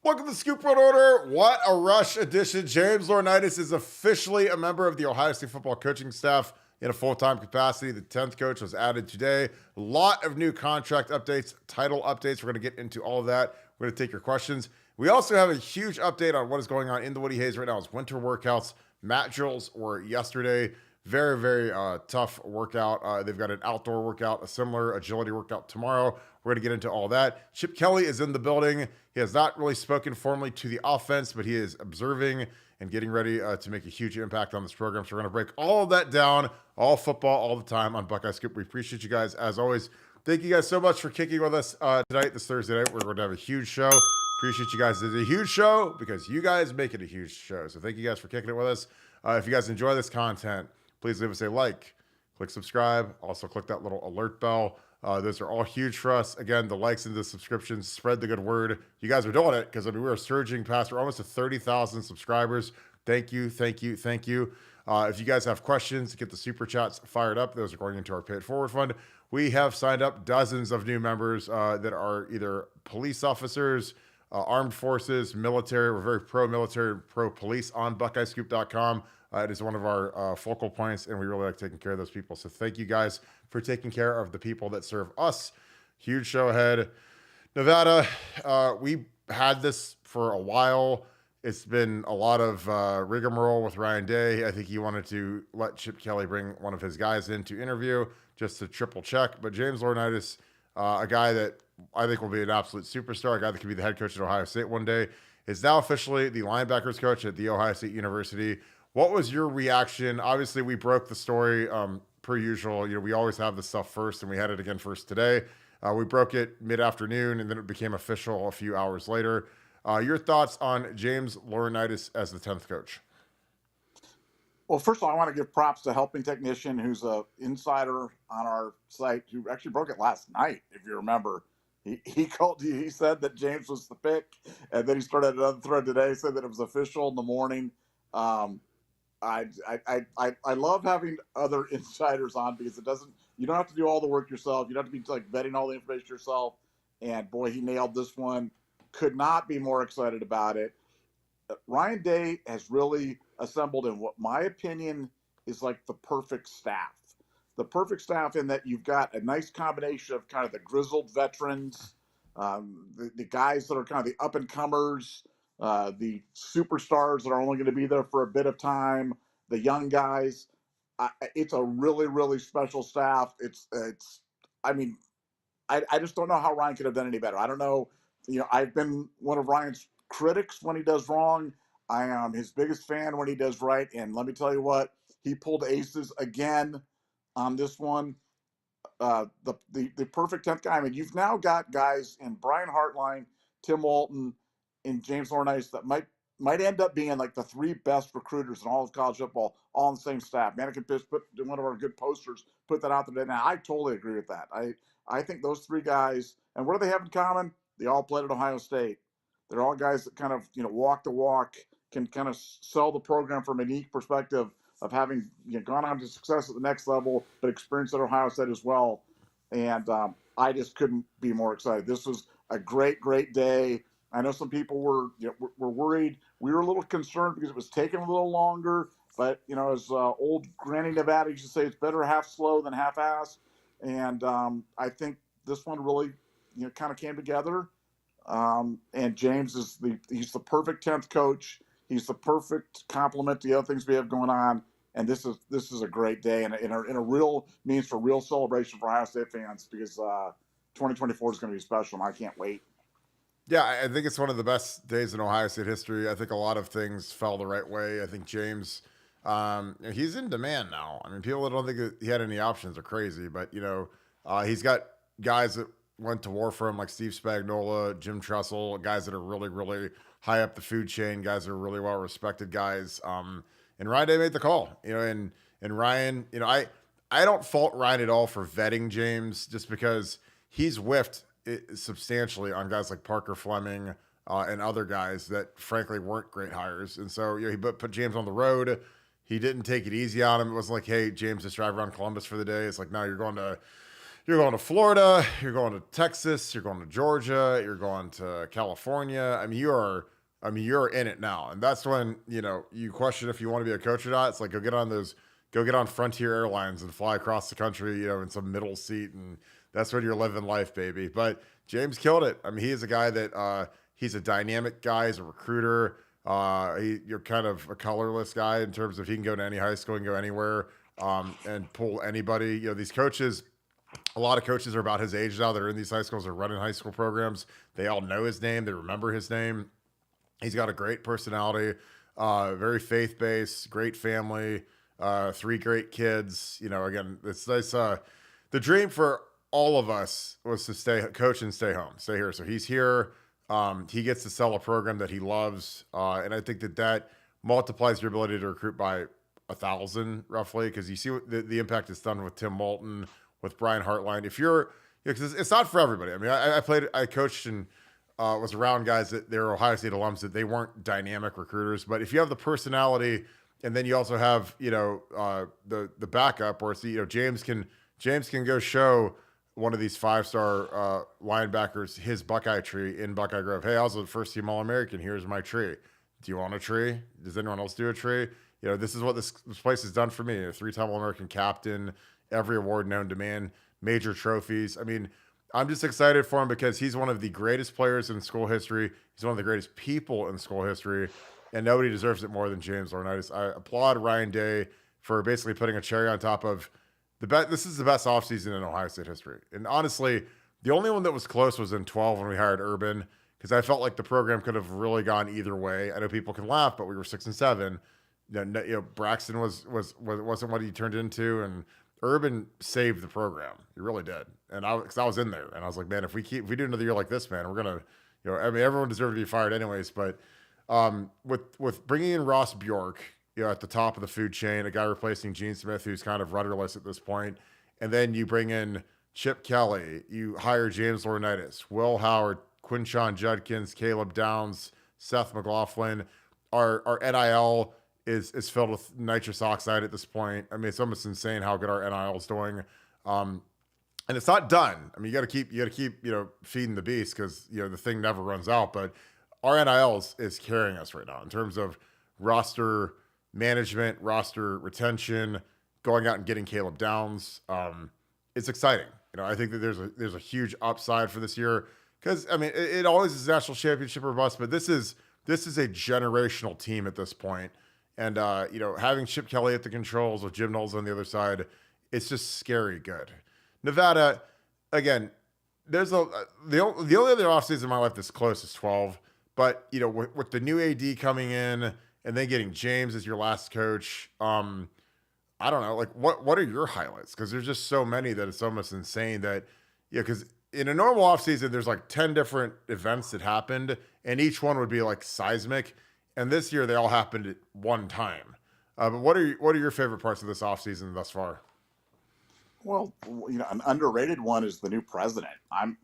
Welcome to Scoop Road Order. What a rush edition. James Laurinaitis is officially a member of the Ohio State football coaching staff in a full-time capacity. The 10th coach was added today. A lot of new contract updates, title updates. We're going to get into all of that. We're going to take your questions. We also have a huge update on what is going on in the Woody Hayes right now. It's winter workouts. Mat drills were yesterday. Very, very tough workout. They've got an outdoor workout, a similar agility workout tomorrow. We're going to get into all that. Chip Kelly is in the building. He has not really spoken formally to the offense, but he is observing and getting ready to make a huge impact on this program. So we're going to break all of that down, all football, all the time on Buckeye Scoop. We appreciate you guys as always. Thank you guys so much for kicking with us tonight, this Thursday night. We're going to have a huge show. Appreciate you guys. It's a huge show because you guys make it a huge show. So thank you guys for kicking it with us. If you guys enjoy this content, please leave us a like, click subscribe, also click that little alert bell. Those are all huge for us. Again, the likes and the subscriptions, spread the good word. You guys are doing it because, I mean, we're surging past, we're almost to 30,000 subscribers. Thank you, thank you, thank you. If you guys have questions, get the super chats fired up. Those are going into our Pay It Forward Fund. We have signed up dozens of new members that are either police officers, armed forces, military. We're very pro-military, pro-police on BuckeyeScoop.com. It is one of our focal points, and we really like taking care of those people. So thank you guys for taking care of the people that serve us. Huge show ahead. Nevada, we had this for a while. It's been a lot of rigmarole with Ryan Day. I think he wanted to let Chip Kelly bring one of his guys in to interview just to triple check. But James Laurinaitis, a guy that I think will be an absolute superstar, a guy that could be the head coach at Ohio State one day, is now officially the linebackers coach at The Ohio State University. What was your reaction? Obviously, we broke the story per usual. You know, we always have this stuff first, and we had it again first today. We broke it mid-afternoon, and then it became official a few hours later. Your thoughts on James Laurinaitis as the 10th coach? Well, first of all, I want to give props to Helping Technician, who's an insider on our site, who actually broke it last night, if you remember. He said that James was the pick, and then he started another thread today, said that it was official in the morning. I love having other insiders on because you don't have to do all the work yourself. You don't have to be like vetting all the information yourself. And boy, he nailed this one. Could not be more excited about it. Ryan Day has really assembled in what my opinion is like the perfect staff. The perfect staff in that you've got a nice combination of kind of the grizzled veterans, the guys that are kind of the up and comers, the superstars that are only going to be there for a bit of time, the young guys. It's a really, really special staff. I mean, I just don't know how Ryan could have done any better. I don't know. You know, I've been one of Ryan's critics when he does wrong. I am his biggest fan when he does right. And let me tell you what, he pulled aces again on this one. The perfect 10th guy. I mean, you've now got guys in Brian Hartline, Tim Walton, and James Laurinaitis that might end up being like the three best recruiters in all of college football, all on the same staff. Mannequin Pitch put one of our good posters, put that out there today. Now, I totally agree with that. I think those three guys, and what do they have in common? They all played at Ohio State. They're all guys that kind of, walk the walk, can kind of sell the program from a unique perspective of having gone on to success at the next level, but experienced at Ohio State as well. And I just couldn't be more excited. This was a great, great day. I know some people were worried. We were a little concerned because it was taking a little longer. But, as old Granny Nevada used to say, it's better half slow than half-ass. And I think this one really, kind of came together. And James he's the perfect 10th coach. He's the perfect complement to the other things we have going on. And this is a great day and in a real means for real celebration for Ohio State fans because 2024 is going to be special, and I can't wait. Yeah, I think it's one of the best days in Ohio State history. I think a lot of things fell the right way. I think James, he's in demand now. I mean, people that don't think he had any options are crazy, but, he's got guys that went to war for him like Steve Spagnuolo, Jim Tressel, guys that are really, really high up the food chain, guys that are really well-respected guys. And Ryan Day made the call, and Ryan, I don't fault Ryan at all for vetting James just because he's whiffed substantially on guys like Parker Fleming and other guys that frankly weren't great hires. And so, he put James on the road. He didn't take it easy on him. It wasn't like, hey, James, just drive around Columbus for the day. It's like, no, you're going to You're going to Florida, you're going to Texas, you're going to Georgia, you're going to California. You're in it now. And that's when, you question if you want to be a coach or not. It's like, go get on Frontier Airlines and fly across the country, in some middle seat. And that's when you're living life, baby. But James killed it. He is a guy that, he's a dynamic guy. He's a recruiter. You're kind of a colorless guy in terms of he can go to any high school and go anywhere, and pull anybody. These coaches, a lot of coaches are about his age now. They're in these high schools. They're running high school programs. They all know his name. They remember his name. He's got a great personality, very faith-based, great family, 3 great kids. Again, it's nice. The dream for all of us was to coach and stay home, stay here. So he's here. He gets to sell a program that he loves. And I think that multiplies your ability to recruit by 1,000 roughly. Cause you see what the impact it's done with Tim Moulton, with Brian Hartline. If you're, cause it's not for everybody. I coached and, was around guys that they're Ohio State alums that they weren't dynamic recruiters, but if you have the personality and then you also have, the backup where it's, James can go show one of these 5-star linebackers his Buckeye tree in Buckeye Grove. Hey, I was the first team All-American. Here's my tree. Do you want a tree? Does anyone else do a tree? This is what this place has done for me. A 3-time All-American captain, every award known to man, major trophies. I'm just excited for him because he's one of the greatest players in school history. He's one of the greatest people in school history, and nobody deserves it more than James Laurinaitis. I applaud Ryan Day for basically putting a cherry on top of the best. This is the best offseason in Ohio State history. And honestly, the only one that was close was in 12 when we hired Urban, because I felt like the program could have really gone either way. I know people can laugh, but we were 6 and 7. Braxton wasn't what he turned into, and Urban saved the program. He really did. And I was in there, and I was like, man, if we do another year like this, man, we're gonna, everyone deserved to be fired anyways. But with bringing in Ross Bjork, at the top of the food chain, a guy replacing Gene Smith, who's kind of rudderless at this point, and then you bring in Chip Kelly, you hire James Laurinaitis, Will Howard, Quinshon Judkins, Caleb Downs, Seth McLaughlin. Our NIL is filled with nitrous oxide at this point. It's almost insane how good our NIL is doing. And it's not done. You got to keep feeding the beast, because the thing never runs out. But our NIL is carrying us right now in terms of roster management, roster retention, going out and getting Caleb Downs. It's exciting. I think that there's a huge upside for this year, because it always is national championship or bust, but this is a generational team at this point. And having Chip Kelly at the controls with Jim Knowles on the other side, it's just scary good. Nevada, again, there's the only other offseason in my life that's close is 12. But with the new AD coming in and then getting James as your last coach, I don't know, like what are your highlights? Because there's just so many that it's almost insane that because in a normal offseason there's like 10 different events that happened, and each one would be like seismic. And this year they all happened at one time. But what are your favorite parts of this offseason thus far? Well, an underrated one is the new president. I'm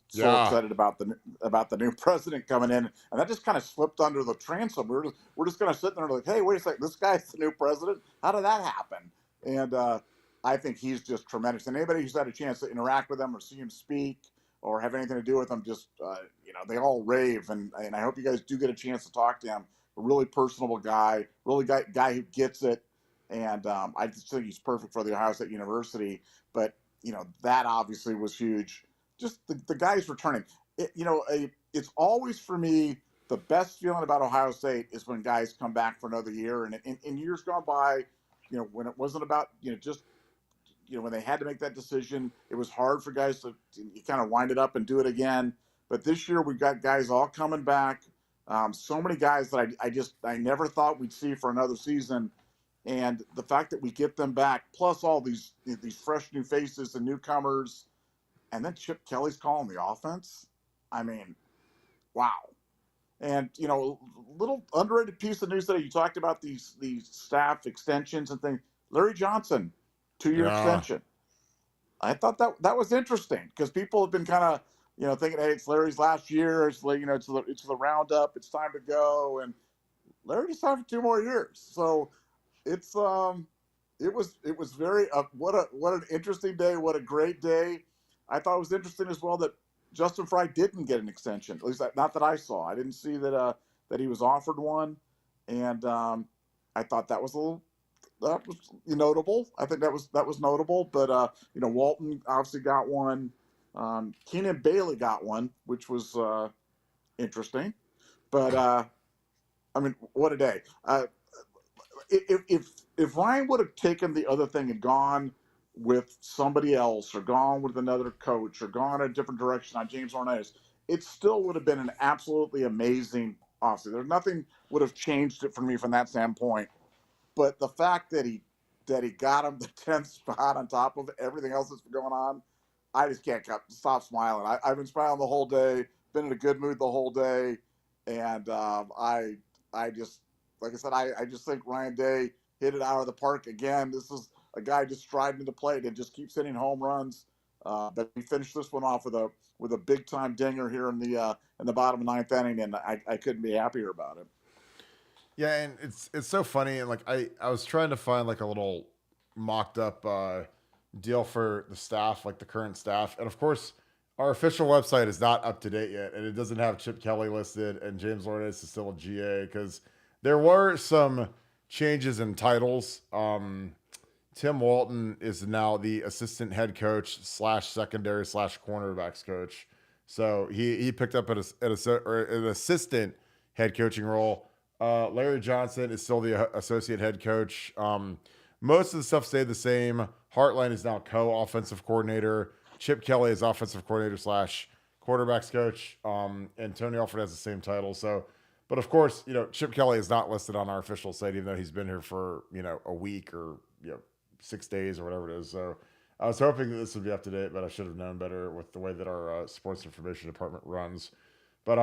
so excited about the new president coming in, and that just kind of slipped under the transom. We're just kind of sitting there like, hey, wait a second, this guy's the new president. How did that happen? And I think he's just tremendous. And anybody who's had a chance to interact with him or see him speak or have anything to do with him, just they all rave. And I hope you guys do get a chance to talk to him. A really personable guy, guy who gets it. And I just think he's perfect for the Ohio State University. But, that obviously was huge. Just the guys returning. It's always, for me, the best feeling about Ohio State is when guys come back for another year. And in years gone by, when it wasn't about, when they had to make that decision, it was hard for guys to kind of wind it up and do it again. But this year we've got guys all coming back. So many guys that I never thought we'd see for another season. And the fact that we get them back, plus all these fresh new faces and newcomers, and then Chip Kelly's calling the offense. Wow. And, little underrated piece of news that you talked about these staff extensions and things. Larry Johnson, 2-year extension. I thought that was interesting, because people have been kind of, thinking, hey, it's Larry's last year. It's like, it's the roundup. It's time to go. And Larry just signed for 2 more years. So it was very what an interesting day. What a great day. I thought it was interesting as well that Justin Fry didn't get an extension. At least not that I saw. I didn't see that he was offered one, and I thought that was notable. I think that was notable. But Walton obviously got one. Keenan Bailey got one, which was interesting. But I mean, what a day! If Ryan would have taken the other thing and gone with somebody else, or gone with another coach, or gone a different direction on James Laurinaitis, it still would have been an absolutely amazing offseason. There's nothing would have changed it for me from that standpoint. But the fact that he got him the 10th spot on top of everything else that's been going on, I just can't stop smiling. I've been smiling the whole day, been in a good mood the whole day, and I just, like I said, I just think Ryan Day hit it out of the park again. This is a guy just striding into plate and just keeps hitting home runs. But he finished this one off with a big time dinger here in the bottom of ninth inning, and I couldn't be happier about it. Yeah, and it's so funny, and like I was trying to find like a little mocked up deal for the staff, like the current staff, and of course our official website is not up to date yet, and it doesn't have Chip Kelly listed, and James Laurinaitis is still a GA because there were some changes in titles. Tim Walton is now the assistant head coach / secondary / cornerbacks coach, so he picked up an assistant head coaching role. Larry Johnson is still the associate head coach. Most of the stuff stayed the same. Hartline is now co-offensive coordinator. Chip Kelly is offensive coordinator / quarterbacks coach. And Tony Alford has the same title. So, but of course, Chip Kelly is not listed on our official site, even though he's been here for, a week or, 6 days or whatever it is. So I was hoping that this would be up to date, but I should have known better with the way that our sports information department runs. But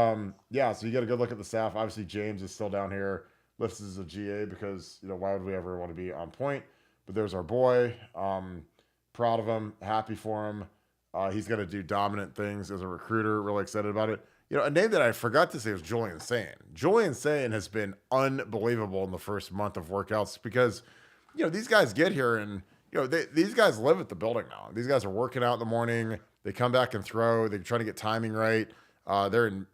yeah, so you get a good look at the staff. Obviously, James is still down here, listed as a GA because why would we ever want to be on point? But there's our boy. Proud of him, happy for him. He's going to do dominant things as a recruiter. Really excited about it. A name that I forgot to say was Julian Sayin. Julian Sayin has been unbelievable in the first month of workouts because these guys get here and these guys live at the building now. These guys are working out in the morning. They come back and throw. They're trying to get timing right. They're in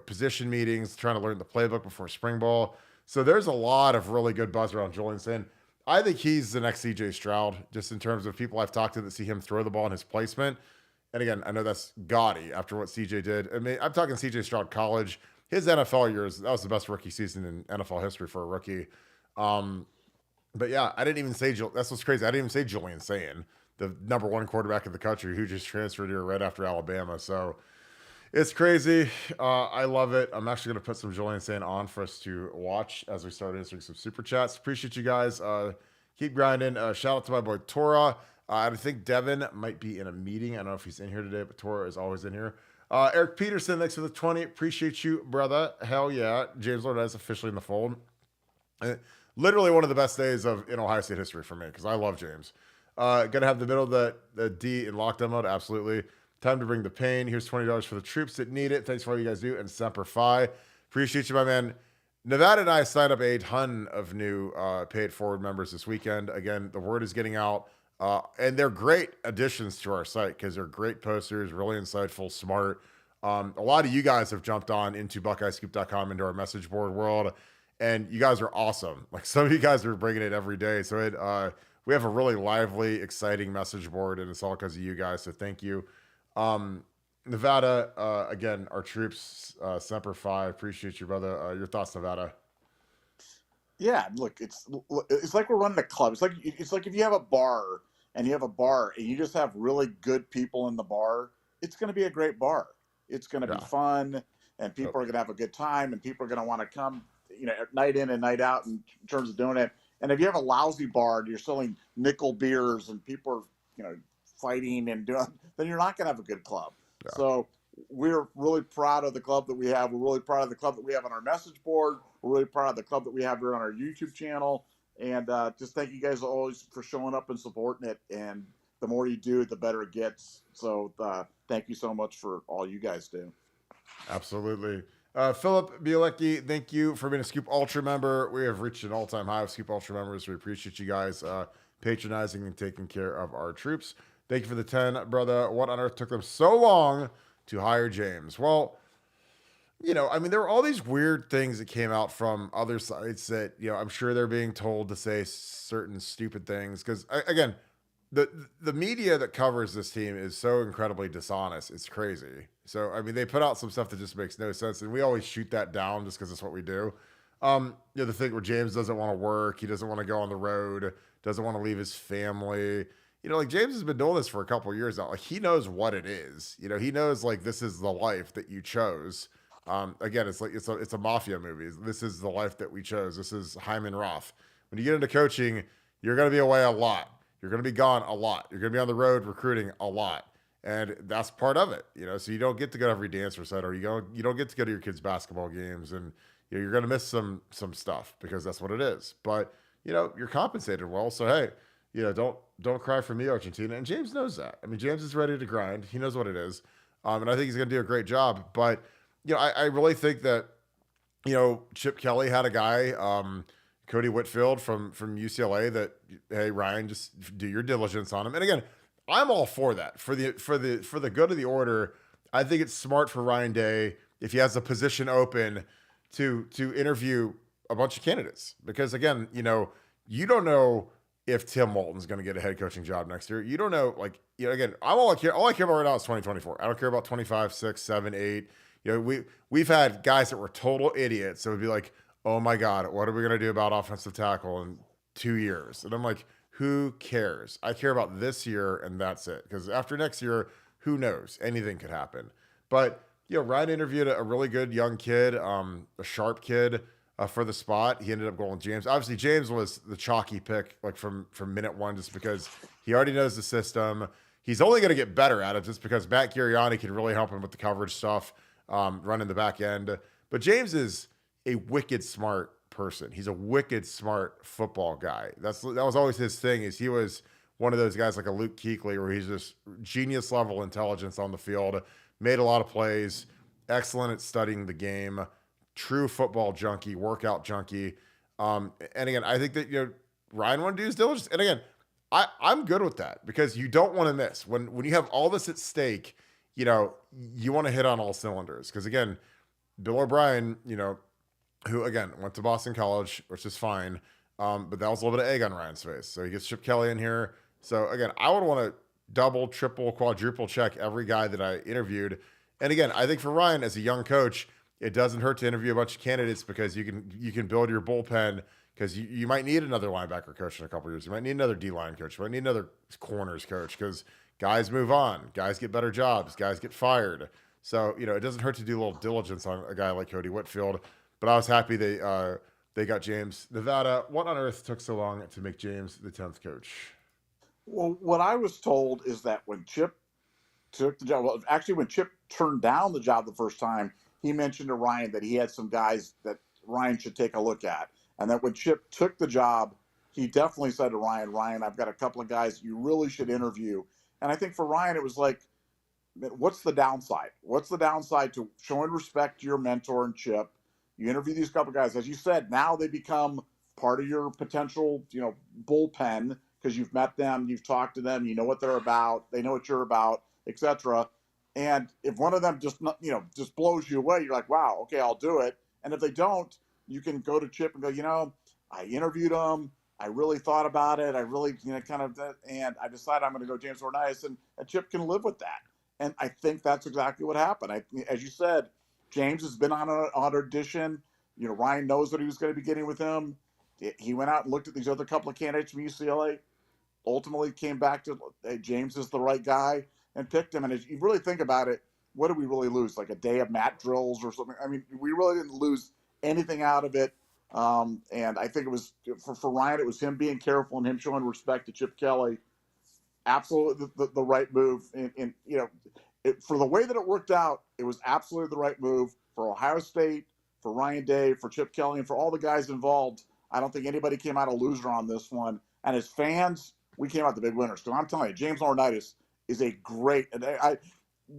position meetings, trying to learn the playbook before spring ball. So there's a lot of really good buzz around Julian Sayin. I think he's the next CJ Stroud, just in terms of people I've talked to that see him throw the ball in his placement. And again, I know that's gaudy after what CJ did. I mean, I'm talking CJ Stroud college. His NFL years, that was the best rookie season in NFL history for a rookie. But yeah, I didn't even say, that's what's crazy. I didn't even say Julian Sayin, the number one quarterback in the country who just transferred here right after Alabama. So it's crazy. I love it. I'm actually going to put some Julian Sayin on for us to watch as we start answering some super chats. Appreciate you guys. Keep grinding. Shout out to my boy Tora. I think Devin might be in a meeting. I don't know if he's in here today, but Tora is always in here. Eric Peterson, thanks for the 20. Appreciate you, brother. Hell yeah. James Laurinaitis is officially in the fold. Literally one of the best days in Ohio State history for me because I love James. Gonna have the middle of the D in lockdown mode. Absolutely. Time to bring the pain. Here's $20 for the troops that need it. Thanks for all you guys do. And Semper Fi. Appreciate you, my man. Nevada and I signed up a ton of new Pay It Forward members this weekend. Again, the word is getting out. And they're great additions to our site because they're great posters, really insightful, smart. A lot of you guys have jumped on into BuckeyeScoop.com, into our message board world. And you guys are awesome. Like some of you guys are bringing it every day. So we have a really lively, exciting message board, and it's all because of you guys. So thank you. Nevada, again, our troops, Semper Fi. Appreciate you, brother. Your thoughts, Nevada? Yeah, look, it's like we're running a club. It's like if you have a bar and you just have really good people in the bar, it's going to be a great bar. It's going to be fun, and people are going to have a good time, and people are going to want to come, night in and night out in terms of doing it. And if you have a lousy bar and you're selling nickel beers and people are, fighting and doing, then you're not going to have a good club. Yeah. So we're really proud of the club that we have. We're really proud of the club that we have on our message board. We're really proud of the club that we have here on our YouTube channel. And just thank you guys always for showing up and supporting it. And the more you do, the better it gets. So thank you so much for all you guys do. Absolutely. Philip Bielecki, thank you for being a Scoop Ultra member. We have reached an all-time high of Scoop Ultra members. We appreciate you guys patronizing and taking care of our troops. Thank you for the 10, brother. What on earth took them so long to hire James? Well, I mean, there were all these weird things that came out from other sites that, I'm sure they're being told to say certain stupid things. Because, again, the media that covers this team is so incredibly dishonest. It's crazy. So, I mean, they put out some stuff that just makes no sense. And we always shoot that down just because it's what we do. The thing where James doesn't want to work, he doesn't want to go on the road, doesn't want to leave his family. Like James has been doing this for a couple of years now. Like he knows what it is. He knows like this is the life that you chose. Again, it's like it's a mafia movie. This is the life that we chose. This is Hyman Roth. When you get into coaching, you're going to be away a lot. You're going to be gone a lot. You're going to be on the road recruiting a lot, and that's part of it. So you don't get to go to every dance recital. You don't get to go to your kids' basketball games, and you're going to miss some stuff because that's what it is. But you're compensated well. So hey, don't cry for me, Argentina. And James knows that. I mean, James is ready to grind. He knows what it is, and I think he's going to do a great job. But I really think that, Chip Kelly had a guy, Cody Whitfield from UCLA that, hey, Ryan, just do your diligence on him. And again, I'm all for that. For the good of the order, I think it's smart for Ryan Day, if he has a position open, to interview a bunch of candidates. Because again, you don't know if Tim Walton's going to get a head coaching job next year. You don't know, again, all I care about right now is 2024. I don't care about 25, 6, 7, 8. We've had guys that were total idiots. So it would be like, oh my God, what are we going to do about offensive tackle in 2 years? And I'm like, who cares? I care about this year and that's it. Because after next year, who knows? Anything could happen. But, Ryan interviewed a really good young kid, a sharp kid for the spot. He ended up going with James. Obviously, James was the chalky pick, like from minute one, just because he already knows the system. He's only going to get better at it just because Matt Giriani can really help him with the coverage stuff. Running the back end. But James is a wicked smart person. He's a wicked smart football guy. That was always his thing, is he was one of those guys like a Luke Kuechly where he's just genius level intelligence on the field, made a lot of plays, excellent at studying the game, true football junkie, workout junkie. And again, I think that, Ryan wanted to do his diligence. And again, I'm good with that because you don't want to miss. When you have all this at stake, you want to hit on all cylinders. Because again, Bill O'Brien, who again went to Boston College, which is fine, but that was a little bit of egg on Ryan's face. So he gets Chip Kelly in here. So again, I would want to double, triple, quadruple check every guy that I interviewed. And again, I think for Ryan as a young coach, it doesn't hurt to interview a bunch of candidates because you can build your bullpen. Because you might need another linebacker coach in a couple of years. You might need another D-line coach. You might need another corners coach because guys move on. Guys get better jobs. Guys get fired. So, it doesn't hurt to do a little diligence on a guy like Cody Whitfield. But I was happy they got James. Nevada, what on earth took so long to make James the 10th coach? Well, what I was told is that when Chip took the job, well, actually when Chip turned down the job the first time, he mentioned to Ryan that he had some guys that Ryan should take a look at. And that when Chip took the job, he definitely said to Ryan, I've got a couple of guys you really should interview. And I think for Ryan, it was like, what's the downside? What's the downside to showing respect to your mentor and Chip? You interview these couple of guys. As you said, now they become part of your potential, bullpen because you've met them, you've talked to them, you know what they're about, they know what you're about, etc. And if one of them just blows you away, you're like, wow, okay, I'll do it. And if they don't, you can go to Chip and go, I interviewed him. I really thought about it. I really, and I decided I'm going to go James Laurinaitis, and Chip can live with that. And I think that's exactly what happened. As you said, James has been on an audition. Ryan knows what he was going to be getting with him. He went out and looked at these other couple of candidates from UCLA, ultimately came back to, hey, James is the right guy, and picked him. And if you really think about it, what did we really lose? Like a day of mat drills or something? I mean, we really didn't lose anything out of it. And I think it was for Ryan, it was him being careful and him showing respect to Chip Kelly. Absolutely the right move. And for the way that it worked out, it was absolutely the right move for Ohio State, for Ryan Day, for Chip Kelly, and for all the guys involved. I don't think anybody came out a loser on this one. And as fans, we came out the big winners. So I'm telling you, James Laurinaitis is a great. And I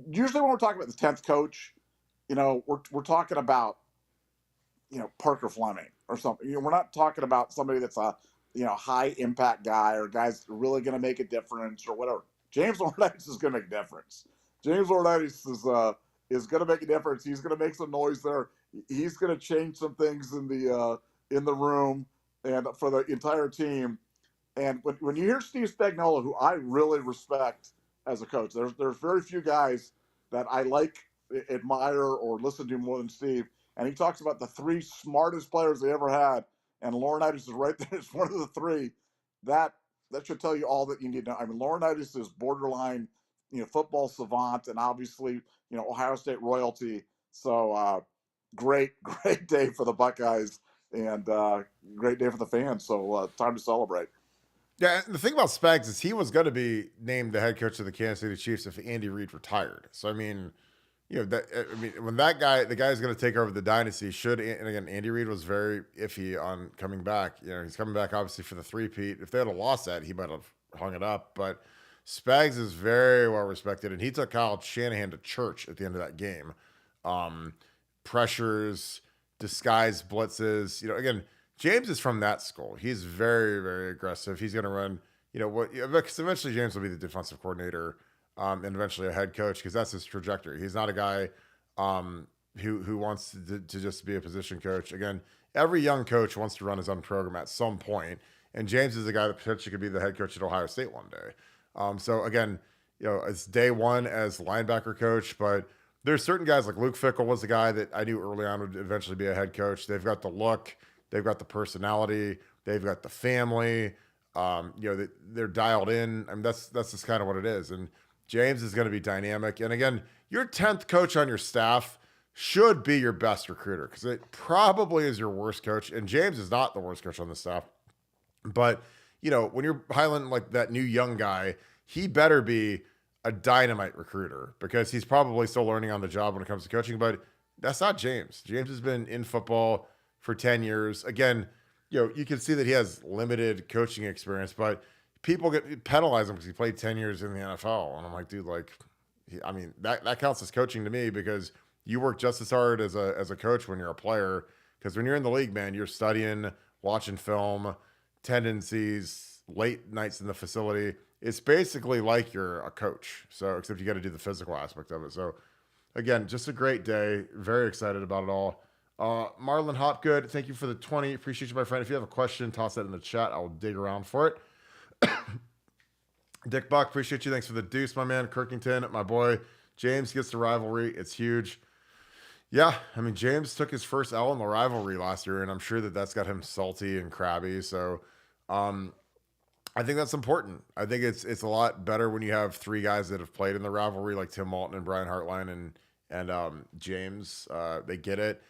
usually when we're talking about the 10th coach, we're talking about Parker Fleming or something. We're not talking about somebody that's a high impact guy or guys really going to make a difference or whatever. James Laurinaitis is going to make a difference. James Laurinaitis is going to make a difference. He's going to make some noise there. He's going to change some things in the room and for the entire team. And when you hear Steve Spagnuolo, who I really respect as a coach, there's very few guys that I admire, or listen to more than Steve. And he talks about the three smartest players they ever had, and Laurinaitis is right there. It's one of the three. That should tell you all that you need to know. I mean, Laurinaitis is borderline, football savant, and obviously, Ohio State royalty. So great day for the Buckeyes, and great day for the fans. So time to celebrate. Yeah, and the thing about Spags is he was going to be named the head coach of the Kansas City Chiefs if Andy Reid retired. So I mean, when the guy is going to take over the dynasty, and again, Andy Reid was very iffy on coming back. He's coming back obviously for the three-peat. If they had lost that, he might have hung it up. But Spags is very well respected, and he took Kyle Shanahan to church at the end of that game. Pressures, disguised blitzes. Again, James is from that school. He's very, very aggressive. He's going to run, because eventually James will be the defensive coordinator and eventually a head coach, because that's his trajectory. He's not a guy who wants to just be a position coach. Again, every young coach wants to run his own program at some point, and James is a guy that potentially could be the head coach at Ohio State one day. So again, it's day one as linebacker coach, but there's certain guys like Luke Fickell was the guy that I knew early on would eventually be a head coach. They've got the look. They've got the personality. They've got the family. They're dialed in. I mean, that's just kind of what it is. And James is going to be dynamic. And again, your 10th coach on your staff should be your best recruiter, because it probably is your worst coach. And James is not the worst coach on the staff. But, when you're highlighting like that new young guy, he better be a dynamite recruiter, because he's probably still learning on the job when it comes to coaching. But that's not James. James has been in football for 10 years. Again, you can see that he has limited coaching experience, but people penalize him because he played 10 years in the NFL. And I'm like, dude, that counts as coaching to me, because you work just as hard as a coach when you're a player. Because when you're in the league, man, you're studying, watching film, tendencies, late nights in the facility. It's basically like you're a coach. So, except you got to do the physical aspect of it. So again, just a great day. Very excited about it all. Marlon Hopgood, thank you for the 20. Appreciate you, my friend. If you have a question, toss that in the chat. I'll dig around for it. Dick Buck, appreciate you. Thanks for the deuce, my man. Kirkington, my boy. James gets the rivalry. It's huge. Yeah, I mean, James took his first L in the rivalry last year, and I'm sure that's got him salty and crabby. So I think that's important. I think it's a lot better when you have three guys that have played in the rivalry, like Tim Walton and Brian Hartline and James. They get it.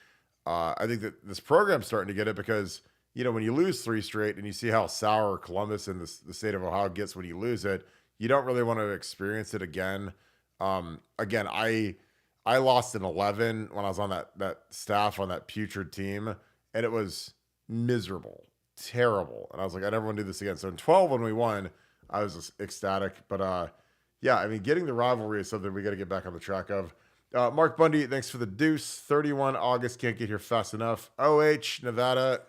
I think that this program's starting to get it, because, when you lose three straight and you see how sour Columbus and the state of Ohio gets when you lose it, you don't really want to experience it again. Again, I lost in 11 when I was on that staff on that putrid team, and it was miserable, terrible. And I was like, I never want to do this again. So in 12, when we won, I was just ecstatic. But yeah, I mean, getting the rivalry is something we got to get back on the track of. Mark Bundy, thanks for the deuce. 31 August, can't get here fast enough. OH, Nevada.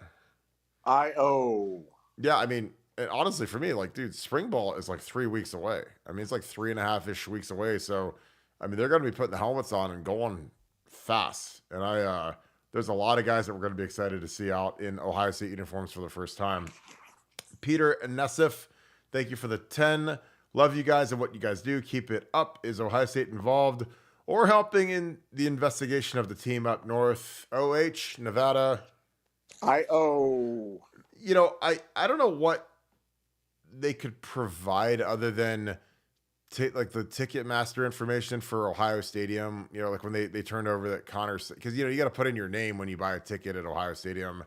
I-O. Yeah, I mean, and honestly, for me, like, dude, spring ball is like 3 weeks away. I mean, it's like 3.5-ish weeks away. So, I mean, they're going to be putting the helmets on and going fast. And there's a lot of guys that we're going to be excited to see out in Ohio State uniforms for the first time. Peter Nessif, thank you for the 10. Love you guys and what you guys do. Keep it up. Is Ohio State involved or helping in the investigation of the team up north? OH, Nevada. I-O. I don't know what they could provide other than like the Ticketmaster information for Ohio Stadium. Like when they turned over that Connor, because you got to put in your name when you buy a ticket at Ohio Stadium.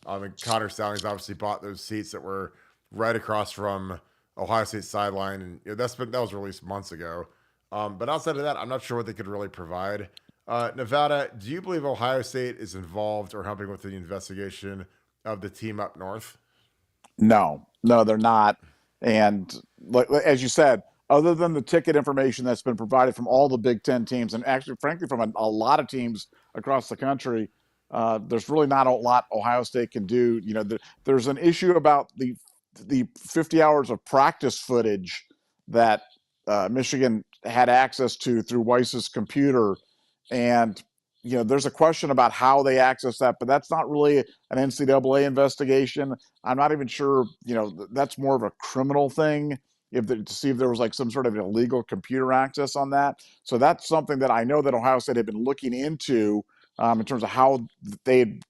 And Connor Stallings obviously bought those seats that were right across from Ohio State sideline, and that was released months ago. But outside of that, I'm not sure what they could really provide. Nevada, do you believe Ohio State is involved or helping with the investigation of the team up north? No, they're not. And as you said, other than the ticket information that's been provided from all the Big Ten teams, and actually, frankly, from a lot of teams across the country, there's really not a lot Ohio State can do. There's an issue about the 50 hours of practice footage that Michigan had access to through Weiss's computer. And, there's a question about how they access that, but that's not really an NCAA investigation. I'm not even sure, that's more of a criminal thing to see if there was like some sort of illegal computer access on that. So that's something that I know that Ohio State had been looking into in terms of how they had,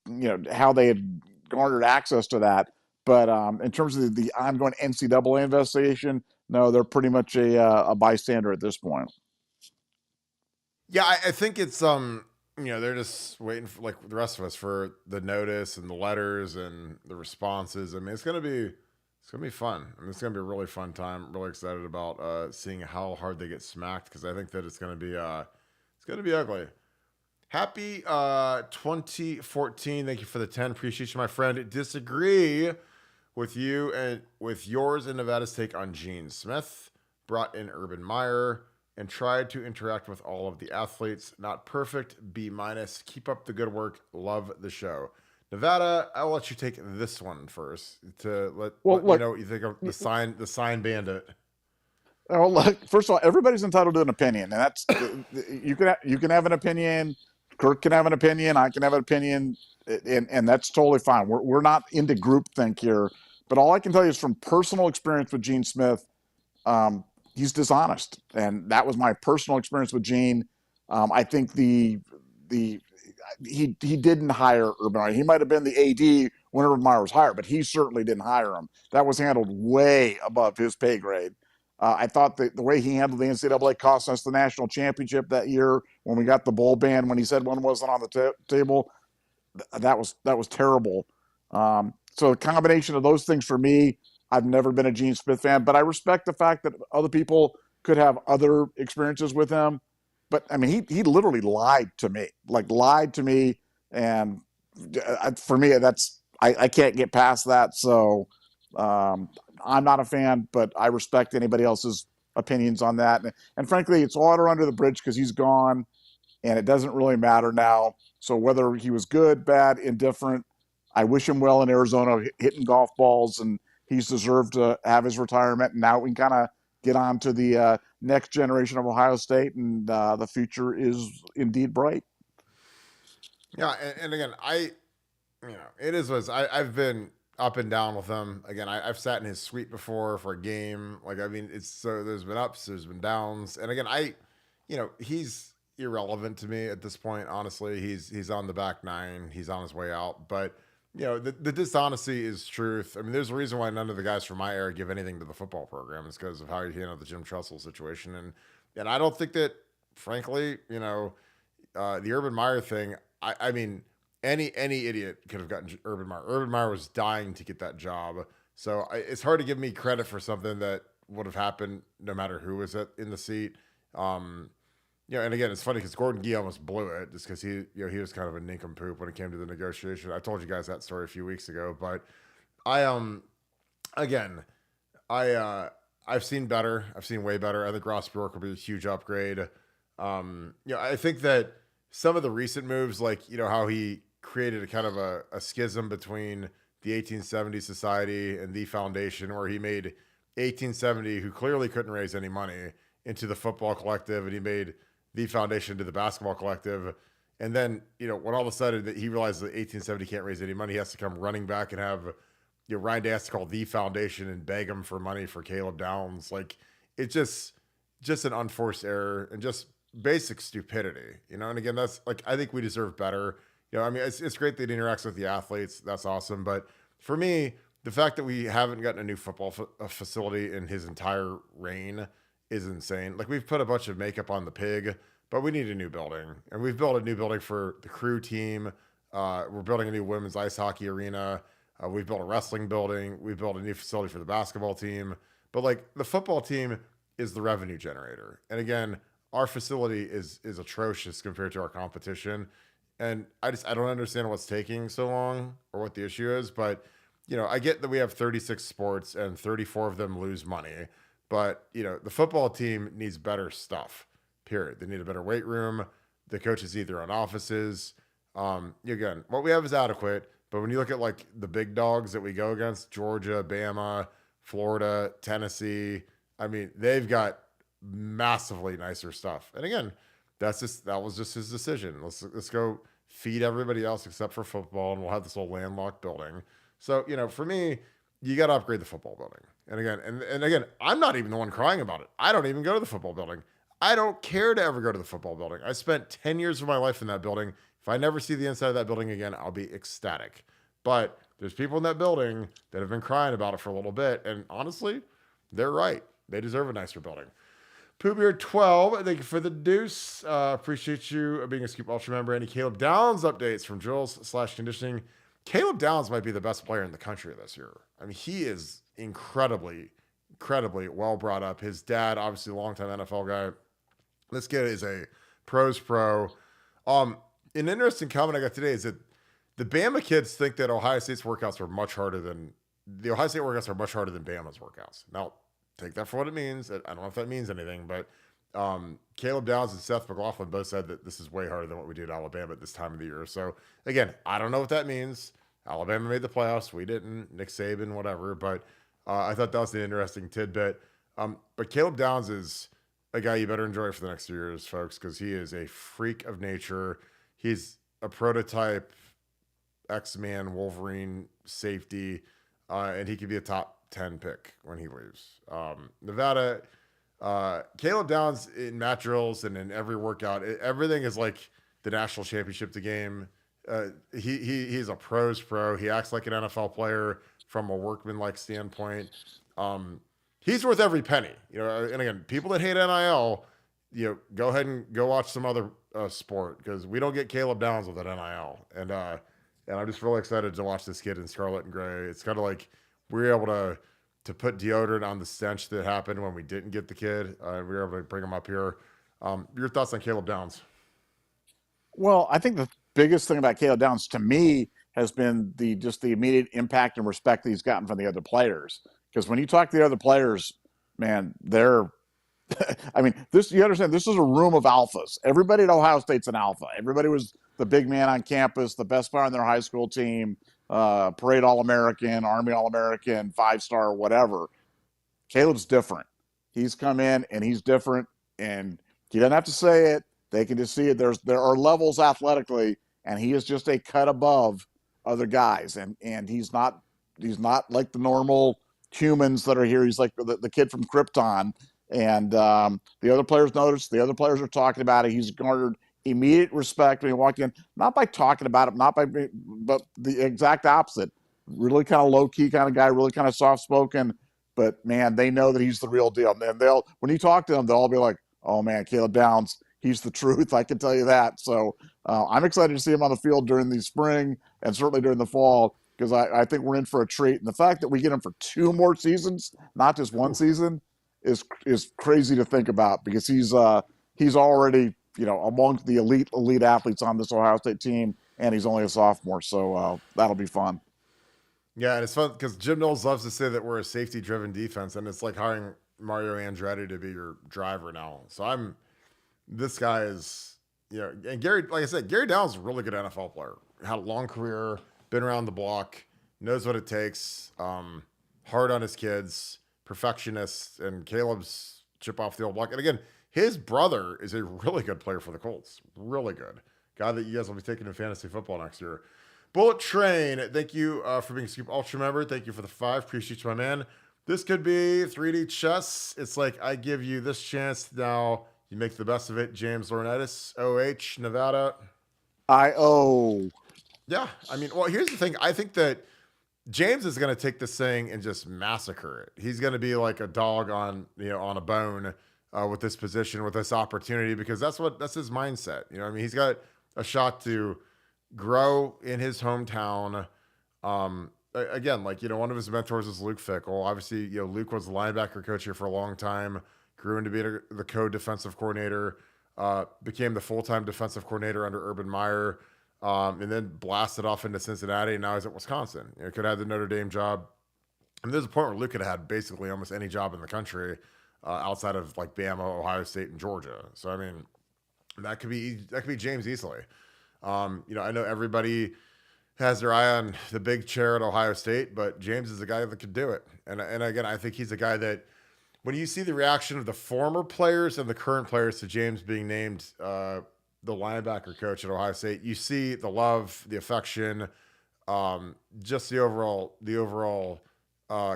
how they had garnered access to that. But in terms of the ongoing NCAA investigation, no, they're pretty much a bystander at this point. Yeah, I think it's they're just waiting for, like the rest of us, for the notice and the letters and the responses. I mean, it's gonna be fun. I mean, it's gonna be a really fun time. I'm really excited about seeing how hard they get smacked, because I think that it's gonna be ugly. Happy 2014. Thank you for the 10. Appreciate you, my friend. Disagree with you and with yours and Nevada's take on Gene Smith. Brought in Urban Meyer and tried to interact with all of the athletes. Not perfect, B-. Keep up the good work. Love the show. Nevada, I'll let you take this one first to let me know what you think of the sign bandit. Well, look, first of all, everybody's entitled to an opinion, and that's you can have an opinion. Kirk can have an opinion. I can have an opinion, and that's totally fine. We're not into groupthink here, but all I can tell you is from personal experience with Gene Smith, he's dishonest, and that was my personal experience with Gene. I think he didn't hire Urban Meyer. He might have been the AD when Urban Meyer was hired, but he certainly didn't hire him. That was handled way above his pay grade. I thought that the way he handled the NCAA cost us the national championship that year when we got the bowl ban, when he said one wasn't on the table. That was terrible. So a combination of those things for me. I've never been a Gene Smith fan, but I respect the fact that other people could have other experiences with him. But I mean, he literally lied to me, and for me, I can't get past that. So I'm not a fan, but I respect anybody else's opinions on that. And frankly, it's water under the bridge because he's gone, and it doesn't really matter now. So whether he was good, bad, indifferent, I wish him well in Arizona, hitting golf balls, and he's deserved to have his retirement. And now we can kind of get on to the next generation of Ohio State, and the future is indeed bright. Yeah, and again, it is what I've been up and down with him. Again, I've sat in his suite before for a game. Like, I mean, there's been ups, there's been downs, and again, he's irrelevant to me at this point. Honestly, he's on the back nine. He's on his way out, but. The dishonesty is truth. I mean, there's a reason why none of the guys from my era give anything to the football program. It's because of how you handle the Jim Tressel situation. And I don't think that, frankly, the Urban Meyer thing, I mean, any idiot could have gotten Urban Meyer. Urban Meyer was dying to get that job. So it's hard to give me credit for something that would have happened no matter who was in the seat. And again, it's funny because Gordon Gee almost blew it just because he was kind of a nincompoop when it came to the negotiation. I told you guys that story a few weeks ago, but I've seen better. I've seen way better. I think Ross Bjork will be a huge upgrade. I think that some of the recent moves, like, how he created a kind of a schism between the 1870 Society and the Foundation, where he made 1870, who clearly couldn't raise any money, into the football collective, and he made the Foundation to the basketball collective. And then, when all of a sudden that he realized that 1870 can't raise any money, he has to come running back and have Ryan Day has to call the Foundation and beg him for money for Caleb Downs. Like, it's just an unforced error and just basic stupidity, And again, that's like, I think we deserve better. I mean, it's great that he interacts with the athletes. That's awesome. But for me, the fact that we haven't gotten a new football facility in his entire reign is insane. Like, we've put a bunch of makeup on the pig, but we need a new building. And we've built a new building for the crew team. We're building a new women's ice hockey arena. We've built a wrestling building. We've built a new facility for the basketball team. But like, the football team is the revenue generator. And again, our facility is atrocious compared to our competition. And I don't understand what's taking so long or what the issue is. But, I get that we have 36 sports and 34 of them lose money. But, the football team needs better stuff, period. They need a better weight room. The coaches need their own offices. Again, what we have is adequate. But when you look at, like, the big dogs that we go against, Georgia, Bama, Florida, Tennessee, I mean, they've got massively nicer stuff. And again, that was just his decision. Let's go feed everybody else except for football, and we'll have this little landlocked building. So, for me, you got to upgrade the football building. And again, I'm not even the one crying about it. I don't even go to the football building. I don't care to ever go to the football building. I spent 10 years of my life in that building. If I never see the inside of that building again, I'll be ecstatic. But there's people in that building that have been crying about it for a little bit. And honestly, they're right. They deserve a nicer building. Poohbeard12, thank you for the deuce. Appreciate you being a Scoop Ultra member. Any Caleb Downs updates from Jules/conditioning? Caleb Downs might be the best player in the country this year. I mean, he is incredibly well brought up. His dad, obviously a longtime NFL guy. This kid is a pro's pro. An interesting comment I got today is that the Bama kids think that Ohio State's workouts are much harder than Bama's workouts. Now, take that for what it means. I don't know if that means anything, but Caleb Downs and Seth McLaughlin both said that this is way harder than what we do at Alabama at this time of the year. So again, I don't know what that means. Alabama made the playoffs. We didn't. Nick Saban, whatever. But I thought that was an interesting tidbit. But Caleb Downs is a guy you better enjoy for the next few years, folks, because he is a freak of nature. He's a prototype X-Man Wolverine safety, and he could be a top 10 pick when he leaves. Nevada, Caleb Downs in mat drills and in every workout, everything is like the national championship to game. He's a pro's pro. He acts like an NFL player from a workman-like standpoint. He's worth every penny, and again, people that hate NIL, go ahead and go watch some other sport, because we don't get Caleb Downs with that NIL. And I'm just really excited to watch this kid in scarlet and gray. It's kind of like we were able to put deodorant on the stench that happened when we didn't get the kid. We were able to bring him up here. Your thoughts on Caleb Downs? Well, I think the biggest thing about Caleb Downs to me has been the immediate impact and respect that he's gotten from the other players. Because when you talk to the other players, man, they're I mean, you understand, this is a room of alphas. Everybody at Ohio State's an alpha. Everybody was the big man on campus, the best player on their high school team, parade All-American, Army All-American, 5-star, whatever. Caleb's different. He's come in and he's different, and he doesn't have to say it. They can just see it. There are levels athletically, and he is just a cut above other guys. And he's not like the normal humans that are here. He's like the kid from Krypton. And the other players noticed. The other players are talking about it. He's garnered immediate respect when he walked in, not by talking about it, but the exact opposite. Really kind of low-key kind of guy, really kind of soft-spoken. But, man, they know that he's the real deal. And when you talk to them, they'll all be like, oh, man, Caleb Downs, he's the truth. I can tell you that. So I'm excited to see him on the field during the spring and certainly during the fall, because I think we're in for a treat. And the fact that we get him for 2 more seasons, not just one season, is crazy to think about, because he's already, among the elite athletes on this Ohio State team, and he's only a sophomore. So that'll be fun. Yeah, and it's fun because Jim Knowles loves to say that we're a safety-driven defense, and it's like hiring Mario Andretti to be your driver now. So this guy is, and Gary, like I said, Gary Downs is a really good NFL player. Had a long career, been around the block, knows what it takes, hard on his kids, perfectionist, and Caleb's chip off the old block. And again, his brother is a really good player for the Colts. Really good. Guy that you guys will be taking in fantasy football next year. Bullet Train, thank you for being a Scoop Ultra member. Thank you for the 5. Appreciate you, my man. This could be 3D chess. It's like I give you this chance. Now you make the best of it. James Laurinaitis, OH, Nevada. I-O. Yeah. I mean, well, here's the thing. I think that James is going to take this thing and just massacre it. He's going to be like a dog on a bone with this position, with this opportunity, because that's his mindset. I mean, he's got a shot to grow in his hometown. Again, one of his mentors is Luke Fickell. Obviously, Luke was the linebacker coach here for a long time, grew into being the co-defensive coordinator, became the full-time defensive coordinator under Urban Meyer, and then blasted off into Cincinnati, and now he's at Wisconsin. Could have had the Notre Dame job. And there's a point where Luke could have had basically almost any job in the country outside of like Bama, Ohio State, and Georgia. So, I mean, that could be James easily. I know everybody has their eye on the big chair at Ohio State, but James is the guy that could do it. And again, I think he's a guy that when you see the reaction of the former players and the current players to James being named the linebacker coach at Ohio State, you see the love, the affection, just the overall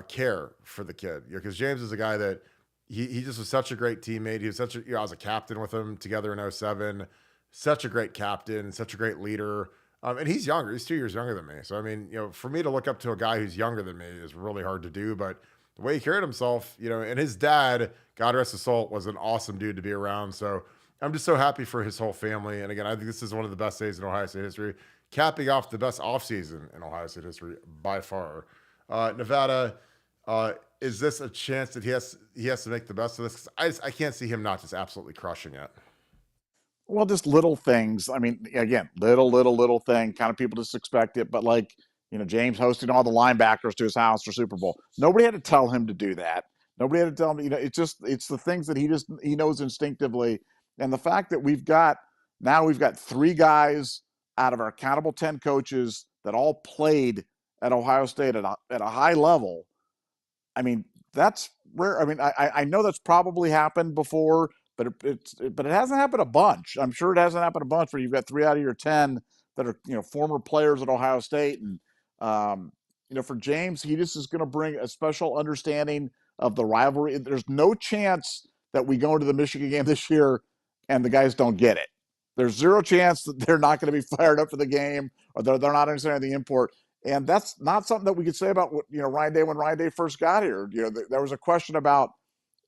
care for the kid. Because James is a guy that he just was such a great teammate. He was such a, I was a captain with him together in 07. Such a great captain, such a great leader. And he's younger. He's 2 years younger than me. So, I mean, for me to look up to a guy who's younger than me is really hard to do. But the way he carried himself, and his dad, God rest his soul, was an awesome dude to be around. So I'm just so happy for his whole family. And again, I think this is one of the best days in Ohio State history, capping off the best offseason in Ohio State history by far. Nevada, is this a chance that he has to make the best of this? 'Cause I can't see him not just absolutely crushing it. Well, just little things. I mean, again, little thing. Kind of people just expect it, but like, James hosting all the linebackers to his house for Super Bowl. Nobody had to tell him to do that. Nobody had to tell him. It's the things that he knows instinctively, and the fact that we've got 3 guys out of our accountable 10 coaches that all played at Ohio State at a high level. I mean, that's rare. I mean, I know that's probably happened before, but it hasn't happened a bunch. I'm sure it hasn't happened a bunch where you've got 3 out of your 10 that are former players at Ohio State, and for James, he just is going to bring a special understanding of the rivalry. There's no chance that we go into the Michigan game this year and the guys don't get it. There's zero chance that they're not going to be fired up for the game, or they're not understanding the import. And that's not something that we could say about Ryan Day when Ryan Day first got here. There was a question about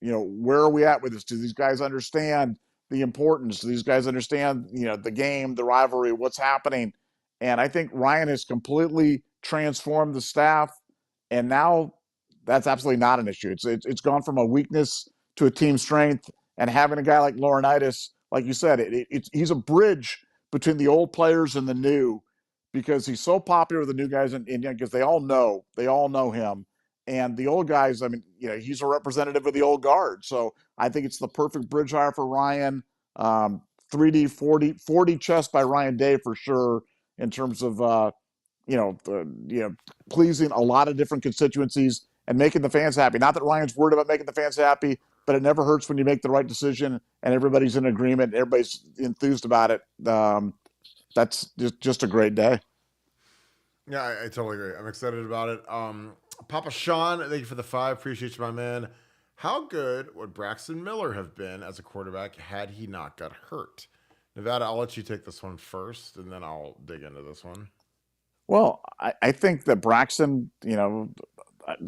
where are we at with this? Do these guys understand the importance? Do these guys understand the game, the rivalry, what's happening? And I think Ryan has completely transformed the staff, and now that's absolutely not an issue. It's gone from a weakness to a team strength, and having a guy like Laurinaitis, like you said, he's a bridge between the old players and the new, because he's so popular with the new guys, and because they all know him, and the old guys. I mean, he's a representative of the old guard, so I think it's the perfect bridge hire for Ryan. 3D 40 chess by Ryan Day for sure, in terms of pleasing a lot of different constituencies and making the fans happy. Not that Ryan's worried about making the fans happy, but it never hurts when you make the right decision and everybody's in agreement, everybody's enthused about it. That's just a great day. Yeah, I totally agree. I'm excited about it. Papa Sean, thank you for the 5. Appreciate you, my man. How good would Braxton Miller have been as a quarterback had he not got hurt? Nevada, I'll let you take this one first, and then I'll dig into this one. Well, I think that Braxton,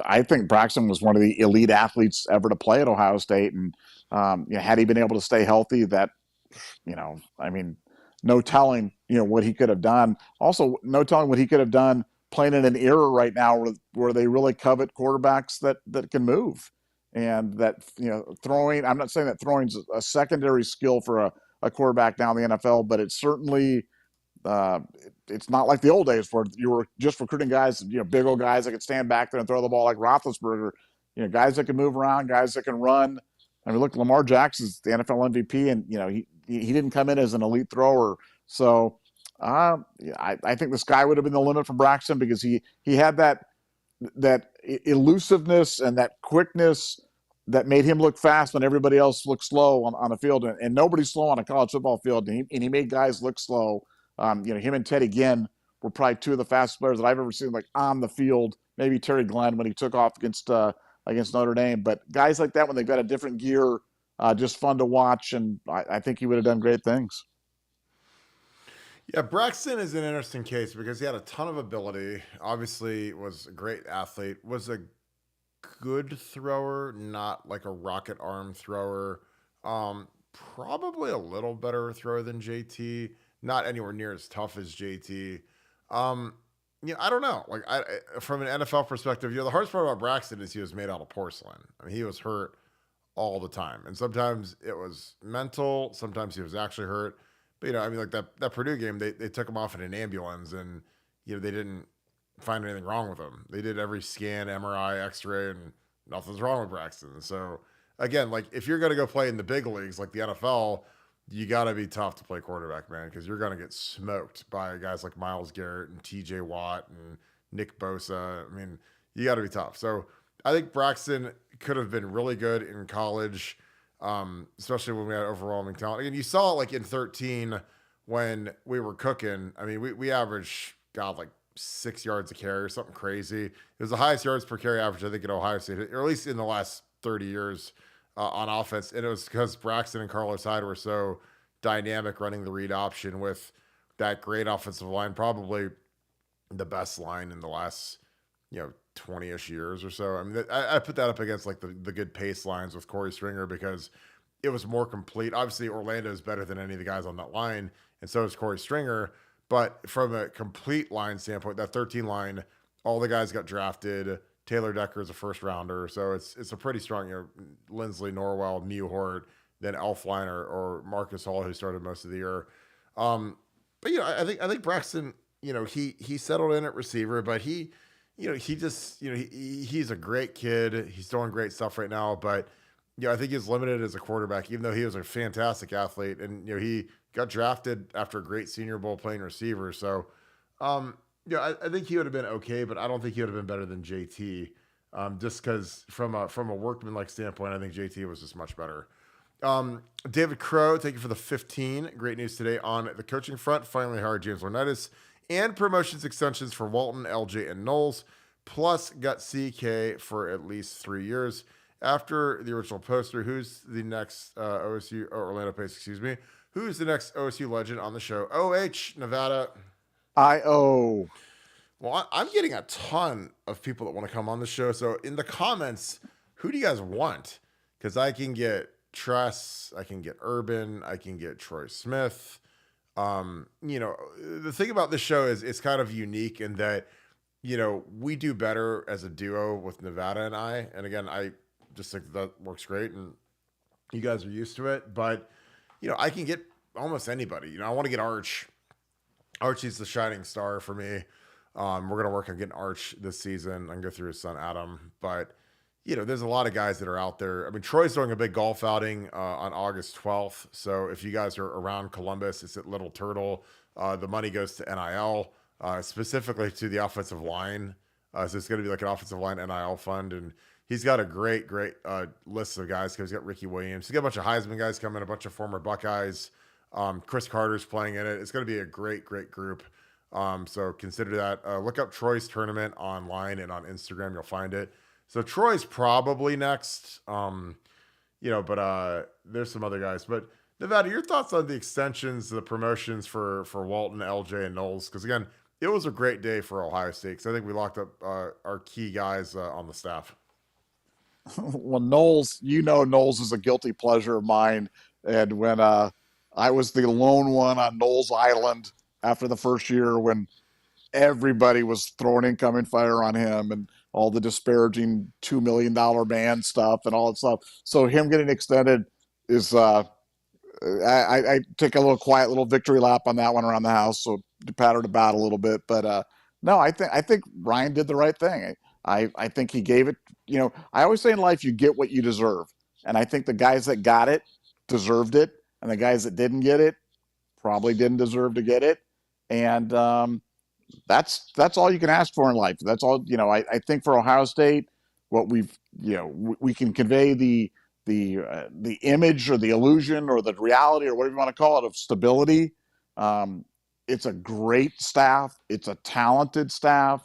I think Braxton was one of the elite athletes ever to play at Ohio State. And, had he been able to stay healthy, that, I mean, no telling, what he could have done. Also, no telling what he could have done playing in an era right now where they really covet quarterbacks that can move. And that, throwing, I'm not saying that throwing's a secondary skill for a quarterback now in the NFL, but it's certainly, it's not like the old days where you were just recruiting guys, big old guys that could stand back there and throw the ball like Roethlisberger, guys that can move around, guys that can run. I mean, look, Lamar Jackson's the NFL MVP, and, he didn't come in as an elite thrower. So I think the sky would have been the limit for Braxton, because he had that elusiveness and that quickness that made him look fast when everybody else looked slow on the field. And nobody's slow on a college football field, and he made guys look slow. Him and Teddy Ginn were probably 2 of the fastest players that I've ever seen, like, on the field. Maybe Terry Glenn when he took off against Notre Dame. But guys like that, when they've got a different gear, just fun to watch, and I think he would have done great things. Yeah, Braxton is an interesting case because he had a ton of ability. Obviously, was a great athlete. Was a good thrower, not like a rocket arm thrower. Probably a little better thrower than JT. Not anywhere near as tough as JT. I don't know. Like, from an NFL perspective, the hardest part about Braxton is he was made out of porcelain. I mean, he was hurt all the time, and sometimes it was mental. Sometimes he was actually hurt. But like that Purdue game, they took him off in an ambulance, and they didn't find anything wrong with him. They did every scan, MRI, X-ray, and nothing's wrong with Braxton. So again, like, if you're gonna go play in the big leagues like the NFL, you got to be tough to play quarterback, man, because you're going to get smoked by guys like Myles Garrett and TJ Watt and Nick Bosa. I mean, you got to be tough. So I think Braxton could have been really good in college, especially when we had overwhelming talent. And you saw like in 13 when we were cooking. I mean, we averaged, God, like 6 yards a carry or something crazy. It was the highest yards per carry average, I think, at Ohio State, or at least in the last 30 years on offense. And it was because Braxton and Carlos Hyde were so dynamic running the read option with that great offensive line, probably the best line in the last, 20-ish years or so. I mean, I put that up against like the good pace lines with Corey Stringer because it was more complete. Obviously, Orlando is better than any of the guys on that line, and so is Corey Stringer. But from a complete line standpoint, that 13 line, all the guys got drafted. Taylor Decker is a first rounder, so it's a pretty strong. Lindsley, Norwell, Mewhort, then Elfline or Marcus Hall, who started most of the year. But I think Braxton, he settled in at receiver, but he just, he's a great kid. He's doing great stuff right now, but I think he's limited as a quarterback, even though he was a fantastic athlete, and he got drafted after a great Senior Bowl playing receiver. So, I think he would have been okay, but I don't think he would have been better than JT. Just because from a workmanlike standpoint, I think JT was just much better. David Crow, thank you for the 15. Great news today on the coaching front. Finally hired James Laurinaitis and promotions extensions for Walton, LJ, and Knowles, plus got CK for at least 3 years. After the original poster, who's the next Orlando Pace, excuse me, who's the next OSU legend on the show? OH, Nevada. IO. Well, I'm getting a ton of people that want to come on the show. So in the comments, who do you guys want? Because I can get Tress, I can get Urban, I can get Troy Smith. The thing about this show is it's kind of unique in that, we do better as a duo with Nevada and I. And again, I just think that works great and you guys are used to it. But, I can get almost anybody. I want to get Arch. Archie's the shining star for me. We're going to work on getting Arch this season. I can go through his son, Adam. But, there's a lot of guys that are out there. I mean, Troy's doing a big golf outing on August 12th. So if you guys are around Columbus, it's at Little Turtle. The money goes to NIL, specifically to the offensive line. So it's going to be like an offensive line NIL fund. And he's got a great list of guys because he's got Ricky Williams. He's got a bunch of Heisman guys coming, a bunch of former Buckeyes. Chris Carter's playing in it. It's going to be a great group. So consider that. Look up Troy's tournament online and on Instagram. You'll find it. So Troy's probably next, but there's some other guys. But Nevada, your thoughts on the extensions, the promotions for Walton, LJ, and Knowles? Because again, it was a great day for Ohio State. Because I think we locked up our key guys on the staff. Well, Knowles, Knowles is a guilty pleasure of mine. And when I was the lone one on Knowles Island after the first year when everybody was throwing incoming fire on him and all the disparaging $2 million ban stuff and all that stuff. So him getting extended is I take a quiet little victory lap on that one around the house. So to pat her about a little bit, but no, I think Ryan did the right thing. I think he gave it, I always say in life, you get what you deserve. And I think the guys that got it deserved it. And the guys that didn't get it probably didn't deserve to get it. And that's all you can ask for in life. That's all, I think for Ohio State, what we can convey the image or the illusion or the reality or whatever you want to call it of stability. It's a great staff. It's a talented staff.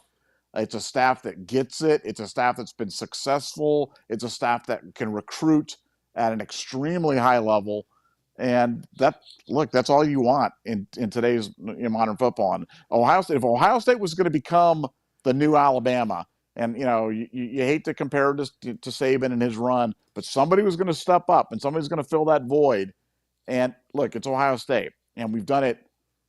It's a staff that gets it. It's a staff that's been successful. It's a staff that can recruit at an extremely high level. And that's all you want in today's modern football. And if Ohio State was going to become the new Alabama, and you hate to compare this to Saban and his run, but somebody was going to step up and somebody's going to fill that void. And look, it's Ohio State, and we've done it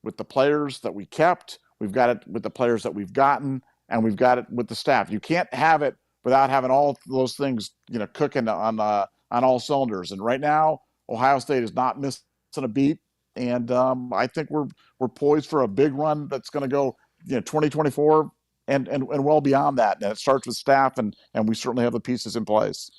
with the players that we kept. We've got it with the players that we've gotten, and we've got it with the staff. You can't have it without having all those things, cooking on all cylinders. And right now, Ohio State is not missing a beat, and I think we're poised for a big run that's going to go 2024 and well beyond that. And it starts with staff, and we certainly have the pieces in place.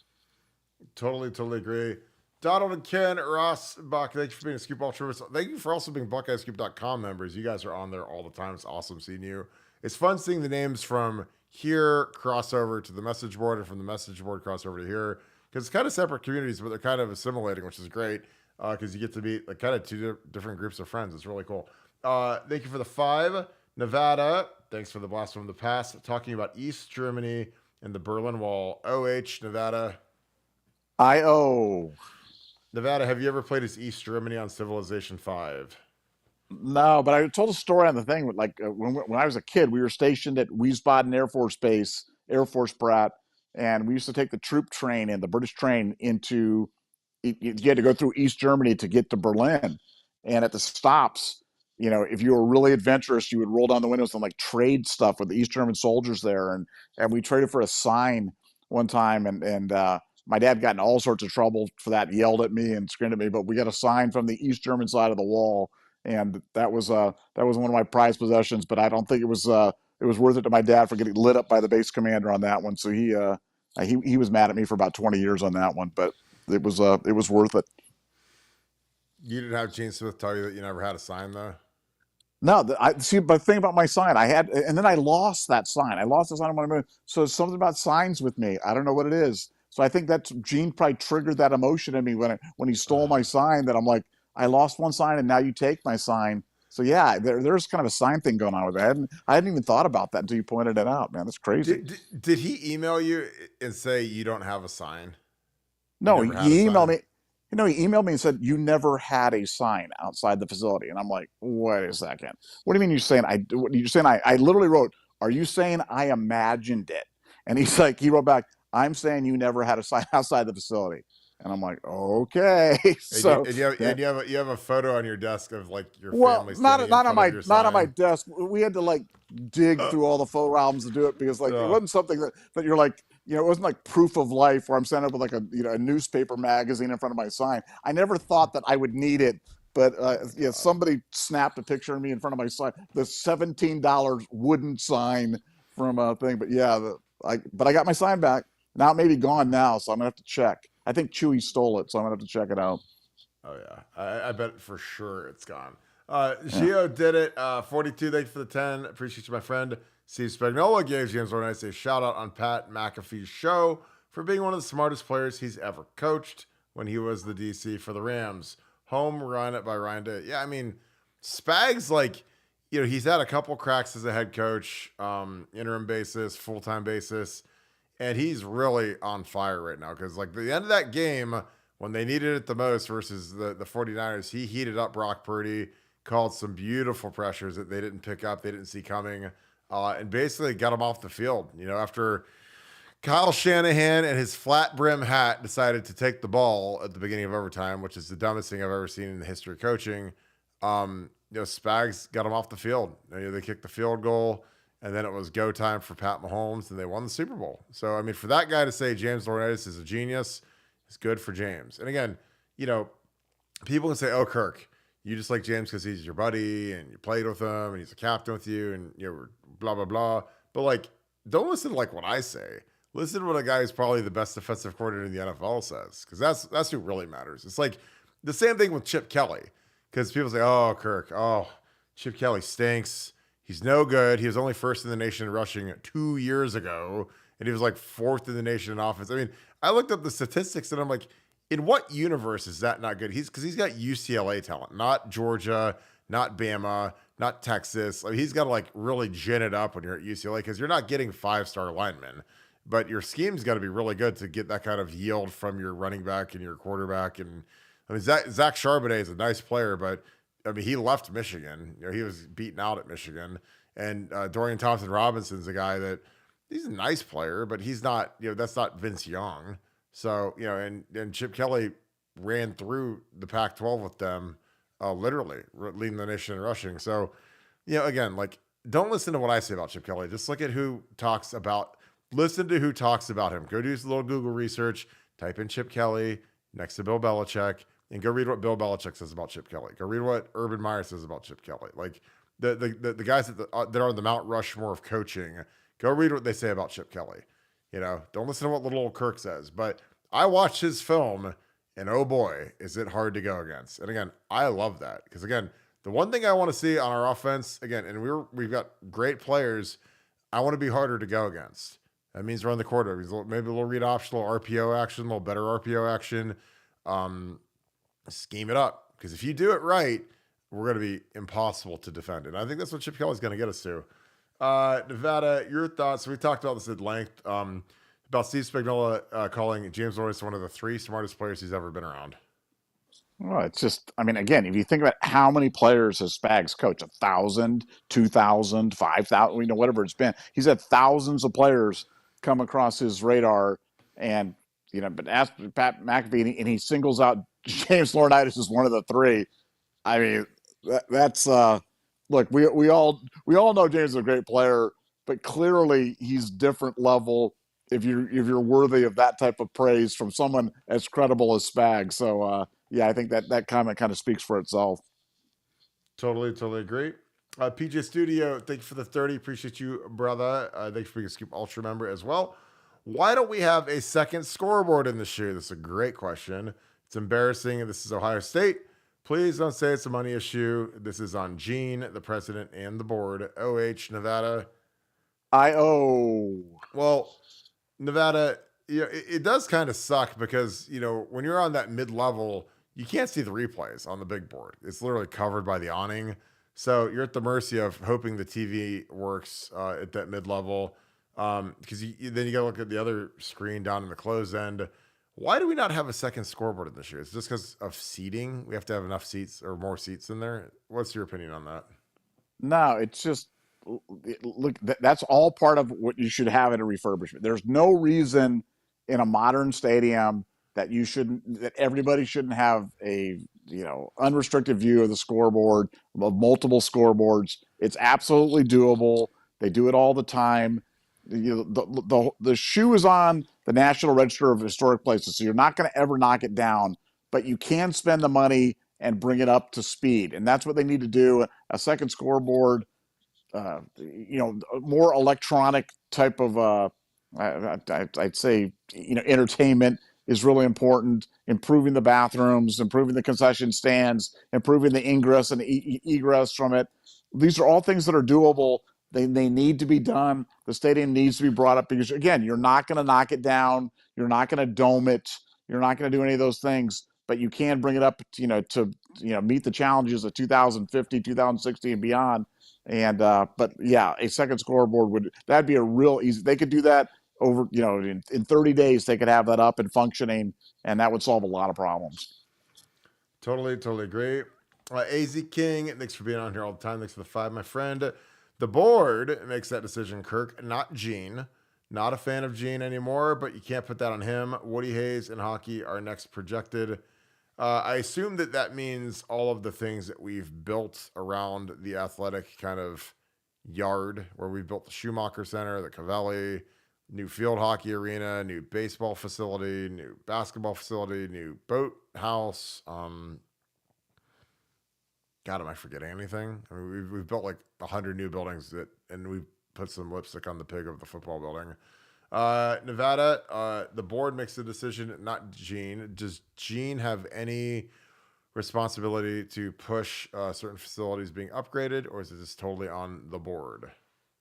Totally agree. Donald and Ken, Ross, Buck, thank you for being a Scoop Ultra. Thank you for also being BuckeyeScoop.com members. You guys are on there all the time. It's awesome seeing you. It's fun seeing the names from here, cross over to the message board, and from the message board, cross over to here. Because it's kind of separate communities, but they're kind of assimilating, which is great. Because you get to meet like kind of two different groups of friends. It's really cool. Thank you for the 5. Nevada, thanks for the blast from the past. Talking about East Germany and the Berlin Wall. OH, Nevada. Nevada, have you ever played as East Germany on Civilization 5? No, but I told a story on the thing. Like when I was a kid, we were stationed at Wiesbaden Air Force Base, Air Force Brat, and we used to take the troop train and the British train into. You had to go through East Germany to get to Berlin, and at the stops, if you were really adventurous, you would roll down the windows and like trade stuff with the East German soldiers there, and we traded for a sign one time, and my dad got in all sorts of trouble for that, yelled at me and screamed at me, but we got a sign from the East German side of the wall, and that was one of my prized possessions. But I don't think it was worth it to my dad for getting lit up by the base commander on that one. So he was mad at me for about 20 years on that one, but it was worth it. You didn't have Gene Smith tell you that you never had a sign, though? No, I see. But the thing about my sign, I had, and then I lost that sign. I lost the sign when I moved. So it's something about signs with me. I don't know what it is. So I think that Gene probably triggered that emotion in me when he stole my sign. That I'm like, I lost one sign, and now you take my sign. So yeah, there's kind of a sign thing going on with it. I hadn't even thought about that until you pointed it out, man. That's crazy. Did he email you and say you don't have a sign? No, he emailed me. He emailed me and said, you never had a sign outside the facility. And I'm like, wait a second. What do you mean you're saying I literally wrote, are you saying I imagined it? And he's like, he wrote back, I'm saying you never had a sign outside the facility. And I'm like, okay. So you have a photo on your desk of like your family. Not on my desk. We had to like dig through all the photo albums to do it because like it wasn't something that you're like, it wasn't like proof of life where I'm standing up with like a newspaper magazine in front of my sign. I never thought that I would need it, but somebody snapped a picture of me in front of my sign, the $17 wooden sign from a thing. But yeah, but I got my sign back. Now it may be gone now, so I'm gonna have to check. I think Chewy stole it, so I'm gonna have to check it out. Oh yeah, I bet for sure it's gone. Gio did it. 42. Thanks for the 10. Appreciate you, my friend. Steve Spagnola gave James Lawrence a shout out on Pat McAfee's show for being one of the smartest players he's ever coached when he was the DC for the Rams. Home run by Ryan Day. Yeah, I mean, Spags, like, he's had a couple cracks as a head coach, interim basis, full-time basis, and he's really on fire right now because, like, the end of that game, when they needed it the most versus the 49ers, he heated up Brock Purdy, called some beautiful pressures that they didn't pick up, they didn't see coming, and basically got him off the field. After Kyle Shanahan and his flat brim hat decided to take the ball at the beginning of overtime, which is the dumbest thing I've ever seen in the history of coaching, Spags got him off the field. They kicked the field goal, and then it was go time for Pat Mahomes, and they won the Super Bowl. So, I mean, for that guy to say James Laurinaitis is a genius, it's good for James. And again, people can say, oh, Kirk, you just like James because he's your buddy and you played with him and he's a captain with you and blah, blah, blah. But like, don't listen to like what I say. Listen to what a guy who's probably the best defensive coordinator in the NFL says, because that's who really matters. It's like the same thing with Chip Kelly, because people say, oh, Kirk, Chip Kelly stinks. He's no good. He was only first in the nation in rushing 2 years ago, and he was like fourth in the nation in offense. I mean, I looked up the statistics, and I'm like, in what universe is that not good? Because he's got UCLA talent, not Georgia, not Bama, not Texas. Like, he's got to like really gin it up when you're at UCLA because you're not getting 5-star linemen, but your scheme's got to be really good to get that kind of yield from your running back and your quarterback. And I mean, Zach Charbonnet is a nice player, but I mean, he left Michigan. He was beaten out at Michigan. And Dorian Thompson-Robinson's a guy that he's a nice player, but he's not, that's not Vince Young. So, and Chip Kelly ran through the Pac-12 with them, literally leading the nation in rushing. So, again, like, don't listen to what I say about Chip Kelly. Just look at listen to who talks about him. Go do a little Google research, type in Chip Kelly next to Bill Belichick, and go read what Bill Belichick says about Chip Kelly. Go read what Urban Meyer says about Chip Kelly. Like, the guys that are on the Mount Rushmore of coaching, go read what they say about Chip Kelly. Don't listen to what little old Kirk says. But I watched his film, and oh boy, is it hard to go against. And again, I love that because again, the one thing I want to see on our offense, again, and we've got great players. I want to be harder to go against. That means run the quarter. Maybe a little read option, a little RPO action, a little better RPO action. Scheme it up. Because if you do it right, we're going to be impossible to defend. And I think that's what Chip Kelly's going to get us to. Nevada, your thoughts. We talked about this at length about Steve Spagnuolo calling James Lawrence one of the 3 smartest players he's ever been around. Well, it's just, I mean, again, if you think about how many players has Spags coached, 1,000, 2,000, 5,000, whatever it's been, he's had thousands of players come across his radar. And, but ask Pat McAfee, and he singles out James Laurinaitis as one of the 3. I mean, that's look, we all know James is a great player, but clearly he's different level if you're worthy of that type of praise from someone as credible as Spags. So yeah, I think that comment kind of speaks for itself. Totally agree. PJ Studio, thank you for the 30. Appreciate you, brother. Thank you for being a Scoop Ultra member as well. Why don't we have a second scoreboard in this year? This is a great question. It's embarrassing. This is Ohio State. Please don't say it's a money issue. This is on Gene, the president, and the board. OH, Nevada. Well, Nevada, it does kind of suck because, when you're on that mid-level, you can't see the replays on the big board. It's literally covered by the awning. So you're at the mercy of hoping the TV works at that mid-level. Because then you got to look at the other screen down in the closed end. Why do we not have a second scoreboard in this year? It's just because of seating. We have to have enough seats or more seats in there. What's your opinion on that? No, it's just, look, that's all part of what you should have in a refurbishment. There's no reason in a modern stadium that everybody shouldn't have a unrestricted view of the scoreboard, of multiple scoreboards. It's absolutely doable. They do it all the time. The shoe is on the National Register of Historic Places, so you're not going to ever knock it down, but you can spend the money and bring it up to speed, and that's what they need to do. A second scoreboard, more electronic type of I'd say entertainment is really important. Improving the bathrooms, improving the concession stands, improving the ingress and egress from it. These are all things that are doable. They need to be done. The stadium needs to be brought up because, again, you're not going to knock it down. You're not going to dome it. You're not going to do any of those things, but you can bring it up, to meet the challenges of 2050, 2060 and beyond. And, but yeah, a second scoreboard that'd be a real easy, they could do that over, in 30 days, they could have that up and functioning, and that would solve a lot of problems. Totally agree. AZ King, thanks for being on here all the time. Thanks for the 5, my friend. The board makes that decision, Kirk, not Gene. Not a fan of Gene anymore, but you can't put that on him. Woody Hayes and hockey are next projected. I assume that means all of the things that we've built around the athletic kind of yard, where we built the Schumacher Center, the Cavelli, new field hockey arena, new baseball facility, new basketball facility, new boat house. God, am I forgetting anything? I mean, we've built like 100 new buildings and we've put some lipstick on the pig of the football building. Nevada, the board makes the decision, not Gene. Does Gene have any responsibility to push certain facilities being upgraded, or is it just totally on the board?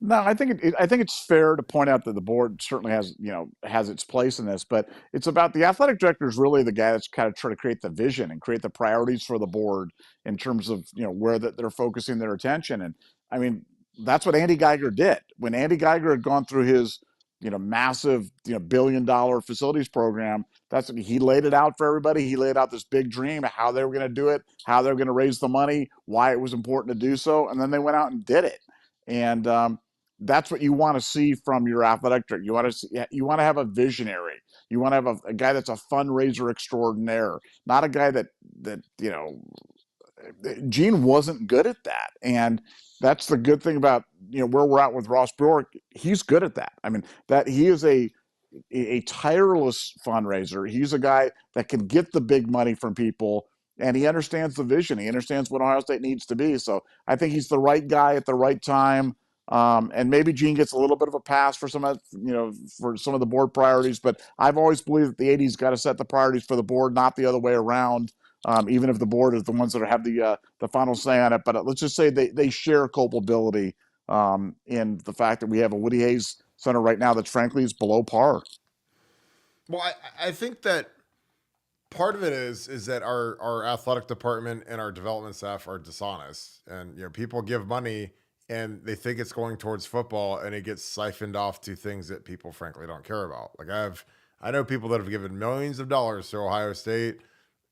No, I think it's fair to point out that the board certainly has its place in this, but it's about the athletic director is really the guy that's kind of trying to create the vision and create the priorities for the board in terms of where they're focusing their attention. And I mean, that's what Andy Geiger did when Andy Geiger had gone through his massive $1 billion facilities program. He laid it out for everybody. He laid out this big dream of how they were going to do it, how they were going to raise the money, why it was important to do so, and then they went out and did it. And that's what you want to see from your athletic director. You want to have a visionary. You want to have a guy that's a fundraiser extraordinaire, not a guy that Gene wasn't good at that. And that's the good thing about where we're at with Ross Brewer. He's good at that. I mean, that he is a tireless fundraiser. He's a guy that can get the big money from people, and he understands the vision. He understands what Ohio State needs to be. So I think he's the right guy at the right time. And maybe Gene gets a little bit of a pass for some of the board priorities, but I've always believed that the 80's got to set the priorities for the board, not the other way around. Even if the board is the ones that have the final say on it. But let's just say they share culpability And the fact that we have a Woody Hayes Center right now that frankly is below par. Well, I think that part of it is that our athletic department and our development staff are dishonest, and people give money and they think it's going towards football, and it gets siphoned off to things that people frankly don't care about. Like I know people that have given millions of dollars to Ohio State,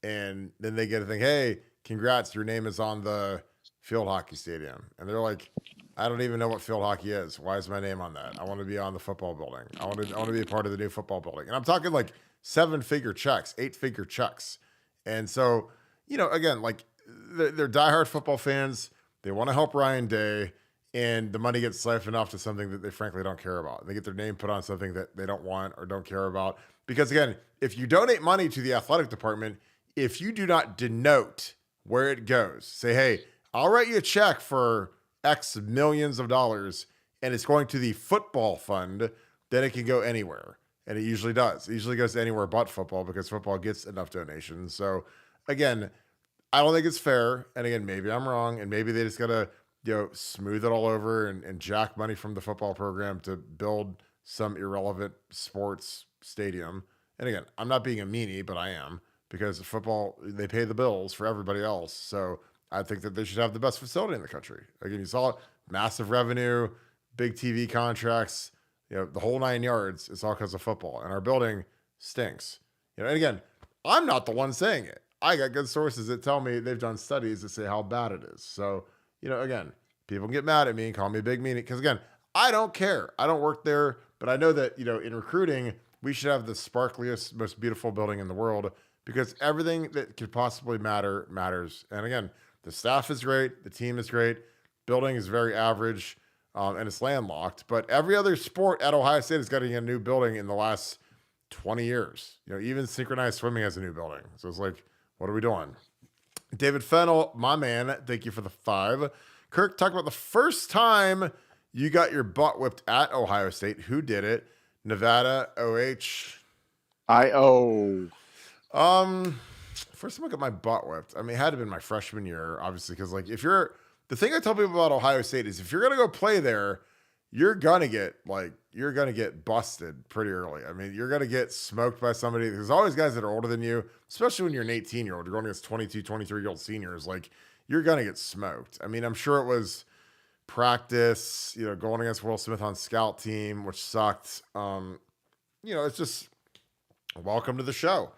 and then they get a thing, hey, congrats, your name is on the field hockey stadium, and they're like, I don't even know what field hockey is. Why is my name on that? I want to be on the football building. I want to be a part of the new football building. And I'm talking like 7-figure checks, 8-figure checks. And so, again, like they're diehard football fans. They want to help Ryan Day, and the money gets siphoned off to something that they frankly don't care about. They get their name put on something that they don't want or don't care about. Because again, if you donate money to the athletic department, if you do not denote where it goes, say, hey, I'll write you a check for X millions of dollars, and it's going to the football fund, then it can go anywhere. And it usually does. It usually goes anywhere but football because football gets enough donations. So again, I don't think it's fair. And again, maybe I'm wrong, and maybe they just gotta, smooth it all over and jack money from the football program to build some irrelevant sports stadium. And again, I'm not being a meanie, but I am, because football, they pay the bills for everybody else. So I think that they should have the best facility in the country. Again, you saw it, massive revenue, big TV contracts, the whole 9 yards. It's all because of football. And our building stinks. And again, I'm not the one saying it. I got good sources that tell me they've done studies that say how bad it is. So, again, people can get mad at me and call me a big meanie. Because again, I don't care. I don't work there. But I know that, in recruiting, we should have the sparkliest, most beautiful building in the world, because everything that could possibly matter matters. And again, the staff is great. The team is great. Building is very average, and it's landlocked. But every other sport at Ohio State is getting a new building in the last 20 years. Even synchronized swimming has a new building. So it's like, what are we doing? David Fennell, my man, thank you for the 5. Kirk, talk about the first time you got your butt whipped at Ohio State. Who did it? Nevada, OH? IO. First time I got my butt whipped, it had to have been my freshman year, obviously, because the thing I tell people about Ohio State is if you're gonna go play there, you're gonna get busted pretty early. You're gonna get smoked by somebody. There's always guys that are older than you, especially when you're an 18-year-old. You're going against 22, 23-year-old seniors. You're gonna get smoked. I'm sure it was practice, going against Will Smith on scout team, which sucked. It's just welcome to the show.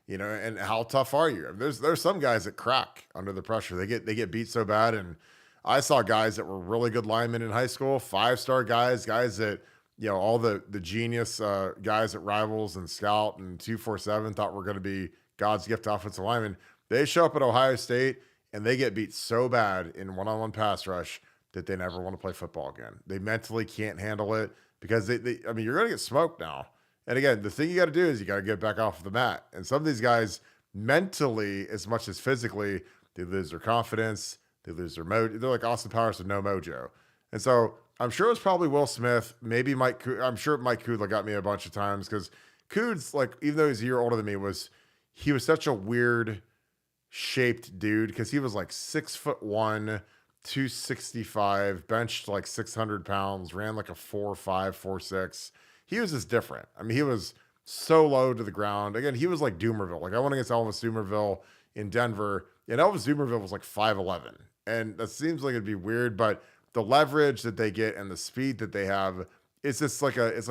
And how tough are you? There's some guys that crack under the pressure. They get beat so bad. And I saw guys that were really good linemen in high school, 5-star guys that, all the genius guys at Rivals and Scout and 247 thought were going to be God's gift to offensive linemen. They show up at Ohio State and they get beat so bad in one-on-one pass rush that they never want to play football again. They mentally can't handle it because you're going to get smoked now. And again, the thing you got to do is you got to get back off the mat. And some of these guys, mentally as much as physically, they lose their confidence, they lose their mojo. They're like Austin Powers with no mojo. And so I'm sure it was probably Will Smith, maybe Mike. I'm sure Mike Kudla got me a bunch of times because Kuds, even though he's a year older than me, he was such a weird shaped dude because he was 6'1", 265, benched 600 pounds, ran a 4.5, 4.6. He was just different. He was so low to the ground. Again, he was like Doomerville. I went against Elvis Doomerville in Denver, and Elvis Doomerville was 5'11". And that seems like it'd be weird, but the leverage that they get and the speed that they have, it's just it's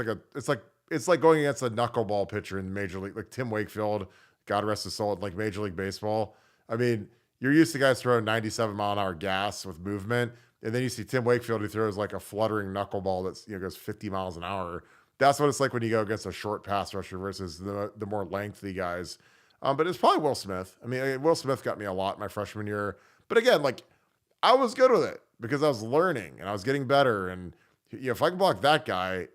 like going against a knuckleball pitcher in Major League, like Tim Wakefield, God rest his soul, like Major League Baseball. You're used to guys throwing 97-mile-an-hour gas with movement, and then you see Tim Wakefield who throws a fluttering knuckleball that's goes 50 miles an hour. That's what it's like when you go against a short pass rusher versus the more lengthy guys. But it's probably Will Smith. Will Smith got me a lot my freshman year. But again, I was good with it because I was learning and I was getting better. And if I can block that guy,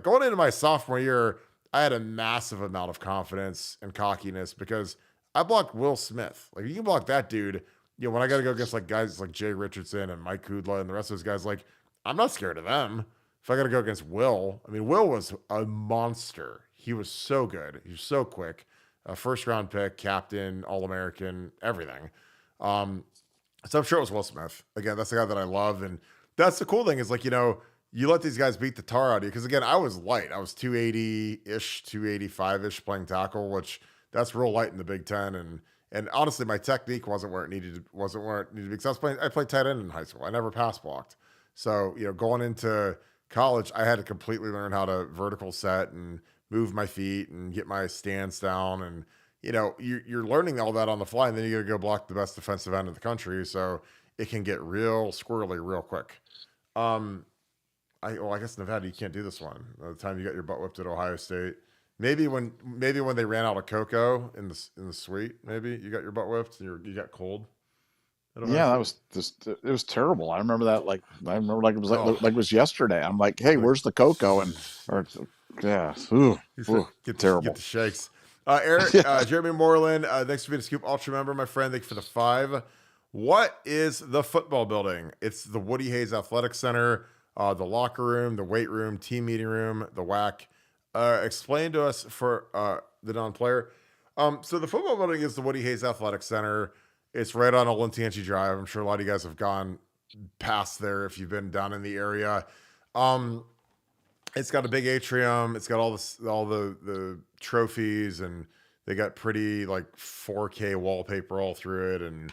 going into my sophomore year, I had a massive amount of confidence and cockiness because I blocked Will Smith. You can block that dude. When I got to go against guys like Jay Richardson and Mike Kudla and the rest of those guys, I'm not scared of them. If I got to go against Will, Will was a monster. He was so good. He was so quick. First-round pick, captain, All-American, everything. So I'm sure it was Will Smith. Again, that's the guy that I love. And that's the cool thing is like, you let these guys beat the tar out of you. Cause again, I was light. I was 280-ish, 285-ish playing tackle, which that's real light in the Big Ten. And honestly, my technique wasn't where it needed to be. Because I played tight end in high school. I never pass blocked. So, going into college, I had to completely learn how to vertical set and move my feet and get my stance down. And, you're learning all that on the fly, and then you got to go block the best defensive end in the country. So it can get real squirrely real quick. I guess Nevada, you can't do this one. By the time you got your butt whipped at Ohio State, maybe when they ran out of cocoa in the suite, maybe you got your butt whipped and you got cold. Yeah, that was just, it was terrible. I remember that like it was like it was yesterday. I'm like, hey, where's the cocoa? Yeah, terrible. Get the shakes. Eric, Jeremy Moreland, thanks for being a Scoop Ultra member, my friend. Thank you for the 5. What is the football building? It's the Woody Hayes Athletic Center, the locker room, the weight room, team meeting room, the WAC. Explain to us for the non-player. So the football building is the Woody Hayes Athletic Center. It's right on Olentangy Drive. I'm sure a lot of you guys have gone past there if you've been down in the area. It's got a big atrium. It's got all the trophies, and they got pretty like 4K wallpaper all through it, and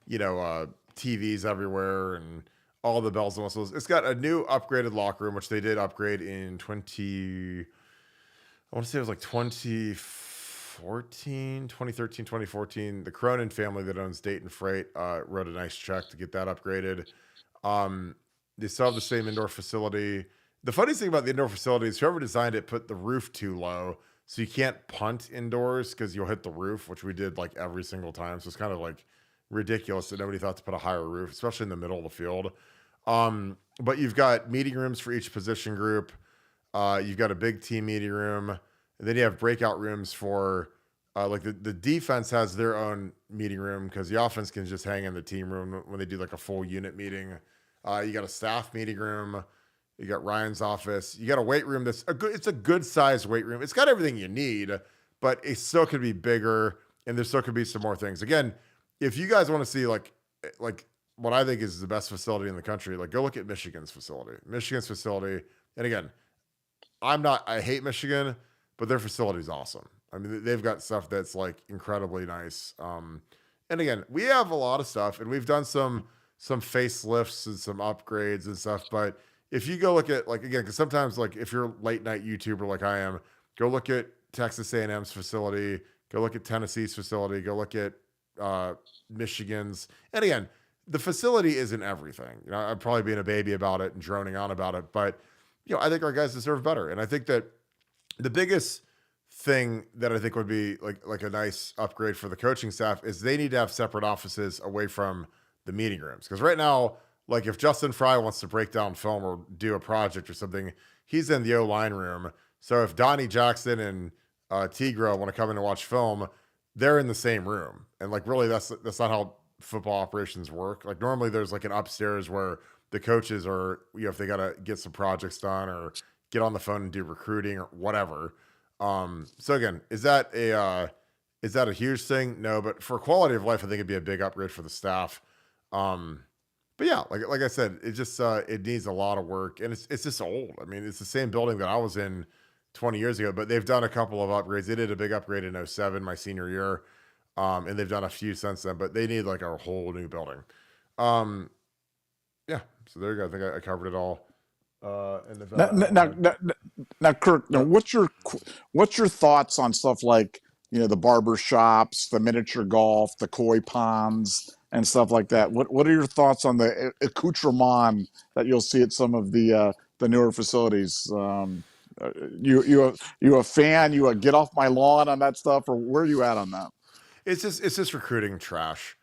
TVs everywhere, and all the bells and whistles. It's got a new upgraded locker room, which they did upgrade in 2014, 2013, 2014. The Cronin family that owns Dayton Freight wrote a nice check to get that upgraded. They still have the same indoor facility. The funniest thing about the indoor facility is whoever designed it put the roof too low, so you can't punt indoors because you'll hit the roof, which we did like every single time. So it's kind of like ridiculous that nobody thought to put a higher roof, especially in the middle of the field. But you've got meeting rooms for each position group. You've got a big team meeting room, and then you have breakout rooms for like the defense has their own meeting room because the offense can just hang in the team room when they do like a full unit meeting. You got a staff meeting room. You got Ryan's office. You got a weight room it's a good sized weight room. It's got everything you need, but it still could be bigger, and there still could be some more things. Again, if you guys want to see like what I think is the best facility in the country, like go look at Michigan's facility. And again, I hate Michigan, but their facility is awesome. I mean, they've got stuff that's like incredibly nice. And again, we have a lot of stuff, and we've done some facelifts and some upgrades and stuff, but if you go look at like, again, because sometimes like if you're a late night YouTuber like I am, go look at Texas A&M's facility, go look at Tennessee's facility, go look at Michigan's. And again, the facility isn't everything. I'm probably being a baby about it and droning on about it, but I think our guys deserve better. And I think that the biggest thing that I think would be like a nice upgrade for the coaching staff is they need to have separate offices away from the meeting rooms. Because right now, like if Justin Fry wants to break down film or do a project or something, he's in the O-line room. So if Donnie Jackson and Tigro want to come in and watch film, they're in the same room. And like really that's not how football operations work. Like normally there's like an upstairs where the coaches are, if they got to get some projects done or get on the phone and do recruiting or whatever. So again, is that a huge thing? No, but for quality of life, I think it'd be a big upgrade for the staff. But yeah, like I said, it just it needs a lot of work, and it's just old. I mean, it's the same building that I was in 20 years ago, but they've done a couple of upgrades. They did a big upgrade in 07, my senior year, and they've done a few since then. But they need like a whole new building. Yeah, so there you go. I think I covered it all. Now, Kirk, what's your thoughts on stuff like the barber shops, the miniature golf, the koi ponds, and stuff like that? What are your thoughts on the accoutrement that you'll see at some of the newer facilities? You a fan? You a get off my lawn on that stuff, or where are you at on that? It's just recruiting trash,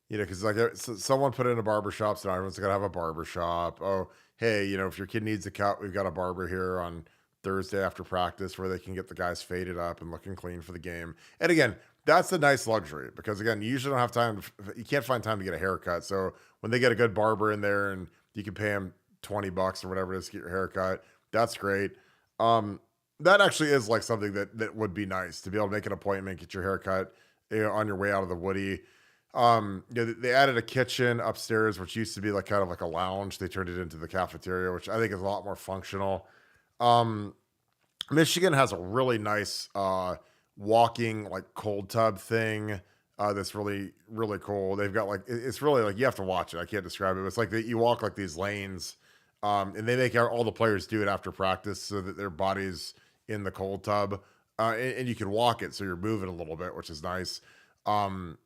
because like someone put in a barber shop, so now everyone's gonna have a barber shop. Oh, hey, if your kid needs a cut, we've got a barber here on Thursday after practice where they can get the guys faded up and looking clean for the game. And again, that's a nice luxury because again, you usually don't have time. You can't find time to get a haircut. So when they get a good barber in there and you can pay them $20 or whatever it is to get your haircut, that's great. That actually is like something that would be nice to be able to make an appointment, get your haircut on your way out of the Woody. They added a kitchen upstairs, which used to be like kind of like a lounge. They turned it into the cafeteria, which I think is a lot more functional. Um, Michigan has a really nice walking like cold tub thing that's really really cool. They've got like it's really like you have to watch it. I can't describe it. It's like you walk like these lanes, and they make all the players do it after practice so that their body's in the cold tub, and you can walk it so you're moving a little bit, which is nice.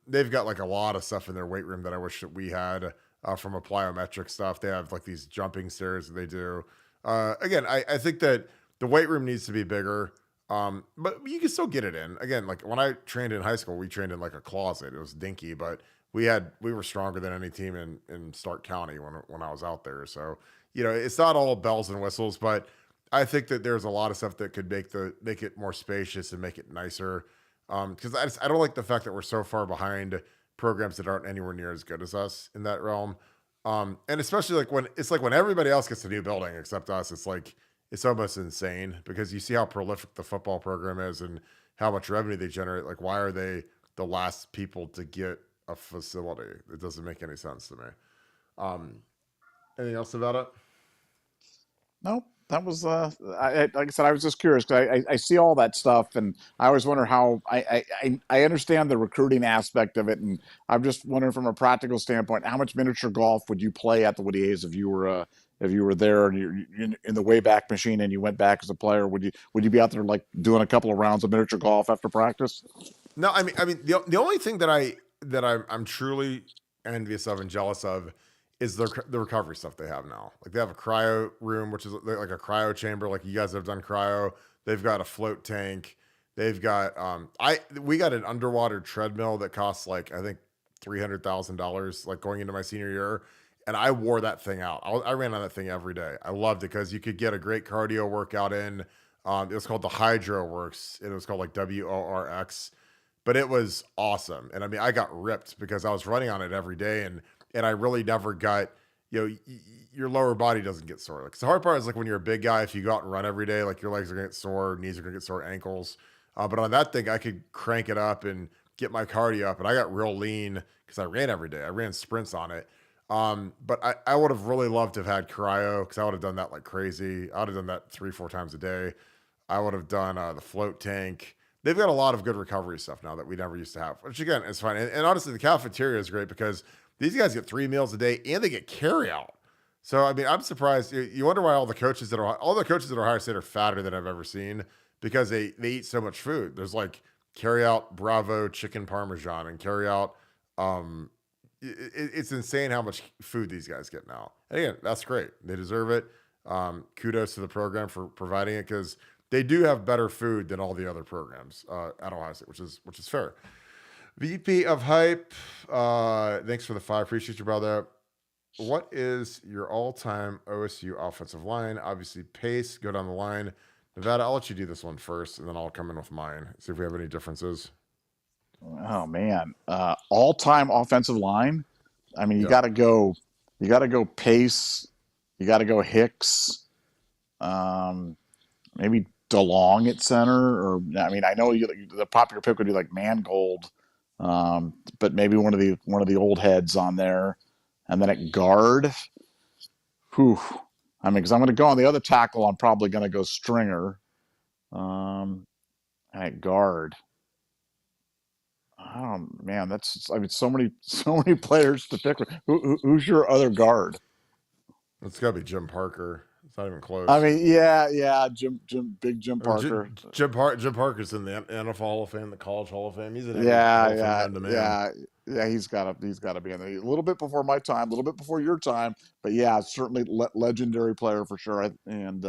They've got like a lot of stuff in their weight room that I wish that we had from a plyometric stuff. They have like these jumping stairs that they do. Again, I think that the weight room needs to be bigger. But you can still get it in. Again, like when I trained in high school, we trained in like a closet. It was dinky, but we were stronger than any team in Stark County when I was out there. So, it's not all bells and whistles, but I think that there's a lot of stuff that could make it more spacious and make it nicer. Because I don't like the fact that we're so far behind programs that aren't anywhere near as good as us in that realm. And especially when everybody else gets a new building except us, it's almost insane because you see how prolific the football program is and how much revenue they generate. Like, why are they the last people to get a facility? It doesn't make any sense to me. Um, Anything else about it? No, that was like I said, I was just curious because I see all that stuff, and I always wonder how I understand the recruiting aspect of it, and I'm just wondering from a practical standpoint, how much miniature golf would you play at the Woody Hayes if you were there and you in the Wayback Machine and you went back as a player? Would you be out there like doing a couple of rounds of miniature golf after practice? No, I mean, the only thing that I'm truly envious of and jealous of is the recovery stuff they have now. Like they have a cryo room, which is like a cryo chamber. Like you guys have done cryo. They've got a float tank. They've got we got an underwater treadmill that costs like I think $300,000 like going into my senior year, and I wore that thing out. I ran on that thing every day. I loved it because you could get a great cardio workout in. It was called the Hydro Works, and it was called like WORX, but it was awesome. And I mean, I got ripped because I was running on it every day, and I really never got, your lower body doesn't get sore. Like the hard part is like when you're a big guy, if you go out and run every day, like your legs are gonna get sore, knees are gonna get sore, ankles. But on that thing, I could crank it up and get my cardio up, and I got real lean because I ran every day. I ran sprints on it. But I would have really loved to have had cryo because I would have done that like crazy. I would have done that 3, 4 times a day. I would have done the float tank. They've got a lot of good recovery stuff now that we never used to have, which again is fine. And honestly, the cafeteria is great because these guys get 3 meals a day and they get carry out. So I mean, I'm surprised. You wonder why all the coaches at Ohio State are fatter than I've ever seen because they eat so much food. There's like carry out Bravo chicken parmesan and carry out. It's insane how much food these guys get now. And again, that's great. They deserve it. Kudos to the program for providing it because they do have better food than all the other programs at Ohio State, which is fair. VP of Hype, thanks for the 5. Appreciate you, brother. What is your all-time OSU offensive line? Obviously, pace. Go down the line. Nevada, I'll let you do this one first, and then I'll come in with mine. See if we have any differences. Oh man, all-time offensive line. I mean, Yeah. you got to go Pace, you got to go Hicks, maybe DeLong at center, or I mean, I know the popular pick would be like Mangold, but maybe one of the old heads on there, and then at guard, whew. I mean, because I'm going to go on the other tackle, I'm probably going to go Stringer, and at guard. Oh man, I mean so many players to pick. Who's your other guard? It's got to be Jim Parker. It's not even I close. mean, yeah, Big Jim Or Jim, Parker. Jim Parker's in the NFL Hall of Fame, the College Hall of Fame. He's an Hall Yeah, of Fame known to man. yeah. He's got to be in there. A little bit before my time, a little bit before your time, but yeah, certainly legendary player for sure. And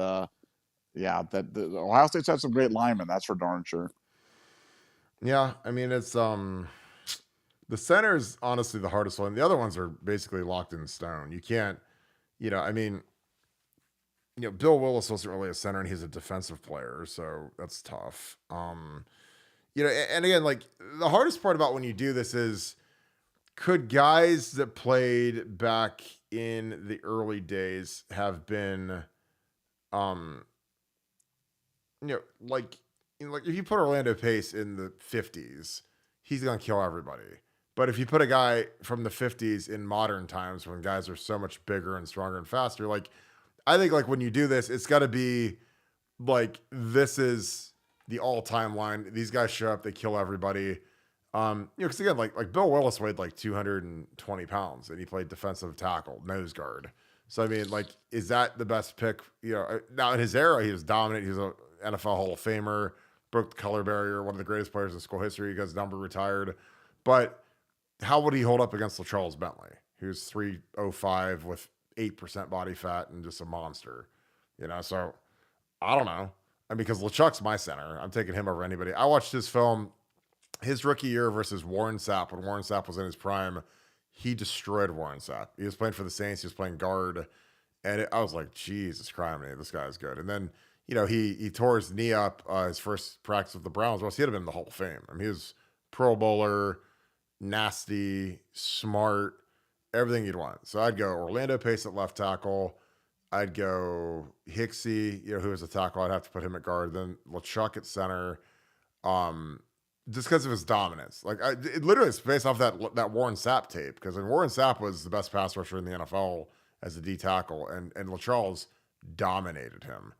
yeah, that the Ohio State's had some great linemen. That's for darn sure. Yeah, I mean it's the center is honestly the hardest one. The other ones are basically locked in stone. You can't, I mean, Bill Willis wasn't really a center and he's a defensive player, so that's tough. And again, like the hardest part about when you do this is could guys that played back in the early days have been um like like if you put Orlando Pace in the 50s, he's gonna kill everybody. But if you put a guy from the 50s in modern times when guys are so much bigger and stronger and faster, like I think like when you do this, it's got to be like this is the all-time line. These guys show up, they kill everybody. Because again, like Bill Willis weighed like 220 pounds and he played defensive tackle, nose guard. So I mean, like, is that the best pick? Now in his era, he was dominant. He was an NFL Hall of Famer, broke the color barrier, one of the greatest players in school history. He got his number retired, but how would he hold up against LaCharles Bentley, who's 305 with 8% body fat and just a monster? So I don't know. I mean, because LeChuck's my center. I'm taking him over anybody. I watched his film, his rookie year versus Warren Sapp. When Warren Sapp was in his prime, he destroyed Warren Sapp. He was playing for the Saints. He was playing guard. And I was like, Jesus Christ, man, this guy is good. And then, he tore his knee up his first practice with the Browns. Well, he had been in the Hall of Fame. I mean, he was Pro Bowler, nasty, smart, everything you'd want. So I'd go Orlando Pace at left tackle. I'd go Hicksy, who was a tackle. I'd have to put him at guard. Then LeChuck at center, just because of his dominance. Like it literally is based off that Warren Sapp tape. Because Warren Sapp was the best pass rusher in the NFL as a D tackle, and LaCharles dominated him.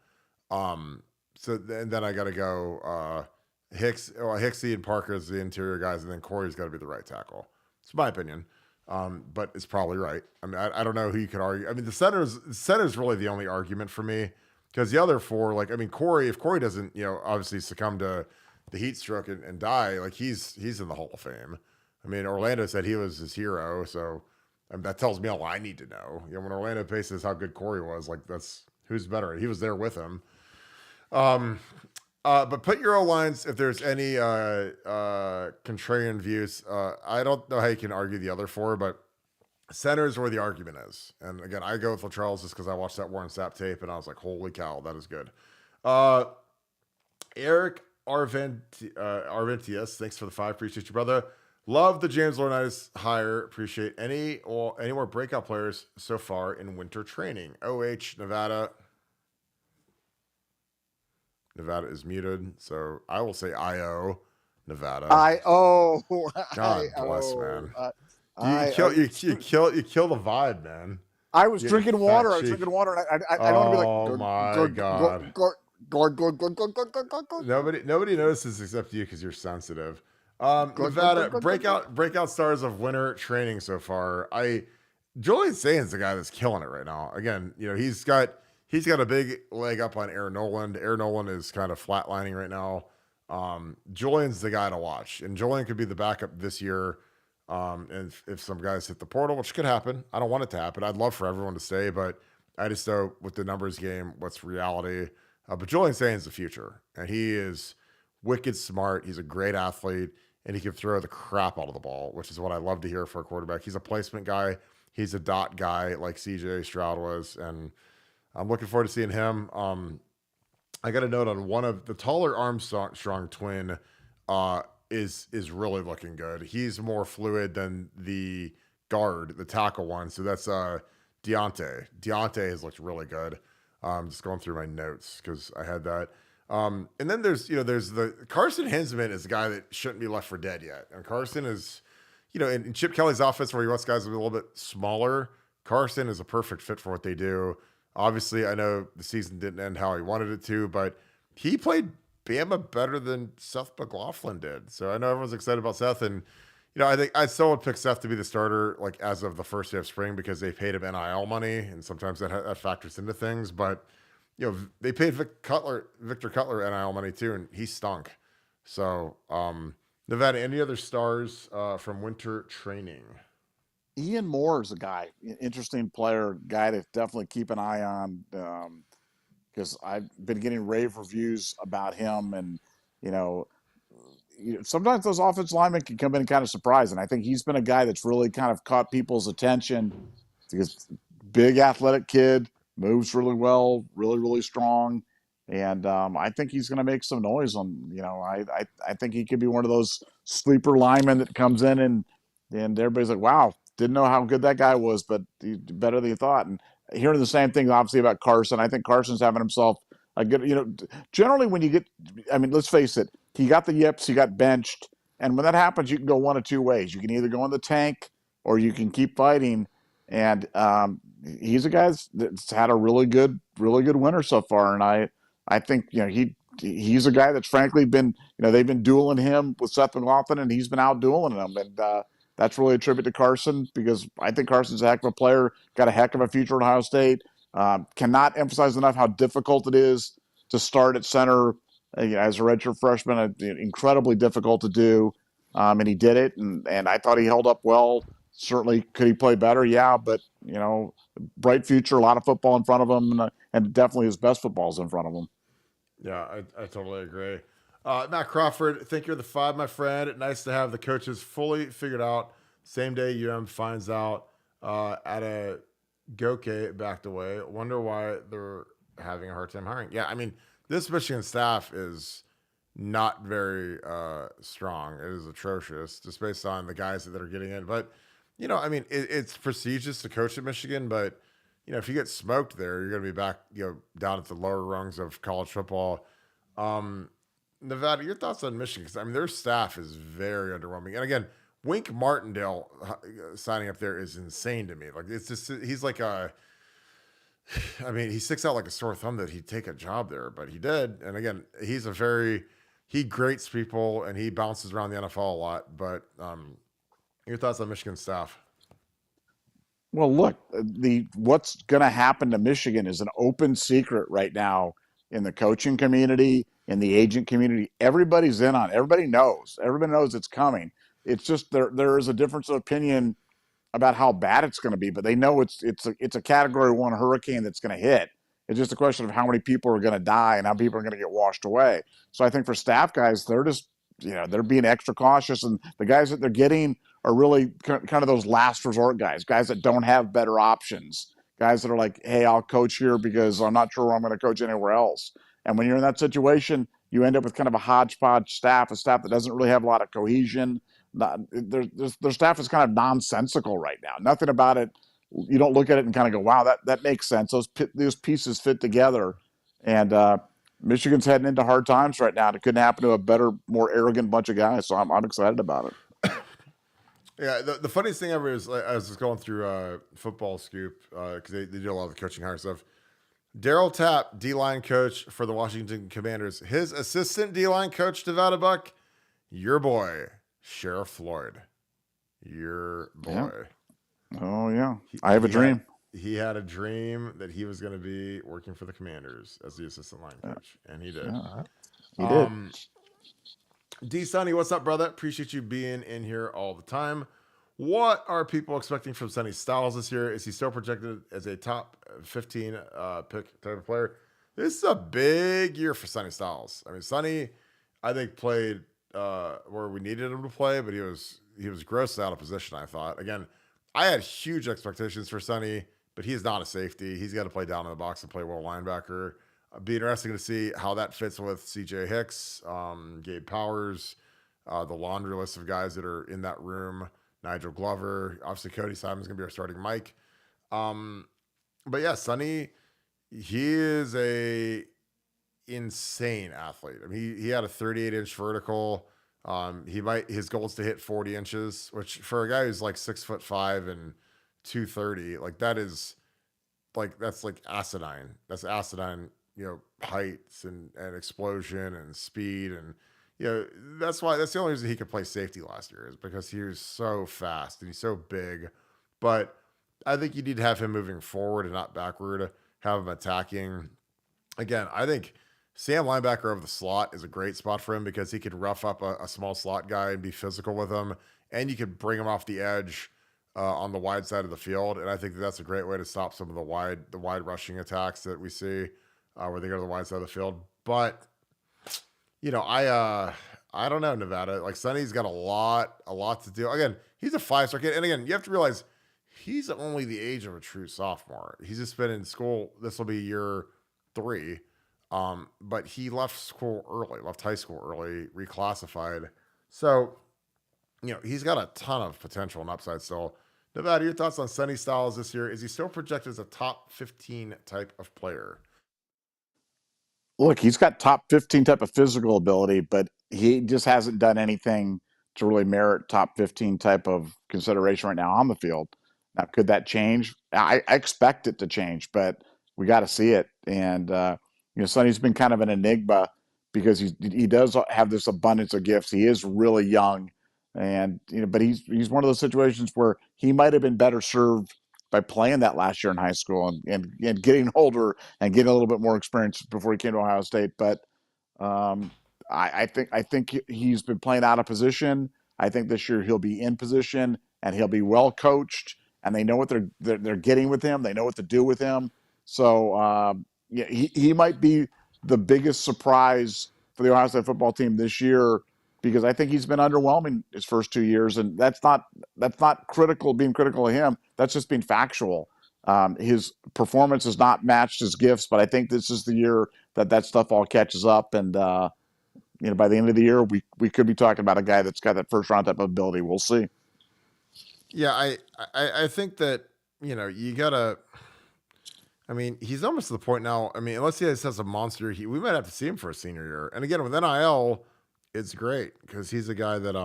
So then I got to go Hicksy and Parker as the interior guys, and then Corey's got to be the right tackle. It's my opinion. But it's probably right. I mean, I don't know who you could argue. I mean, the center's really the only argument for me, because the other four, like, I mean, if Corey doesn't, obviously succumb to the heat stroke and die, like he's in the Hall of Fame. I mean, Orlando said he was his hero, so that tells me all I need to know. When Orlando Pace says how good Corey was, like that's who's better. He was there with him. But put your O-lines if there's any contrarian views. I don't know how you can argue the other four, but center's where the argument is. And again, I go with LaCharles just because I watched that Warren Sapp tape and I was like, holy cow, that is good. Eric Arventius, thanks for the 5. Appreciate you, brother. Love the James Laurinaitis hire. Appreciate any more breakout players so far in winter training. OH, Nevada. Nevada is muted, so I will say IO, Nevada. IO. God bless, man. You kill the vibe, man. I was drinking water. I don't want to be like. Oh my God. Nobody notices except you because you're sensitive. Nevada breakout stars of winter training so far. Julian Sain's the guy that's killing it right now. Again, he's got a big leg up on Aaron Noland. Aaron Noland is kind of flatlining right now. Julian's the guy to watch, and Julian could be the backup this year. And if some guys hit the portal, which could happen, I don't want it to happen. I'd love for everyone to stay, but I just know with the numbers game, what's reality. But Julian Sain's the future, and he is wicked smart. He's a great athlete, and he can throw the crap out of the ball, which is what I love to hear for a quarterback. He's a placement guy. He's a dot guy like CJ Stroud was, and I'm looking forward to seeing him. I got a note on one of the taller Armstrong twin is really looking good. He's more fluid than the guard, the tackle one. So that's Deontay. Deontay has looked really good. Just going through my notes because I had that. And then there's the Carson Hinsman is a guy that shouldn't be left for dead yet. And Carson is, in Chip Kelly's offense where he wants guys to be a little bit smaller, Carson is a perfect fit for what they do. Obviously, I know the season didn't end how he wanted it to, but he played Bama better than Seth McLaughlin did. So I know everyone's excited about Seth, and I think I still would pick Seth to be the starter, like as of the first day of spring, because they paid him NIL money, and sometimes that factors into things. But they paid Victor Cutler NIL money too, and he stunk. So Nevada, any other stars from winter training? Ian Moore is a guy, interesting player, guy to definitely keep an eye on, because I've been getting rave reviews about him. And, sometimes those offensive linemen can come in kind of surprise. And I think he's been a guy that's really kind of caught people's attention because big athletic kid, moves really well, really, really strong. And I think he's going to make some noise on, I think he could be one of those sleeper linemen that comes in and everybody's like, wow, didn't know how good that guy was, but he's better than you thought. And hearing the same thing, obviously, about Carson, I think Carson's having himself a good, generally when you get, let's face it, he got the yips, he got benched. And when that happens, you can go one of two ways. You can either go in the tank or you can keep fighting. And he's a guy that's had a really good winter so far. And I think he's a guy that's frankly been they've been dueling him with Seth McLaughlin, and he's been out dueling them. And that's really a tribute to Carson, because I think Carson's a heck of a player, got a heck of a future at Ohio State. Cannot emphasize enough how difficult it is to start at center as a redshirt freshman. Incredibly difficult to do, and he did it. And I thought he held up well. Certainly, could he play better? Yeah, but bright future, a lot of football in front of him, and definitely his best football is in front of him. Yeah, I totally agree. Matt Crawford, think you're the 5, my friend. Nice to have the coaches fully figured out. Same day finds out at a Goke backed away. Wonder why they're having a hard time hiring. Yeah, I mean, this Michigan staff is not very strong. It is atrocious, just based on the guys that are getting in. But, I mean, it's prestigious to coach at Michigan, but if you get smoked there, you're going to be back, down at the lower rungs of college football. Nevada, your thoughts on Michigan? Because, I mean, their staff is very underwhelming. And again, Wink Martindale signing up there is insane to me. Like, it's just, he's like he sticks out like a sore thumb that he'd take a job there, but he did. And again, he grates people and he bounces around the NFL a lot. But your thoughts on Michigan staff? Well, look, what's going to happen to Michigan is an open secret right now in the coaching community, in the agent community. Everybody's in on it. Everybody knows. Everybody knows it's coming. It's just there is a difference of opinion about how bad it's going to be, but they know it's a Category 1 hurricane that's going to hit. It's just a question of how many people are going to die and how people are going to get washed away. So I think for staff guys, they're just they're being extra cautious, and the guys that they're getting are really kind of those last resort guys that don't have better options, guys that are like, hey, I'll coach here because I'm not sure I'm going to coach anywhere else. And when you're in that situation, you end up with kind of a hodgepodge staff, a staff that doesn't really have a lot of cohesion. Their staff is kind of nonsensical right now. Nothing about it. You don't look at it and kind of go, wow, that makes sense. Those pieces fit together. And Michigan's heading into hard times right now. It couldn't happen to a better, more arrogant bunch of guys. So I'm excited about it. Yeah, the funniest thing ever is I was just going through Football Scoop because they do a lot of the coaching hire stuff. Daryl Tapp, D-line coach for the Washington Commanders. His assistant D-line coach, Nevadabuck, your boy, Sheriff Floyd. Your boy. Yeah. Oh, yeah. I have a dream. He had a dream that he was going to be working for the Commanders as the assistant line coach, and he did. Yeah, he did. D. Sonny, what's up, brother? Appreciate you being in here all the time. What are people expecting from Sonny Styles this year? Is he still projected as a top 15 pick type of player? This is a big year for Sonny Styles. I mean, Sonny, I think, played where we needed him to play, but he was grossly out of position, I thought. Again, I had huge expectations for Sonny, but he's not a safety. He's got to play down in the box and play well linebacker. It'd be interesting to see how that fits with C.J. Hicks, Gabe Powers, the laundry list of guys that are in that room. Nigel Glover, obviously Cody Simon's going to be our starting Mike. But yeah, Sonny, he is a insane athlete. I mean, he had a 38-inch vertical. His goal is to hit 40 inches, which for a guy who's like 6'5" and 230, like that's like asinine. That's asinine, heights and explosion and speed. And, that's the only reason he could play safety last year is because he was so fast and he's so big. But I think you need to have him moving forward and not backward, have him attacking. Again, I think Sam linebacker of the slot is a great spot for him because he could rough up a small slot guy and be physical with him. And you could bring him off the edge on the wide side of the field. And I think that's a great way to stop some of the wide rushing attacks that we see where they go to the wide side of the field. But, I don't know, Nevada. Like, Sonny's got a lot to do. Again, he's a 5-star kid. And again, you have to realize he's only the age of a true sophomore. He's just been in school. This will be year 3. But he left high school early, reclassified. So, he's got a ton of potential and upside still. Nevada, your thoughts on Sonny Styles this year? Is he still projected as a top 15 type of player? Look, he's got top 15 type of physical ability, but he just hasn't done anything to really merit top 15 type of consideration right now on the field. Now, could that change? I expect it to change, but we got to see it. And Sonny's been kind of an enigma because he does have this abundance of gifts. He is really young, and but he's one of those situations where he might have been better served by playing that last year in high school and getting older and getting a little bit more experience before he came to Ohio State. But um, I think he's been playing out of position. I think this year he'll be in position and he'll be well coached, and they know what they're getting with him. They know what to do with him. So yeah, he might be the biggest surprise for the Ohio State football team this year because I think he's been underwhelming his first 2 years, and that's not being critical of him. That's just being factual. His performance has not matched his gifts, but I think this is the year that stuff all catches up, and by the end of the year, we could be talking about a guy that's got that first round type of ability. We'll see. Yeah, I think that you gotta. I mean, he's almost to the point now. I mean, unless he has a monster, we might have to see him for a senior year. And again, with NIL, it's great because he's a guy that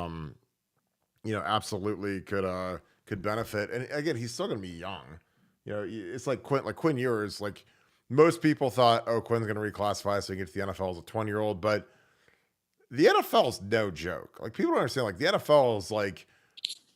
absolutely could benefit. And again, he's still going to be young. It's like Quinn Ewers. Like most people thought, oh, Quinn's going to reclassify so he can get to the NFL as a 20-year-old, but the NFL is no joke. Like people don't understand. Like the NFL is like.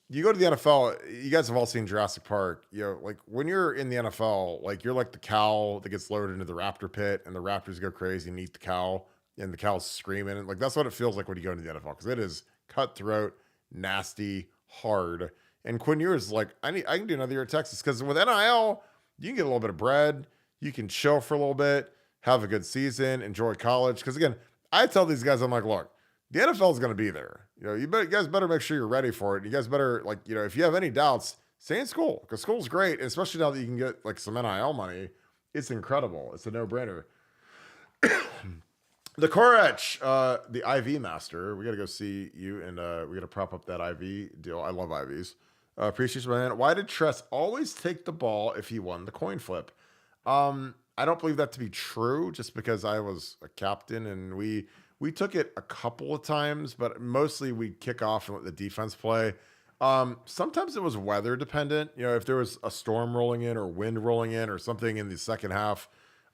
You go to the NFL, you guys have all seen Jurassic Park. Like when you're in the NFL, like you're like the cow that gets lowered into the raptor pit and the raptors go crazy and eat the cow and the cow's screaming. And like that's what it feels like when you go into the NFL because it is cutthroat, nasty, hard. And Quinn Ewers is like, I can do another year at Texas because with NIL, you can get a little bit of bread, you can chill for a little bit, have a good season, enjoy college. Because again, I tell these guys, I'm like, look, the NFL is going to be there. You guys better make sure you're ready for it. You guys better, if you have any doubts, stay in school because school's great, especially now that you can get like some NIL money. It's incredible. It's a no-brainer. The Korech, the IV master. We got to go see you, and we got to prop up that IV deal. I love IVs. Appreciate you, man. Why did Tress always take the ball if he won the coin flip? I don't believe that to be true, just because I was a captain and we took it a couple of times, but mostly we'd kick off and let the defense play. Sometimes it was weather dependent. If there was a storm rolling in or wind rolling in or something in the second half.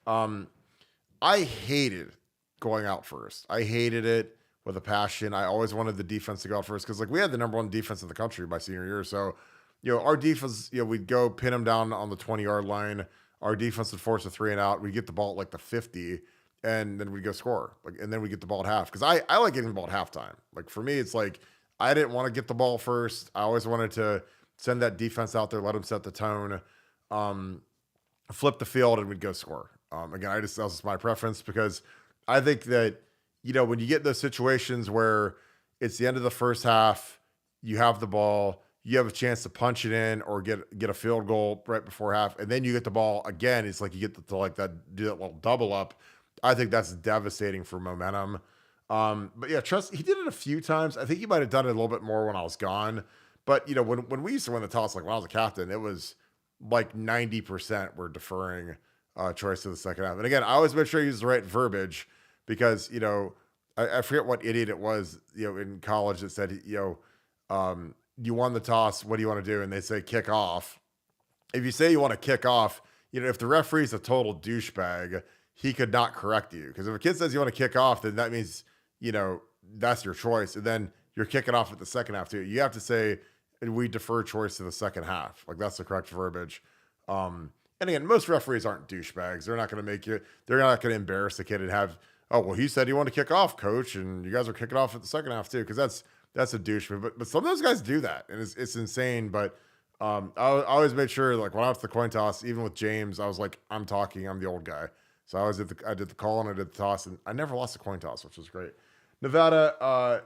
I hated going out first. I hated it with a passion. I always wanted the defense to go out first because we had the number one defense in the country by senior year. So, our defense, we'd go pin them down on the 20-yard line. Our defense would force a 3 and out. We'd get the ball at the 50. And then we'd go score, and then we get the ball at half. Because I like getting the ball at halftime. Like for me, it's like I didn't want to get the ball first. I always wanted to send that defense out there, let them set the tone, flip the field, and we'd go score. Again, that was just my preference because I think that when you get those situations where it's the end of the first half, you have the ball, you have a chance to punch it in or get a field goal right before half, and then you get the ball again. It's like you get to do that little double up. I think that's devastating for momentum. But yeah, he did it a few times. I think he might have done it a little bit more when I was gone. But, when we used to win the toss, like when I was a captain, it was like 90% were deferring choice to the second half. And again, I always make sure I use the right verbiage because, I forget what idiot it was, in college that said, you won the toss. What do you want to do? And they say kick off. If you say you want to kick off, if the referee's a total douchebag, he could not correct you. Because if a kid says you want to kick off, then that means, that's your choice. And then you're kicking off at the second half too. You have to say, we defer choice to the second half. Like that's the correct verbiage. And again, most referees aren't douchebags. They're not going to they're not going to embarrass the kid and have, oh, well, he said he wanted to kick off, coach. And you guys are kicking off at the second half too. Because that's a douche move. But some of those guys do that. And it's insane. But I always made sure, like when I was the coin toss, even with James, I was like, I'm the old guy. So I did the call and I did the toss, and I never lost a coin toss, which was great. Nevada,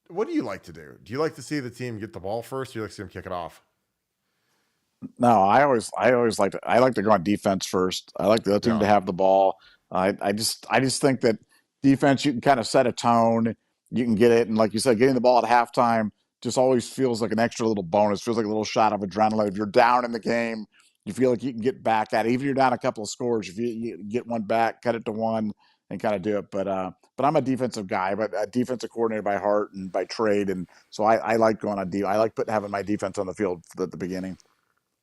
what do you like to do? Do you like to see the team get the ball first, or do you like to see them kick it off? No, I always like to go on defense first. I like the other team to have the ball. I just think that defense, you can kind of set a tone. You can get it, and like you said, getting the ball at halftime just always feels like an extra little bonus. Feels like a little shot of adrenaline. If you're down in the game, you feel like you can get back at it. Even if you're down a couple of scores, if you get one back, cut it to one, and kind of do it. But I'm a defensive guy, but a defensive coordinator by heart and by trade, and so I like going on I like having my defense on the field at the beginning.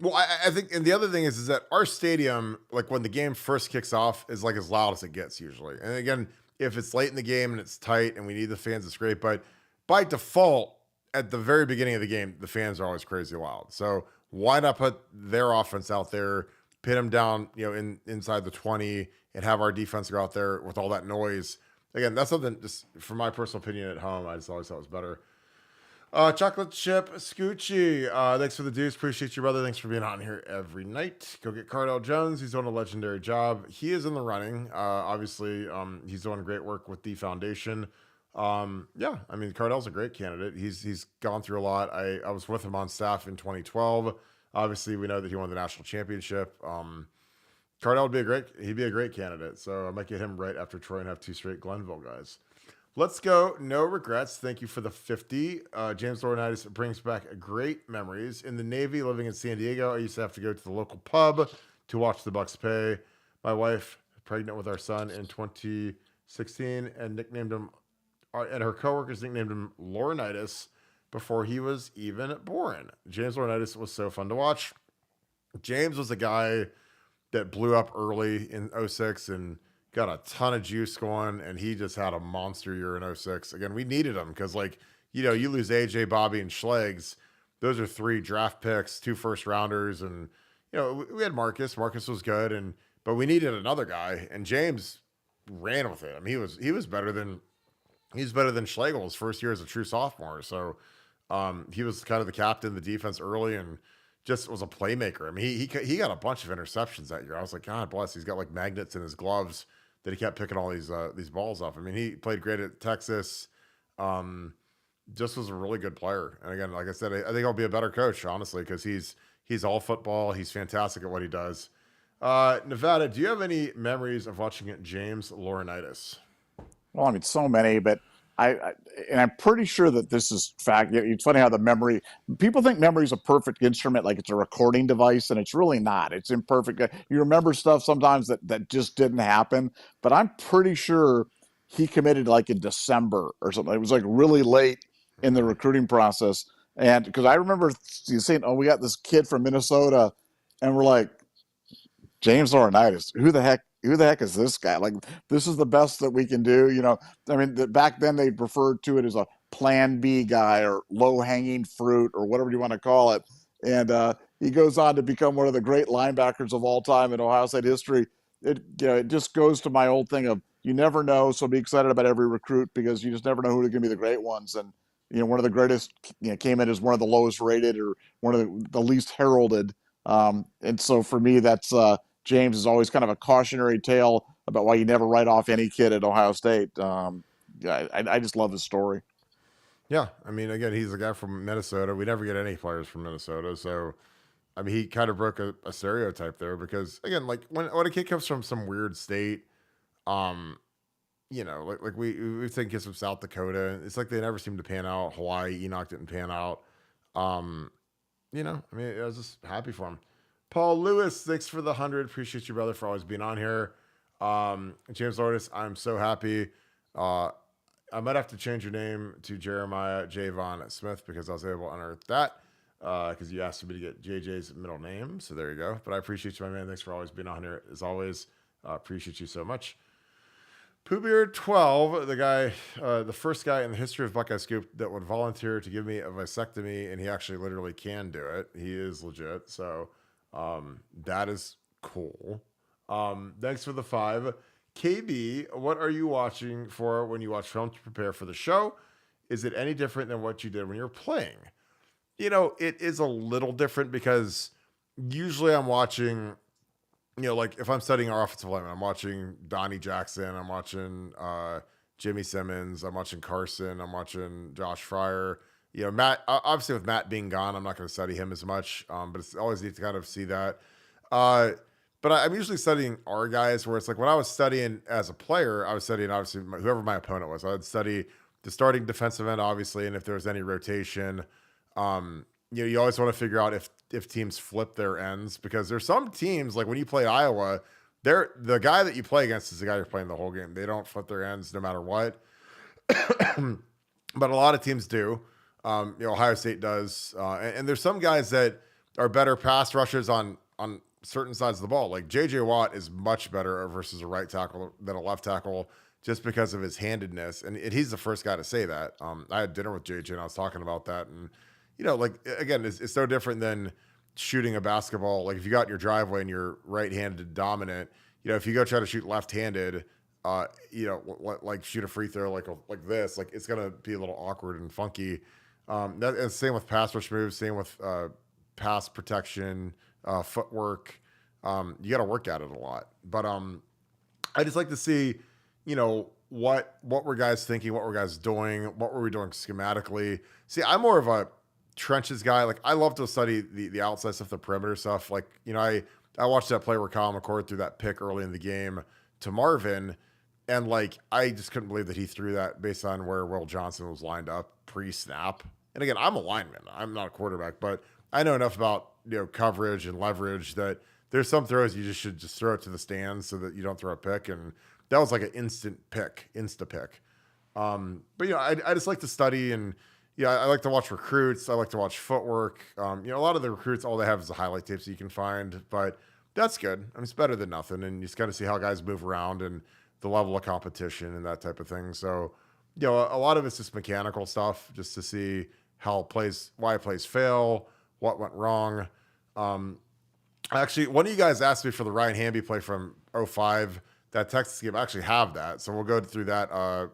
Well, I think, and the other thing is that our stadium, like when the game first kicks off, is like as loud as it gets usually. And again, if it's late in the game and it's tight and we need the fans, it's great. But by default, at the very beginning of the game, the fans are always crazy loud. So why not put their offense out there, pin them down, inside the 20, and have our defense go out there with all that noise? Again, that's something, just from my personal opinion at home, I just always thought was better. Chocolate Chip Scoochie, thanks for the dues. Appreciate you, brother. Thanks for being on here every night. Go get Cardell Jones. He's doing a legendary job. He is in the running. Obviously, he's doing great work with the foundation. Yeah, I mean, Cardell's a great candidate. He's gone through a lot. I was with him on staff in 2012. Obviously, we know that he won the national championship. Cardell he'd be a great candidate. So I might get him right after Troy and have 2 straight Glenville guys. Let's go. No regrets. Thank you for the 50. James Laurinaitis brings back great memories. In the Navy, living in San Diego, I used to have to go to the local pub to watch the Bucks play. My wife, pregnant with our son in 2016, and nicknamed him, and her coworkers nicknamed him Laurinaitis before he was even born. James Laurinaitis was so fun to watch. James was a guy that blew up early in 06 and got a ton of juice going, and he just had a monster year in 06. Again, we needed him because, you lose AJ, Bobby, and Schlegs. Those are 3 draft picks, 2 first rounders, and we had Marcus. Marcus was good, but we needed another guy, and James ran with it. I mean, he was better than Schlegel his first year as a true sophomore. So he was kind of the captain of the defense early, and just was a playmaker. I mean, he got a bunch of interceptions that year. I was like, God bless. He's got like magnets in his gloves that he kept picking all these balls off. I mean, he played great at Texas. Just was a really good player. And again, like I said, I think I'll be a better coach, honestly, because he's all football. He's fantastic at what he does. Nevada, do you have any memories of watching James Laurinaitis? Well, I mean, so many, but I'm pretty sure that this is fact. It's funny how people think memory is a perfect instrument, like it's a recording device, and it's really not. It's imperfect. You remember stuff sometimes that just didn't happen, but I'm pretty sure he committed like in December or something. It was like really late in the recruiting process. And because I remember saying, oh, we got this kid from Minnesota, and we're like, James Laurinaitis, who the heck is this guy? Like, this is the best that we can do. I mean, back then they referred to it as a plan B guy or low hanging fruit or whatever you want to call it. And he goes on to become one of the great linebackers of all time in Ohio State history. It just goes to my old thing of you never know. So be excited about every recruit because you just never know who are going to be the great ones. And, one of the greatest came in as one of the lowest rated or one of the least heralded. And so for me, that's, James is always kind of a cautionary tale about why you never write off any kid at Ohio State. I just love his story. Yeah, I mean, again, he's a guy from Minnesota. We never get any players from Minnesota, so I mean, he kind of broke a stereotype there because, again, like when a kid comes from some weird state, like we've taken kids from South Dakota. It's like they never seem to pan out. Hawaii, Enoch didn't pan out. I mean, I was just happy for him. Paul Lewis, thanks for the 100. Appreciate you, brother, for always being on here. James Lourdes, I'm so happy. I might have to change your name to Jeremiah Javon Smith because I was able to unearth that because you asked me to get JJ's middle name. So there you go. But I appreciate you, my man. Thanks for always being on here. As always, appreciate you so much. Poohbeard12, the guy, the first guy in the history of Buckeye Scoop that would volunteer to give me a vasectomy, and he actually literally can do it. He is legit. So that is cool. Thanks for the 5. KB, what are you watching for when you watch film to prepare for the show? Is it any different than what you did when you're playing? It is a little different because usually I'm watching, like if I'm studying our offensive lineman, I'm watching Donnie Jackson, I'm watching Jimmy Simmons, I'm watching Carson, I'm watching Josh Fryer. Matt, obviously with Matt being gone, I'm not going to study him as much, but it's always neat to kind of see that. But I'm usually studying our guys where it's like when I was studying as a player, I was studying obviously whoever my opponent was. I would study the starting defensive end, obviously, and if there was any rotation. You always want to figure out if teams flip their ends because there's some teams like when you play Iowa, the guy that you play against is the guy you're playing the whole game. They don't flip their ends no matter what. But a lot of teams do. Ohio State does. And there's some guys that are better pass rushers on certain sides of the ball. Like J.J. Watt is much better versus a right tackle than a left tackle just because of his handedness. And he's the first guy to say that. I had dinner with J.J. and I was talking about that. And, again, it's no different than shooting a basketball. Like if you got in your driveway and you're right-handed dominant, if you go try to shoot left-handed, like shoot a free throw like this, like it's gonna be a little awkward and funky. And same with pass rush moves, same with pass protection, footwork. You got to work at it a lot. But I just like to see, what were guys thinking, what were guys doing, what were we doing schematically. See, I'm more of a trenches guy. Like I love to study the outside stuff, the perimeter stuff. Like I watched that play where Kyle McCord threw that pick early in the game to Marvin. And I just couldn't believe that he threw that based on where Will Johnson was lined up pre-snap. And again, I'm a lineman. I'm not a quarterback, but I know enough about, coverage and leverage that there's some throws you should throw it to the stands so that you don't throw a pick. And that was like an insta pick. But I just like to study and I like to watch recruits. I like to watch footwork. A lot of the recruits, all they have is the highlight tapes that you can find, but that's good. I mean, it's better than nothing. And you just got to see how guys move around and the level of competition and that type of thing. So, a lot of it's just mechanical stuff just to see why plays fail, what went wrong. Actually, one of you guys asked me for the Ryan Hamby play from 05, that Texas game. I actually have that. So we'll go through that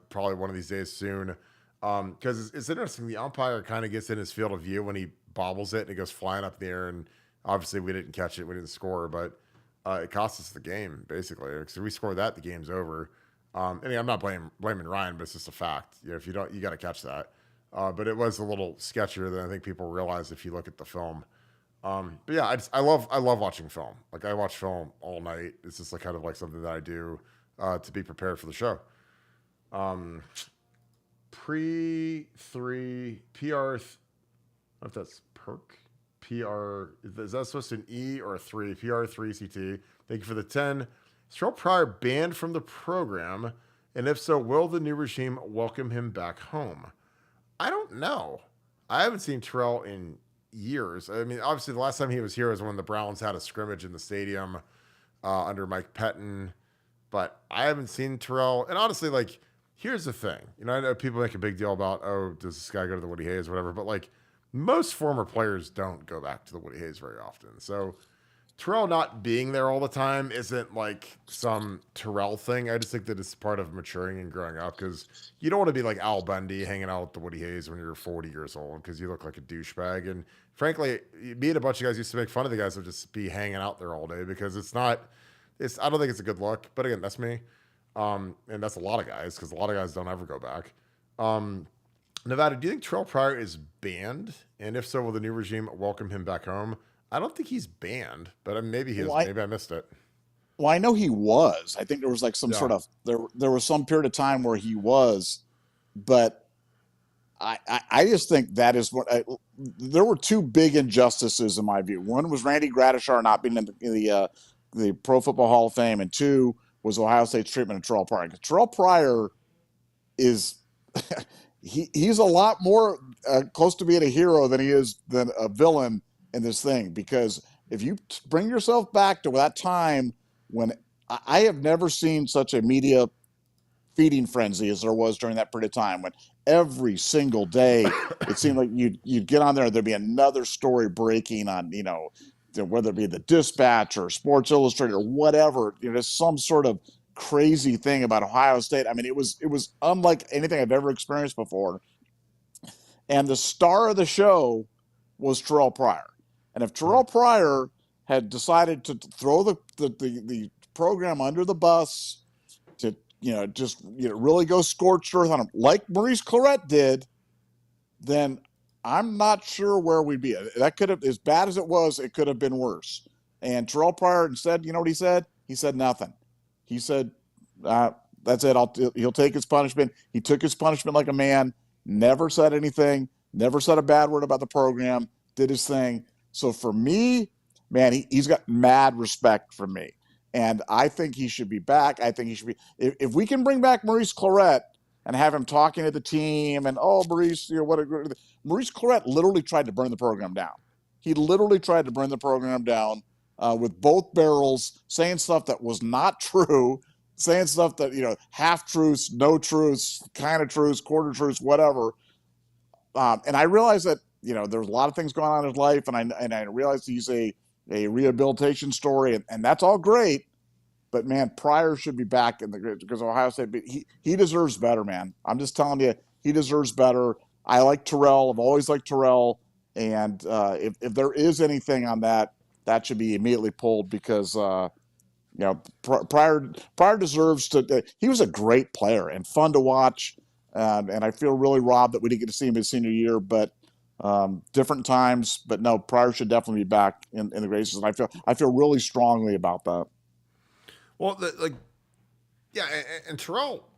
probably one of these days soon. Because it's interesting. The umpire kind of gets in his field of view when he bobbles it and it goes flying up in the air. And obviously we didn't catch it. We didn't score, but it cost us the game, basically. So we score that, the game's over. I'm not blaming Ryan, but it's just a fact. If you don't, you got to catch that. But it was a little sketchier than I think people realize if you look at the film. But yeah, I love watching film. Like I watch film all night. It's just kind of something that I do to be prepared for the show. Pre-3 PR. I don't know if that's perk. PR, is that supposed to be an E or a 3? PR3 CT. Thank you for the 10. Is Terrell Pryor banned from the program? And if so, will the new regime welcome him back home? I don't know. I haven't seen Terrell in years. I mean, obviously the last time he was here was when the Browns had a scrimmage in the stadium under Mike Pettin. But I haven't seen Terrell. And honestly, here's the thing. I know people make a big deal about, does this guy go to the Woody Hayes or whatever, but most former players don't go back to the Woody Hayes very often. So Terrell not being there all the time isn't some Terrell thing. I just think that it's part of maturing and growing up because you don't want to be like Al Bundy hanging out with the Woody Hayes when you're 40 years old because you look like a douchebag. And frankly, me and a bunch of guys used to make fun of the guys that would just be hanging out there all day because I don't think it's a good look. But again, that's me. And that's a lot of guys because a lot of guys don't ever go back. Nevada, do you think Terrell Pryor is banned? And if so, will the new regime welcome him back home? I don't think he's banned, but maybe he is. Maybe I missed it. Well, I know he was. I think there was some sort of there was some period of time where he was, but I just think that is what there were two big injustices in my view. One was Randy Gradishar not being in the Pro Football Hall of Fame, and two was Ohio State's treatment of Terrell Pryor. Terrell Pryor is he's a lot more close to being a hero than he is than a villain in this thing, because if you bring yourself back to that time when I have never seen such a media feeding frenzy as there was during that period of time, when every single day it seemed like you'd get on there and there'd be another story breaking on, whether it be the Dispatch or Sports Illustrated or whatever, just some sort of crazy thing about Ohio State. I mean, it was unlike anything I've ever experienced before. And the star of the show was Terrell Pryor. And if Terrell Pryor had decided to throw the program under the bus, to really go scorched earth on him like Maurice Clarett did, then I'm not sure where we'd be. That could have, as bad as it was, it could have been worse. And Terrell Pryor instead, you know what he said? He said nothing. He said, that's it. He'll take his punishment. He took his punishment like a man, never said anything, never said a bad word about the program, did his thing. So for me, man, he's got mad respect for me. And I think he should be back. I think he should be. If we can bring back Maurice Clarett and have him talking to the team and, oh, Maurice, Maurice Clarett literally tried to burn the program down. He literally tried to burn the program down with both barrels, saying stuff that was not true, saying stuff that, half truths, no truths, kind of truths, quarter truths, whatever. And I realize that, there's a lot of things going on in his life, and I realize he's a rehabilitation story, and that's all great. But man, Pryor should be back because Ohio State. He deserves better, man. I'm just telling you, he deserves better. I like Terrell. I've always liked Terrell, and if there is anything on that should be immediately pulled because Pryor deserves to. He was a great player and fun to watch, and I feel really robbed that we didn't get to see him his senior year, but. Different times, but no, Pryor should definitely be back in the races, and I feel really strongly about that. Well, and Terrell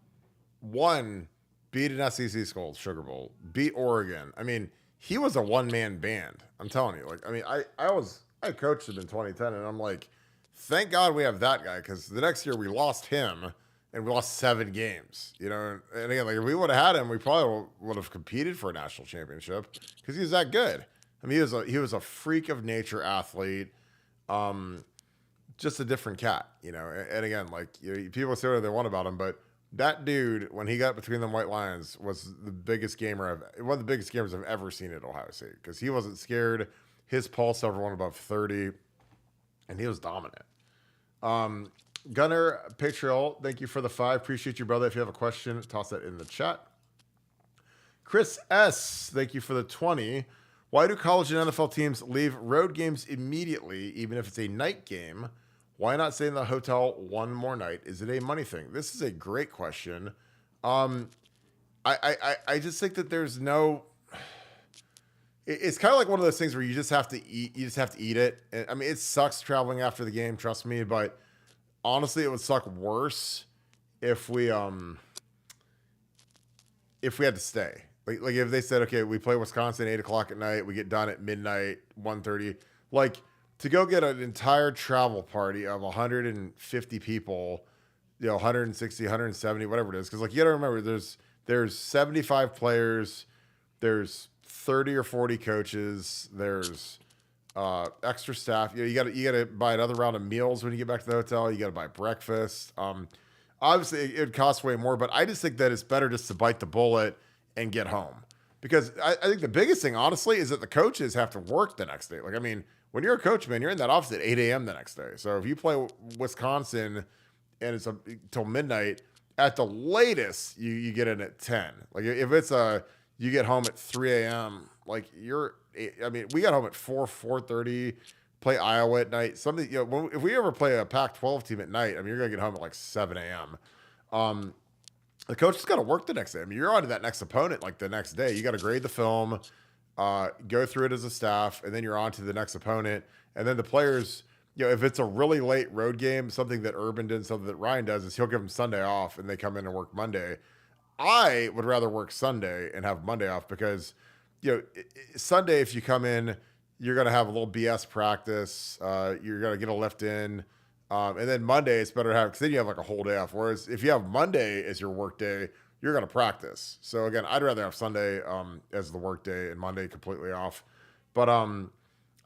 beat an SEC school, Sugar Bowl, beat Oregon. I mean, he was a one-man band. I'm telling you. I coached him in 2010, and I'm like, thank God we have that guy, because the next year we lost him. And we lost 7 games, And again, if we would have had him, we probably would have competed for a national championship because he was that good. I mean, he was a freak of nature athlete, just a different cat, And again, people say what they want about him, but that dude, when he got between them white lines, was one of the biggest gamers I've ever seen at Ohio State because he wasn't scared. His pulse never went above 30, and he was dominant. Gunnar Patriol, thank you for the 5. Appreciate you, brother. If you have a question, toss that in the chat. Chris S, thank you for the 20. Why do college and NFL teams leave road games immediately, even if it's a night game? Why not stay in the hotel one more night? Is it a money thing? This is a great question. I just think that there's no. It's kind of like one of those things where you just have to eat. You just have to eat it. I mean, it sucks traveling after the game. Trust me, but. Honestly, it would suck worse if we had to stay. Like if they said, okay, we play Wisconsin 8:00 at night, we get done at midnight, 1:30. Like to go get an entire travel party of 150 people, 160, 170, whatever it is. Because you got to remember, there's 75 players, there's 30 or 40 coaches, there's extra staff. You got to buy another round of meals when you get back to the hotel. You got to buy breakfast. Obviously it would cost way more, but I just think that it's better just to bite the bullet and get home because I think the biggest thing, honestly, is that the coaches have to work the next day. When you're a coach, man, you're in that office at 8 a.m. the next day. So if you play Wisconsin and it's till midnight, at the latest you get in at 10. If it's you get home at 3 a.m. We got home at 4:30, play Iowa at night. Something, if we ever play a Pac-12 team at night, you're going to get home at 7 a.m. The coach has got to work the next day. You're on to that next opponent the next day. You got to grade the film, go through it as a staff, and then you're on to the next opponent. And then the players, if it's a really late road game, something that Urban did, something that Ryan does, is he'll give them Sunday off and they come in and work Monday. I would rather work Sunday and have Monday off because Sunday, if you come in, you're going to have a little BS practice. You're going to get a lift in. And then Monday, it's better to have, because then you have a whole day off. Whereas if you have Monday as your work day, you're going to practice. So again, I'd rather have Sunday as the work day and Monday completely off. But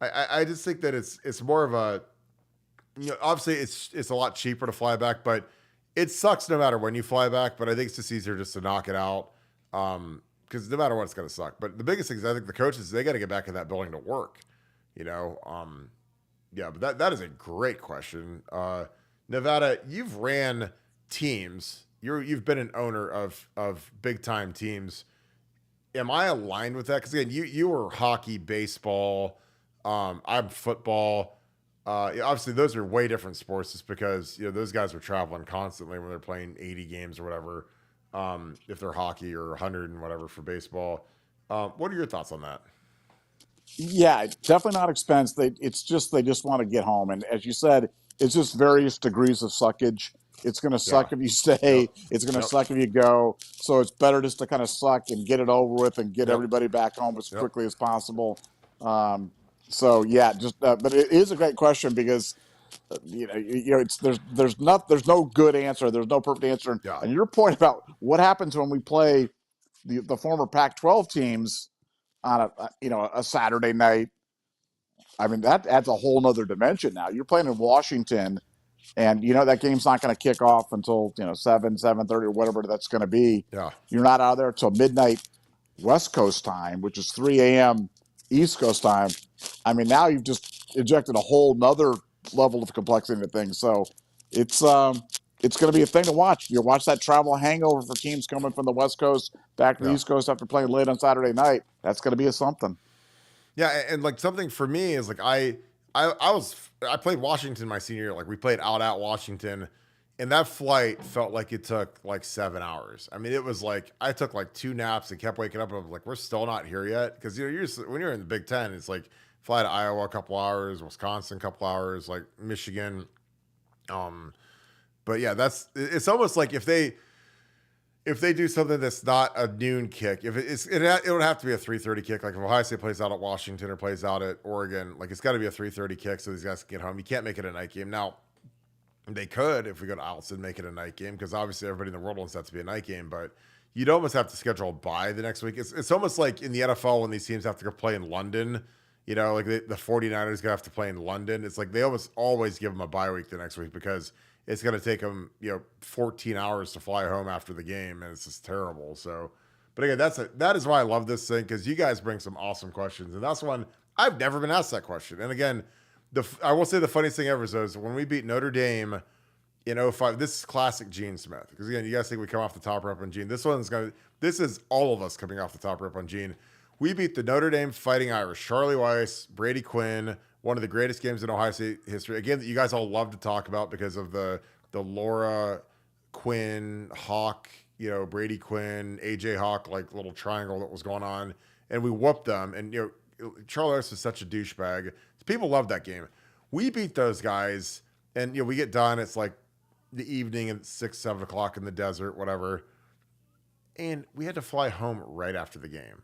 I just think that it's more of a, obviously it's a lot cheaper to fly back, but it sucks no matter when you fly back. But I think it's just easier just to knock it out. Because no matter what, it's going to suck. But the biggest thing is I think the coaches, they got to get back in that building to work, Yeah, but that is a great question. Nevada, you've ran teams. You've been an owner of big time teams. Am I aligned with that? Because again, you were hockey, baseball. I'm football. Obviously, those are way different sports, just because those guys are traveling constantly when they're playing 80 games or whatever. If they're hockey, or 100 and whatever for baseball. What are your thoughts on that? Yeah, definitely not expense. They just want to get home. And as you said, it's just various degrees of suckage. It's going to suck if you stay. Yep. It's going to suck if you go. So it's better just to kind of suck and get it over with and get everybody back home as quickly as possible. But it is a great question because there's no good answer. There's no perfect answer. Yeah. And your point about what happens when we play the former Pac-12 teams on a Saturday night. I mean, that adds a whole nother dimension now. You're playing in Washington, and that game's not going to kick off until 7:30 or whatever that's going to be. Yeah. You're not out there till midnight West Coast time, which is 3 a.m. East Coast time. I mean, now you've just injected a whole nother level of complexity into things. So it's going to be a thing to watch. You watch that travel hangover for teams coming from the West Coast back to the East Coast after playing late on Saturday night. That's going to be something. Yeah, and like something for me is like I played Washington my senior year. Like we played out at Washington, and that flight felt like it took like 7 hours. I mean, it was like I took like 2 naps and kept waking up. And I was like, we're still not here yet, because when you're in the Big Ten, it's like fly to Iowa a couple hours, Wisconsin a couple hours, like Michigan. But yeah, it's almost like if they do something that's not a noon kick, it would have to be a 3:30 kick. Like if Ohio State plays out at Washington or plays out at Oregon, like it's got to be a 3:30 kick so these guys can get home. You can't make it a night game. Now, they could, if we go to Alston, make it a night game, because obviously everybody in the world wants that to be a night game, but you'd almost have to schedule a bye the next week. It's almost like in the NFL when these teams have to go play in London, like the 49ers going to have to play in London. It's like they almost always give them a bye week the next week, because it's going to take them, 14 hours to fly home after the game, and it's just terrible. So, but again, that is why I love this thing, because you guys bring some awesome questions, and that's one I've never been asked that question. And again, I will say the funniest thing ever is when we beat Notre Dame in 2005. This is classic Gene Smith, because again, you guys think we come off the top rope on Gene. This is all of us coming off the top rope on Gene. We beat the Notre Dame Fighting Irish, Charlie Weiss, Brady Quinn. One of the greatest games in Ohio State history. Again, that you guys all love to talk about because of the Laura Quinn, Hawk, Brady Quinn, AJ Hawk, like little triangle that was going on. And we whooped them. And, Charlie Harris is such a douchebag. People love that game. We beat those guys, and, we get done. It's like the evening at 6, 7 o'clock in the desert, whatever. And we had to fly home right after the game.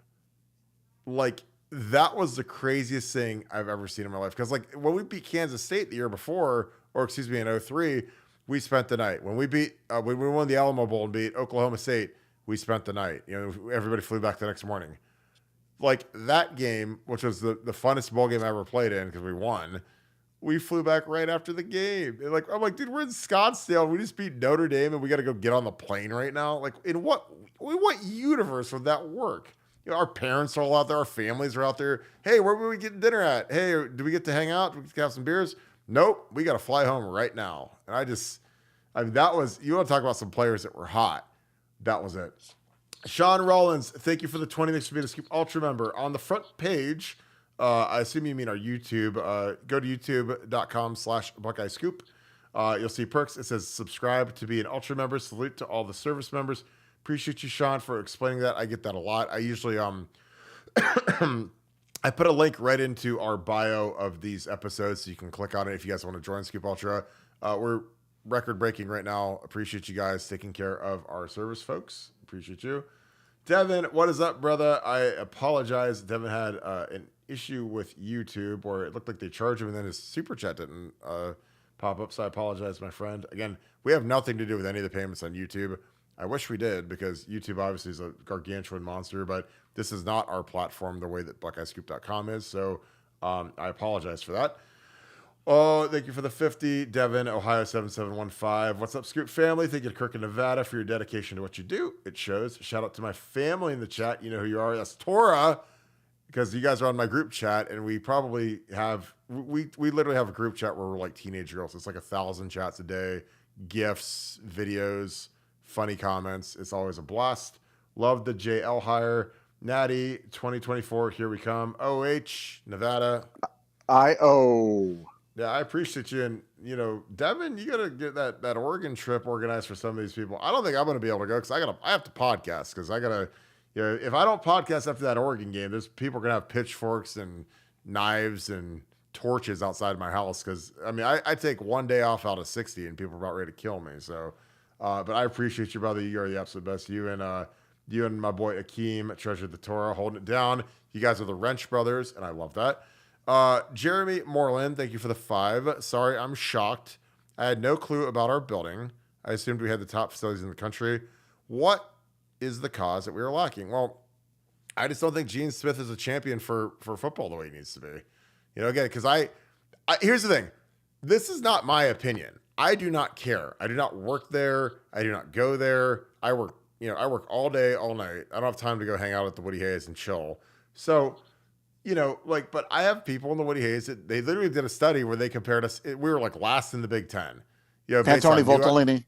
Like, that was the craziest thing I've ever seen in my life. Because, like, when we beat Kansas State the year before, or excuse me, in 2003, we spent the night. When we won the Alamo Bowl and beat Oklahoma State, we spent the night. Everybody flew back the next morning. Like, that game, which was the funnest bowl game I ever played in because we won, we flew back right after the game. And I'm like, dude, we're in Scottsdale. We just beat Notre Dame, and we got to go get on the plane right now. Like, in what universe would that work? Our parents are all out there. Our families are out there. Hey, where were we getting dinner at? Hey, do we get to hang out? Do we get to have some beers? Nope. We got to fly home right now. And that was, you want to talk about some players that were hot. That was it. Sean Rollins, thank you for the 20 Thanks for being a Scoop Ultra member. On the front page, I assume you mean our YouTube. Go to youtube.com/Buckeye Scoop. You'll see perks. It says subscribe to be an Ultra member. Salute to all the service members. Appreciate you, Sean, for explaining that. I get that a lot. I usually I put a link right into our bio of these episodes, so you can click on it if you guys want to join Scoop Ultra. We're record breaking right now. Appreciate you guys taking care of our service folks. Appreciate you. Devin, what is up, brother? I apologize. Devin had an issue with YouTube where it looked like they charged him and then his super chat didn't pop up. So I apologize, my friend. Again, we have nothing to do with any of the payments on YouTube. I wish we did, because YouTube obviously is a gargantuan monster, but this is not our platform the way that BuckeyeScoop.com is. So I apologize for that. Oh, thank you for the 50. Devin, Ohio 7715. What's up, Scoop family? Thank you to Kirk in Nevada for your dedication to what you do. It shows. Shout out to my family in the chat. You know who you are. That's Tora, because you guys are on my group chat, and we probably have, we literally have a group chat where we're like teenage girls. It's like 1,000 chats a day, GIFs, videos, funny comments. It's always a blast. Love the JL hire. Natty 2024. Here we come. OH Nevada. IO. Yeah, I appreciate you. And, Devin, you got to get that Oregon trip organized for some of these people. I don't think I'm going to be able to go because I have to podcast, because I got to, if I don't podcast after that Oregon game, there's people are going to have pitchforks and knives and torches outside my house. Because, I take one day off out of 60 and people are about ready to kill me. So, but I appreciate you, brother. You are the absolute best. You and my boy Akeem, Treasure the Torah, holding it down. You guys are the Wrench brothers, and I love that. Jeremy Moreland, thank you for the 5. Sorry, I'm shocked. I had no clue about our building. I assumed we had the top facilities in the country. What is the cause that we are lacking? Well, I just don't think Gene Smith is a champion for football the way he needs to be. Again, because here's the thing. This is not my opinion. I do not care. I do not work there. I do not go there. I work all day, all night. I don't have time to go hang out at the Woody Hayes and chill. So, but I have people in the Woody Hayes that they literally did a study where they compared us. We were like last in the Big Ten. Pantone Voltolini.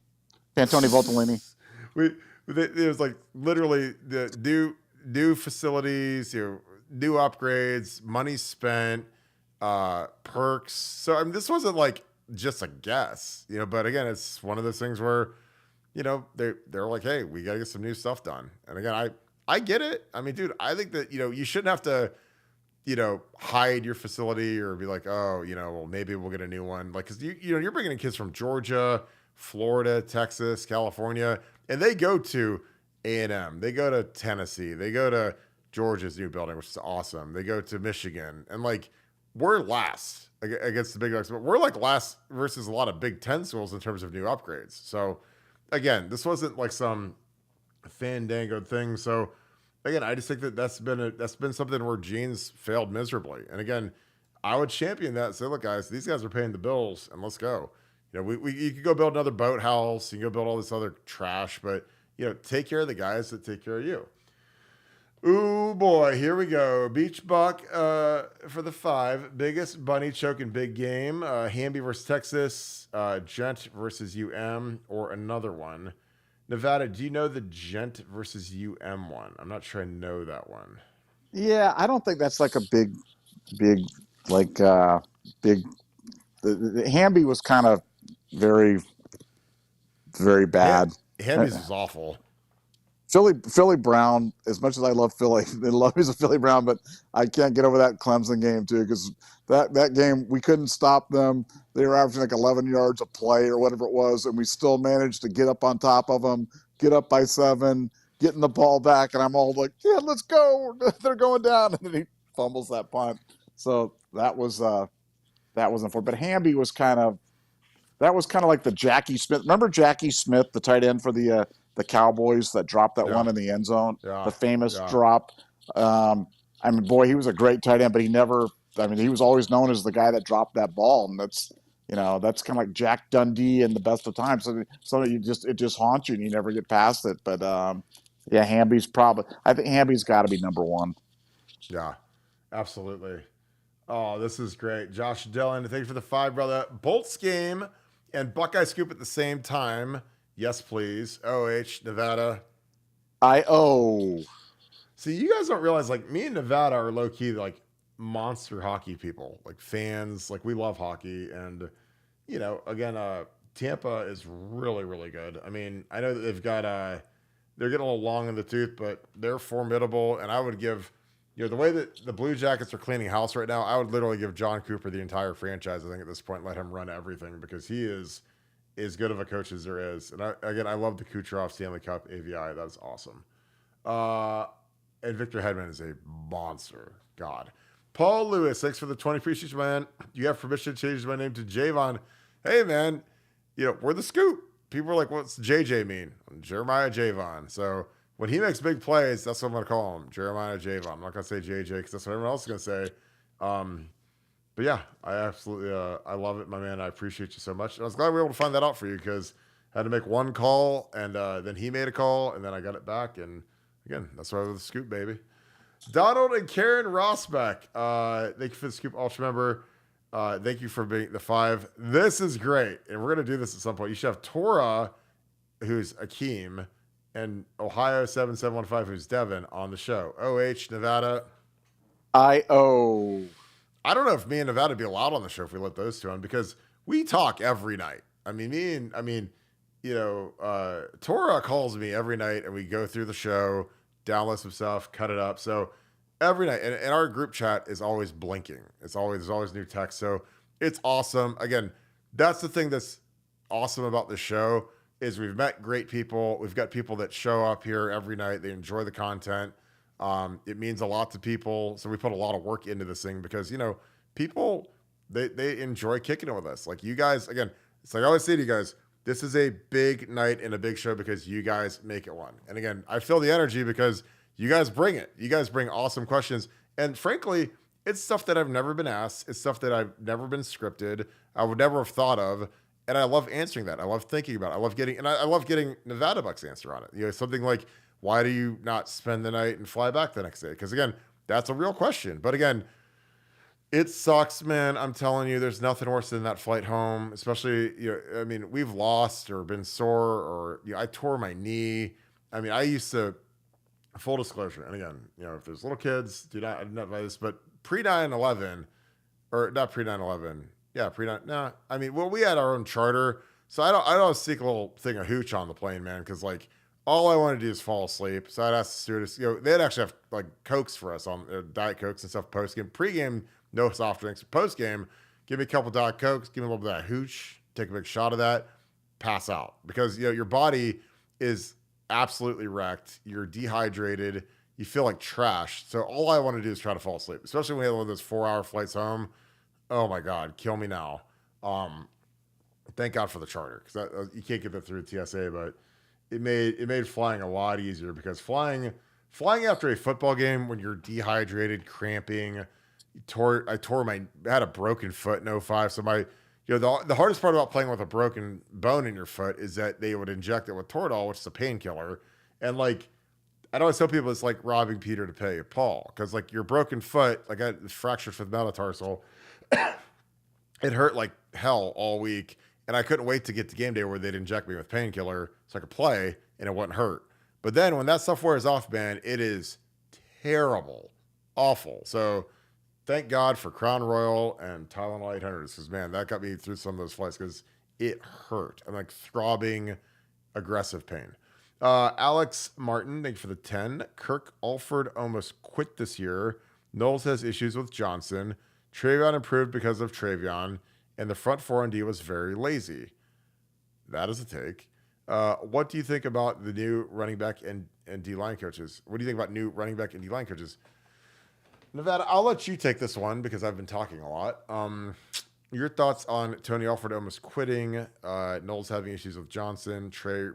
It was like literally the new facilities, new upgrades, money spent, perks. So this wasn't like just a guess, but again, it's one of those things where, they're like, hey, we got to get some new stuff done. And again, I get it. I mean, dude, I think that, you shouldn't have to, hide your facility or be like, oh, well, maybe we'll get a new one. Like, cause you're bringing in kids from Georgia, Florida, Texas, California, and they go to A&M, they go to Tennessee, they go to Georgia's new building, which is awesome. They go to Michigan, and like, we're last against the Big Dogs, but we're like last versus a lot of Big Ten schools in terms of new upgrades. So again, this wasn't like some fandango thing. So again, I just think that that's been something where Gene's failed miserably. And again, I would champion that and say, look, guys, these guys are paying the bills, and let's go. You could go build another boathouse, you can go build all this other trash, but take care of the guys that take care of you. Ooh, boy, here we go. Beach Buck for the 5. Biggest bunny choke in big game. Hamby versus Texas. Gent versus UM, or another one. Nevada, do you know the Gent versus UM one? I'm not sure I know that one. Yeah, I don't think that's like a big. The Hamby was kind of very, very bad. Hamby's was awful. Philly Brown, as much as I love Philly, they love me as a Philly Brown, but I can't get over that Clemson game too, because that game we couldn't stop them. They were averaging like 11 yards a play or whatever it was, and we still managed to get up on top of them, get up by 7, getting the ball back, and I'm all like, yeah, let's go. They're going down, and then he fumbles that punt. So that was unfortunate. But Hamby was kind of like the Jackie Smith. Remember Jackie Smith, the tight end for the Cowboys that dropped that one in the end zone, the famous drop. I mean, boy, he was a great tight end, but he was always known as the guy that dropped that ball. And that's kind of like Jack Dundee in the best of times. So it just haunts you and you never get past it. But I think Hamby's got to be number 1. Yeah, absolutely. Oh, this is great. Josh Dillon, thank you for the 5, brother. Bolts game and Buckeye Scoop at the same time. Yes, please. OH, Nevada. I-O. See, you guys don't realize, like, me and Nevada are low-key, like, monster hockey people. Like, fans. Like, we love hockey. And, again, Tampa is really, really good. I mean, I know that they've got, they're getting a little long in the tooth, but they're formidable. And I would give, the way that the Blue Jackets are cleaning house right now, I would literally give John Cooper the entire franchise, I think, at this point, let him run everything, because he is as good of a coach as there is. And I love the Kucherov Stanley Cup AVI. That's awesome. And Victor Hedman is a monster. God. Paul Lewis, thanks for the 20. Appreciate you, man. You have permission to change my name to Javon. Hey, man, we're the Scoop. People are like, what's JJ mean? Jeremiah Javon. So when he makes big plays, that's what I'm going to call him, Jeremiah Javon. I'm not going to say JJ because that's what everyone else is going to say. But yeah, I absolutely, I love it, my man. I appreciate you so much. And I was glad we were able to find that out for you, because I had to make one call, and then he made a call, and then I got it back. And again, that's why we're the Scoop, baby. Donald and Karen Rosbeck, thank you for the Scoop Ultra member. Thank you for being the 5. This is great, and we're going to do this at some point. You should have Tora, who's Akeem, and Ohio 7715, who's Devin, on the show. OH, Nevada. I-O. I don't know if me and Nevada would be allowed on the show if we let those two on, because we talk every night. I mean, Tora calls me every night, and we go through the show, download some stuff, cut it up. So every night, and our group chat is always blinking. There's always new text. So it's awesome. Again, that's the thing that's awesome about this show, is we've met great people. We've got people that show up here every night. They enjoy the content. It means a lot to people. So we put a lot of work into this thing, because, people, they enjoy kicking it with us. Like you guys, again, it's like I always say to you guys, this is a big night and a big show because you guys make it one. And again, I feel the energy because you guys bring it. You guys bring awesome questions. And frankly, it's stuff that I've never been asked. It's stuff that I've never been scripted. I would never have thought of. And I love answering that. I love thinking about it. I love getting Nevadabuck's answer on it. You know, something like, why do you not spend the night and fly back the next day? Because again, that's a real question. But again, it sucks, man. I'm telling you, there's nothing worse than that flight home, especially, I mean, we've lost or been sore or, I tore my knee. I mean, I used to, full disclosure, and again, if there's little kids, do not advise this, but pre 9/11, or not pre 9/11, yeah, pre 9. No, I mean, well, we had our own charter, so I don't seek a little thing of hooch on the plane, man, because like all I want to do is fall asleep. So I'd ask the stewardess, they'd actually have like Cokes for us on Diet Cokes and stuff post game, pre-game. No soft drinks. Post game, give me a couple Diet Cokes, give me a little bit of that hooch, take a big shot of that, pass out because your body is absolutely wrecked. You're dehydrated. You feel like trash. So all I want to do is try to fall asleep, especially when we have one of those 4-hour flights home. Oh my God, kill me now. Thank God for the charter because you can't get that through TSA, but it made flying a lot easier because flying after a football game when you're dehydrated, cramping. I had a broken foot in 05. So the hardest part about playing with a broken bone in your foot is that they would inject it with Toradol, which is a painkiller. And like, I always tell people it's like robbing Peter to pay Paul. Cause like your broken foot, like I had fractured fifth metatarsal. It hurt like hell all week. And I couldn't wait to get to game day where they'd inject me with painkiller so I could play and it wouldn't hurt. But then when that stuff wears off, man, it is terrible, awful. So thank God for Crown Royal and Tylenol 800s because, man, that got me through some of those flights because it hurt. I'm like throbbing, aggressive pain. Alex Martin, thank you for the 10. Kirk Alford almost quit this year. Knowles has issues with Johnson. Travion improved because of Travion. And the front 4 and D was very lazy. That is a take. What do you think about the new running back and D-line coaches? What do you think about new running back and D-line coaches? Nevada, I'll let you take this one because I've been talking a lot. Your thoughts on Tony Alford almost quitting, Knowles having issues with Johnson, Trey,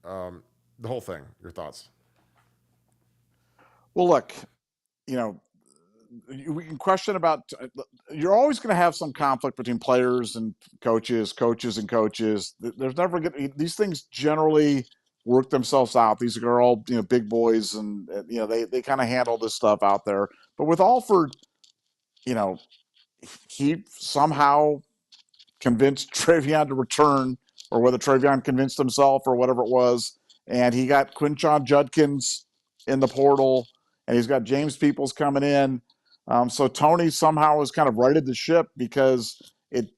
the whole thing. Your thoughts? Well, look, we can question about. You're always going to have some conflict between players and coaches and coaches. There's never going. These things generally work themselves out. These are all big boys, and they kind of handle this stuff out there. But with Alford, he somehow convinced Travion to return, or whether Travion convinced himself or whatever it was, and he got Quinshon Judkins in the portal, and he's got James Peoples coming in. So Tony somehow has kind of righted the ship because it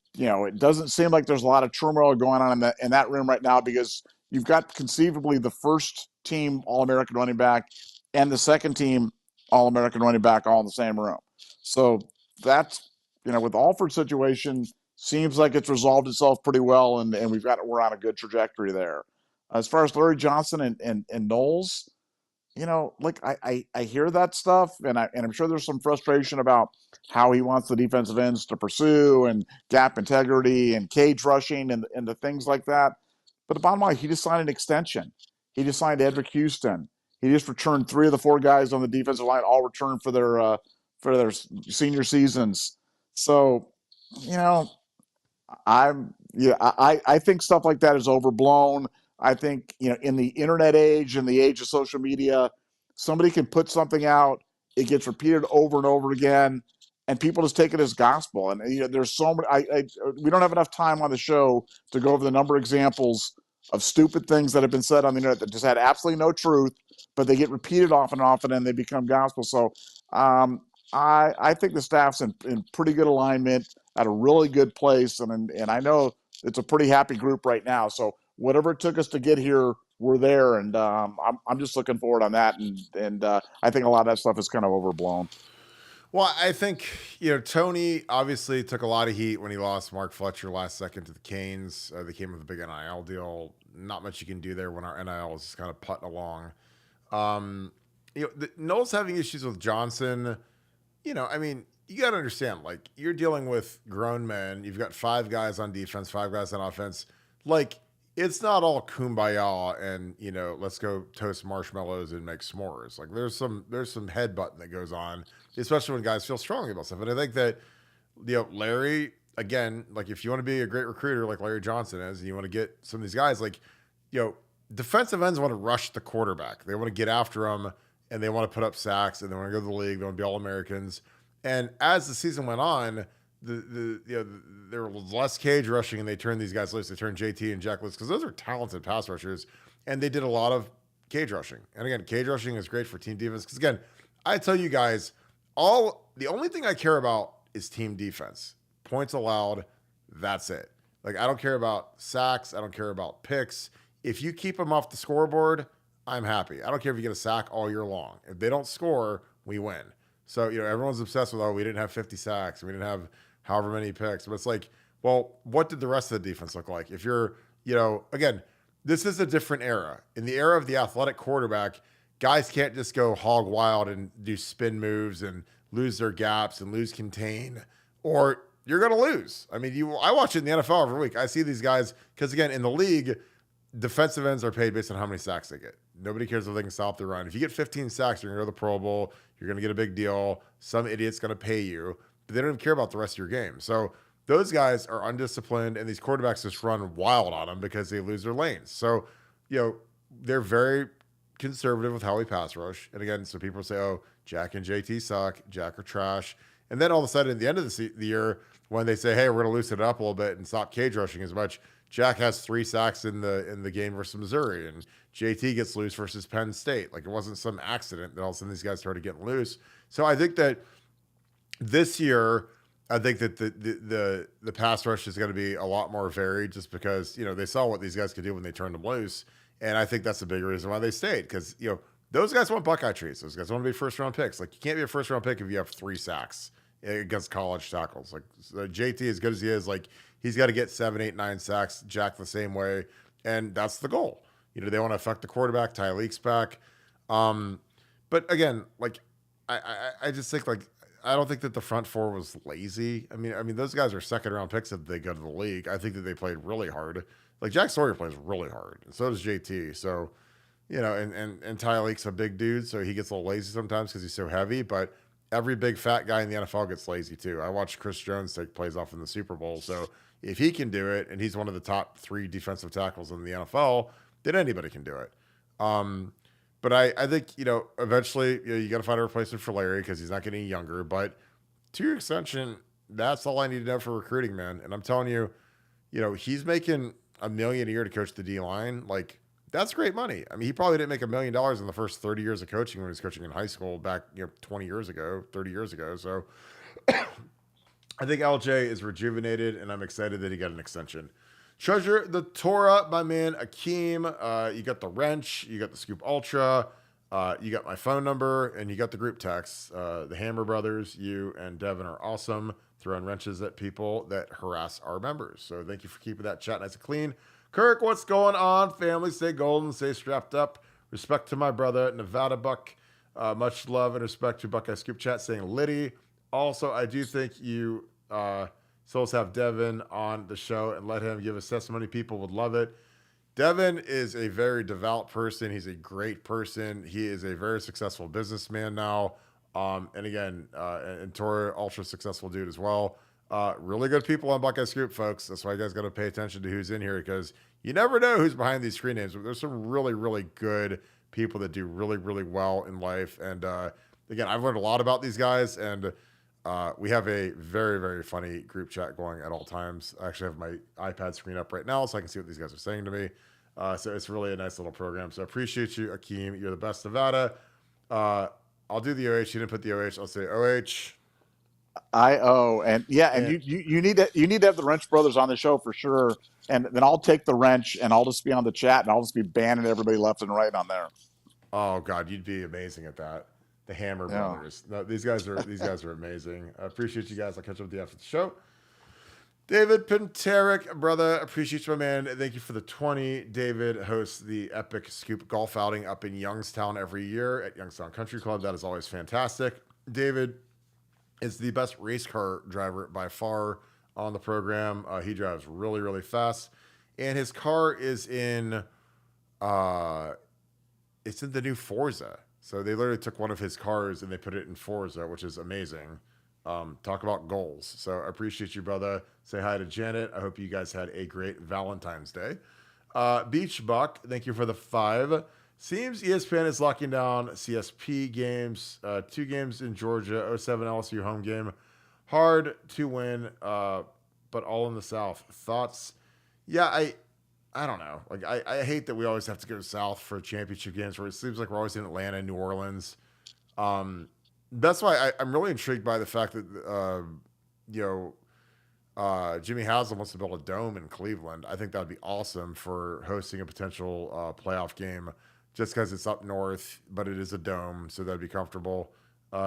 doesn't seem like there's a lot of turmoil going on in that room right now because you've got conceivably the first team All-American running back and the second team All-American running back all in the same room. So that's, with Alford's situation, seems like it's resolved itself pretty well, and we're on a good trajectory there. As far as Larry Johnson and Knowles, I hear that stuff, and I'm sure there's some frustration about how he wants the defensive ends to pursue and gap integrity and cage rushing and the things like that. But the bottom line, he just signed an extension. He just signed Edric Houston. He just returned 3 of the 4 guys on the defensive line, all returned for their senior seasons. So, I think stuff like that is overblown. I think, in the internet age and the age of social media, somebody can put something out, it gets repeated over and over again, and people just take it as gospel. And there's so many. We don't have enough time on the show to go over the number of examples of stupid things that have been said on the internet that just had absolutely no truth, but they get repeated often and often, and they become gospel. So I think the staff's in pretty good alignment, at a really good place, and I know it's a pretty happy group right now. So whatever it took us to get here, we're there, and I'm just looking forward on that. And I think a lot of that stuff is kind of overblown. Well, I think, Tony obviously took a lot of heat when he lost Mark Fletcher last second to the Canes. They came with a big NIL deal. Not much you can do there when our NIL is just kind of putting along. Knowles having issues with Johnson, I mean, you got to understand, like, you're dealing with grown men. You've got 5 guys on defense, 5 guys on offense. Like, it's not all kumbaya and, let's go toast marshmallows and make s'mores. Like, there's some headbutting that goes on, especially when guys feel strongly about stuff. And I think that, Larry, again, like, if you want to be a great recruiter like Larry Johnson is, and you want to get some of these guys, like, defensive ends want to rush the quarterback. They want to get after him, and they want to put up sacks, and they want to go to the league. They want to be All-Americans. And as the season went on, there was less cage rushing, and they turned these guys loose. They turned JT and Jack loose because those are talented pass rushers, and they did a lot of cage rushing. And again, cage rushing is great for team defense because, again, I tell you guys, the only thing I care about is team defense. Points allowed, that's it. Like, I don't care about sacks. I don't care about picks. If you keep them off the scoreboard, I'm happy. I don't care if you get a sack all year long. If they don't score, we win. So, everyone's obsessed with, we didn't have 50 sacks. We didn't have however many picks. But it's like, well, what did the rest of the defense look like? If you're, again, this is a different era. In the era of the athletic quarterback, guys can't just go hog wild and do spin moves and lose their gaps and lose contain, or you're going to lose. I mean, I watch it in the NFL every week. I see these guys, because, again, in the league, defensive ends are paid based on how many sacks they get. Nobody cares if they can stop the run. If you get 15 sacks, you're going to go to the Pro Bowl. You're going to get a big deal. Some idiot's going to pay you, but they don't even care about the rest of your game. So those guys are undisciplined, and these quarterbacks just run wild on them because they lose their lanes. So, they're very conservative with how we pass rush. And again, so people say, Jack and JT suck. Jack are trash. And then all of a sudden, at the end of the year, when they say, hey, we're going to loosen it up a little bit and stop cage rushing as much, Jack has 3 sacks in the game versus Missouri, and JT gets loose versus Penn State. Like, it wasn't some accident that all of a sudden these guys started getting loose. So I think that this year, I think that the pass rush is going to be a lot more varied, just because they saw what these guys could do when they turned them loose, and I think that's the big reason why they stayed, because those guys want Buckeye trees. Those guys want to be first-round picks. Like, you can't be a first-round pick if you have 3 sacks against college tackles. Like, JT, as good as he is, like, he's got to get 7, 8, 9 sacks. Jack the same way, and that's the goal. They want to affect the quarterback. Tyleek's back, but again, like, I just think, like, I don't think that the front 4 was lazy. I mean, those guys are second-round picks if they go to the league. I think that they played really hard. Like, Jack Sawyer plays really hard, and so does JT. So, and Tyleek's a big dude, so he gets a little lazy sometimes because he's so heavy. But every big fat guy in the NFL gets lazy too. I watched Chris Jones take plays off in the Super Bowl. So if he can do it, and he's one of the top 3 defensive tackles in the NFL, then anybody can do it. But I think, eventually, you got to find a replacement for Larry because he's not getting any younger. But to your extension, that's all I need to know for recruiting, man. And I'm telling you, he's making $1 million a year to coach the D-line. Like, that's great money. I mean, he probably didn't make $1 million in the first 30 years of coaching when he was coaching in high school back, 20 years ago, 30 years ago. So I think LJ is rejuvenated, and I'm excited that he got an extension. Treasure the Torah, my man, Akeem. You got the wrench, you got the Scoop Ultra, you got my phone number, and you got the group text. The Hammer Brothers, you and Devin are awesome, throwing wrenches at people that harass our members. So thank you for keeping that chat nice and clean. Kirk, what's going on? Family, stay golden, stay strapped up. Respect to my brother, Nevadabuck. Much love and respect to Buckeye Scoop Chat saying Liddy. Also, I do think you... So let's have Devin on the show and let him give his testimony. People would love it. Devin is a very devout person. He's a great person. He is a very successful businessman now. And again, and Tora, ultra successful dude as well. Really good people on Buckeye Scoop, folks. That's why you guys got to pay attention to who's in here, because you never know who's behind these screen names. But there's some really, really good people that do really, really well in life. And again, I've learned a lot about these guys, and we have a very, very funny group chat going at all times. I actually have my iPad screen up right now so I can see what these guys are saying to me. So it's really a nice little program. So I appreciate you, Akeem. You're the best, Nevada. I'll do the OH. You didn't put the OH. I'll say OH. IO. And yeah, and you need to have the Wrench Brothers on the show for sure. And then I'll take the wrench and I'll just be on the chat and I'll just be banning everybody left and right on there. Oh God, you'd be amazing at that. The Hammer Brothers. No, these guys are amazing. I appreciate you guys. I'll catch up with you after the show. David Pinteric, brother, appreciate you, my man. Thank you for the 20. David hosts the Epic Scoop golf outing up in Youngstown every year at Youngstown Country Club. That is always fantastic. David, is the best race car driver by far on the program. He drives really, really fast, and his car is in uh, it's in the new Forza. So they literally took one of his cars and they put it in Forza, which is amazing. Talk about goals. So I appreciate you, brother. Say hi to Janet. I hope you guys had a great Valentine's Day. Beach Buck, thank you for the 5. Seems ESPN is locking down CSP games. 2 games in Georgia, '07 LSU home game. Hard to win, but all in the South. Thoughts? Yeah, I don't know. Like I hate that we always have to go south for championship games where it seems like we're always in Atlanta and New Orleans. That's why I'm really intrigued by the fact that you know Jimmy Haslam wants to build a dome in Cleveland. I think that would be awesome for hosting a potential playoff game, just because it's up north, but it is a dome, so that'd be comfortable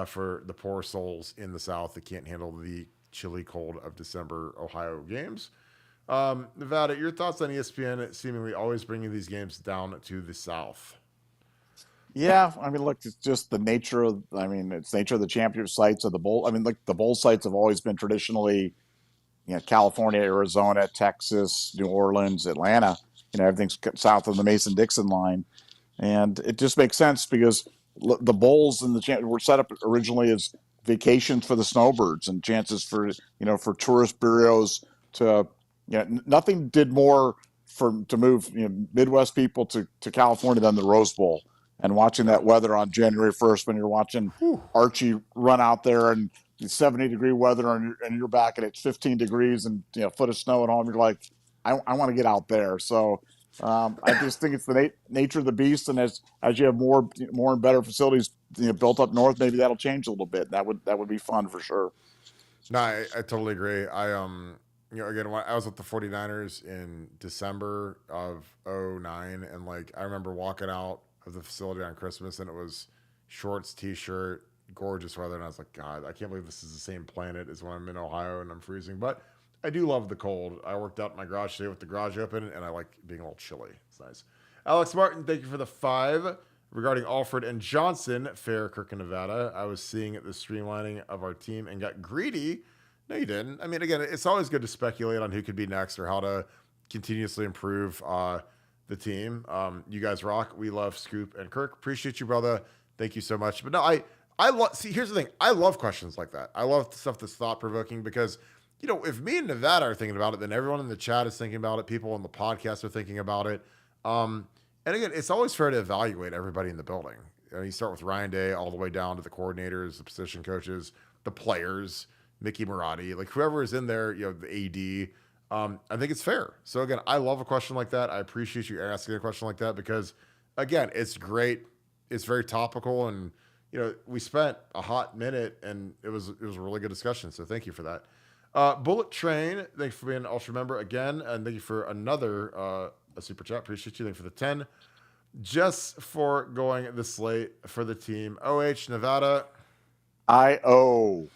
for the poor souls in the South that can't handle the chilly cold of December Ohio games. Nevada, your thoughts on ESPN seemingly always bringing these games down to the South? Yeah, I mean, look, it's just the nature of. I mean, it's nature of the championship sites of the bowl. I mean, like the bowl sites have always been traditionally, California, Arizona, Texas, New Orleans, Atlanta. Everything's south of the Mason-Dixon line, and it just makes sense because the bowls and the were set up originally as vacations for the snowbirds and chances for for tourist bureaus to nothing did more to move Midwest people to California than the Rose Bowl and watching that weather on January 1st when you're watching Archie run out there and 70-degree weather and you're back and it's 15 degrees and a foot of snow at home. You're like, I want to get out there. So I just think it's the nature of the beast, and as you have more and better facilities built up north, maybe that'll change a little bit. That would be fun for sure. No, I totally agree. Again, when I was with the 49ers in December of '09, and like I remember walking out of the facility on Christmas, and it was shorts, t-shirt, gorgeous weather, and I was like, God, I can't believe this is the same planet as when I'm in Ohio and I'm freezing. But I do love the cold. I worked out in my garage today with the garage open, and I like being a little chilly. It's nice. Alex Martin, thank you for the 5. Regarding Alfred and Johnson, fair Kirk, Nevada, I was seeing the streamlining of our team and got greedy. No, you didn't. I mean, again, it's always good to speculate on who could be next or how to continuously improve the team. You guys rock. We love Scoop and Kirk. Appreciate you, brother. Thank you so much. But no, I love. See, here's the thing. I love questions like that. I love stuff that's thought provoking because if me and Nevada are thinking about it, then everyone in the chat is thinking about it. People on the podcast are thinking about it. And again, it's always fair to evaluate everybody in the building. You start with Ryan Day all the way down to the coordinators, the position coaches, the players, Mickey Marotti, like whoever is in there, the AD. I think it's fair. So again, I love a question like that. I appreciate you asking a question like that because, again, it's great. It's very topical, and we spent a hot minute, and it was a really good discussion. So thank you for that. Bullet Train, thanks for being an Ultra member again, and thank you for another a super chat. Appreciate you. Thank you for the 10. Just for going this late for the team. OH Nevada. I-O.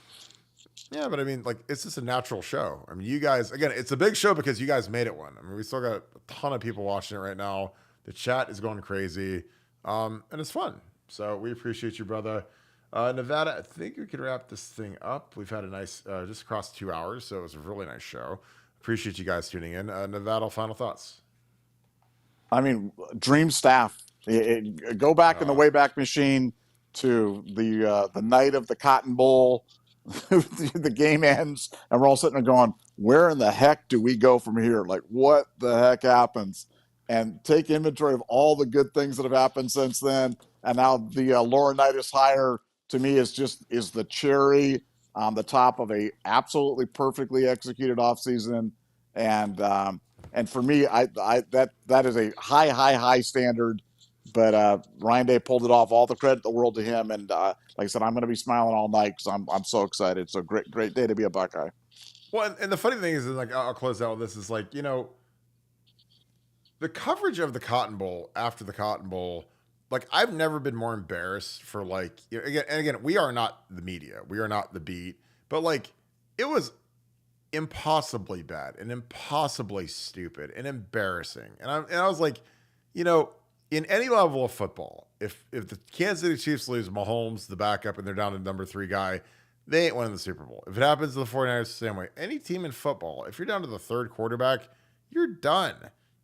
Yeah, but I mean, like, it's just a natural show. I mean, you guys, again, it's a big show because you guys made it one. I mean, we still got a ton of people watching it right now. The chat is going crazy, and it's fun. So we appreciate you, brother. Nevada, I think we can wrap this thing up. We've had a nice, just across 2 hours, so it was a really nice show. Appreciate you guys tuning in. Nevada, final thoughts. I mean, dream staff. Go back in the Wayback Machine to the night of the Cotton Bowl. The game ends, and we're all sitting there going, where in the heck do we go from here? Like, what the heck happens? And take inventory of all the good things that have happened since then. And now the Laurinaitis hire, to me, is the cherry on the top of a absolutely perfectly executed offseason. And for me, that is a high standard. But Ryan Day pulled it off. All the credit in the world to him. And like I said, I'm going to be smiling all night because I'm so excited. So great day to be a Buckeye. Well, and the funny thing is, like, I'll close out with this, is like, the coverage of the Cotton Bowl after the Cotton Bowl, like, I've never been more embarrassed for, like, again, we are not the media. We are not the beat. But, like, it was impossibly bad and impossibly stupid and embarrassing. And I was like, in any level of football, if the Kansas City Chiefs lose Mahomes, the backup, and they're down to number 3 guy, they ain't winning the Super Bowl. If it happens to the 49ers the same way, any team in football, if you're down to the third quarterback, you're done.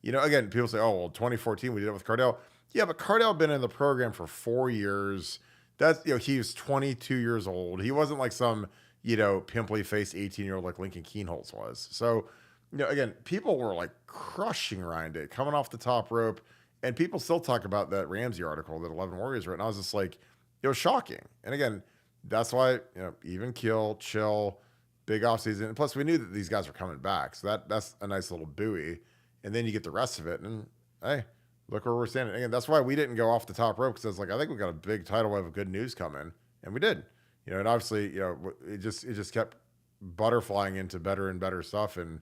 Again, people say, oh, well, 2014, we did it with Cardell. Yeah, but Cardell been in the program for 4 years. He was 22 years old. He wasn't like some, pimply faced 18-year-old like Lincoln Keenholz was. So, again, people were like crushing Ryan Day, coming off the top rope. And people still talk about that Ramsey article that 11 Warriors wrote. And I was just like, it was shocking. And again, that's why, even kill, chill, big offseason. And plus, we knew that these guys were coming back. So that's a nice little buoy. And then you get the rest of it. And hey, look where we're standing. Again, that's why we didn't go off the top rope, because I was like, I think we got a big tidal wave of good news coming. And we did. And obviously, it just kept butterflying into better and better stuff. And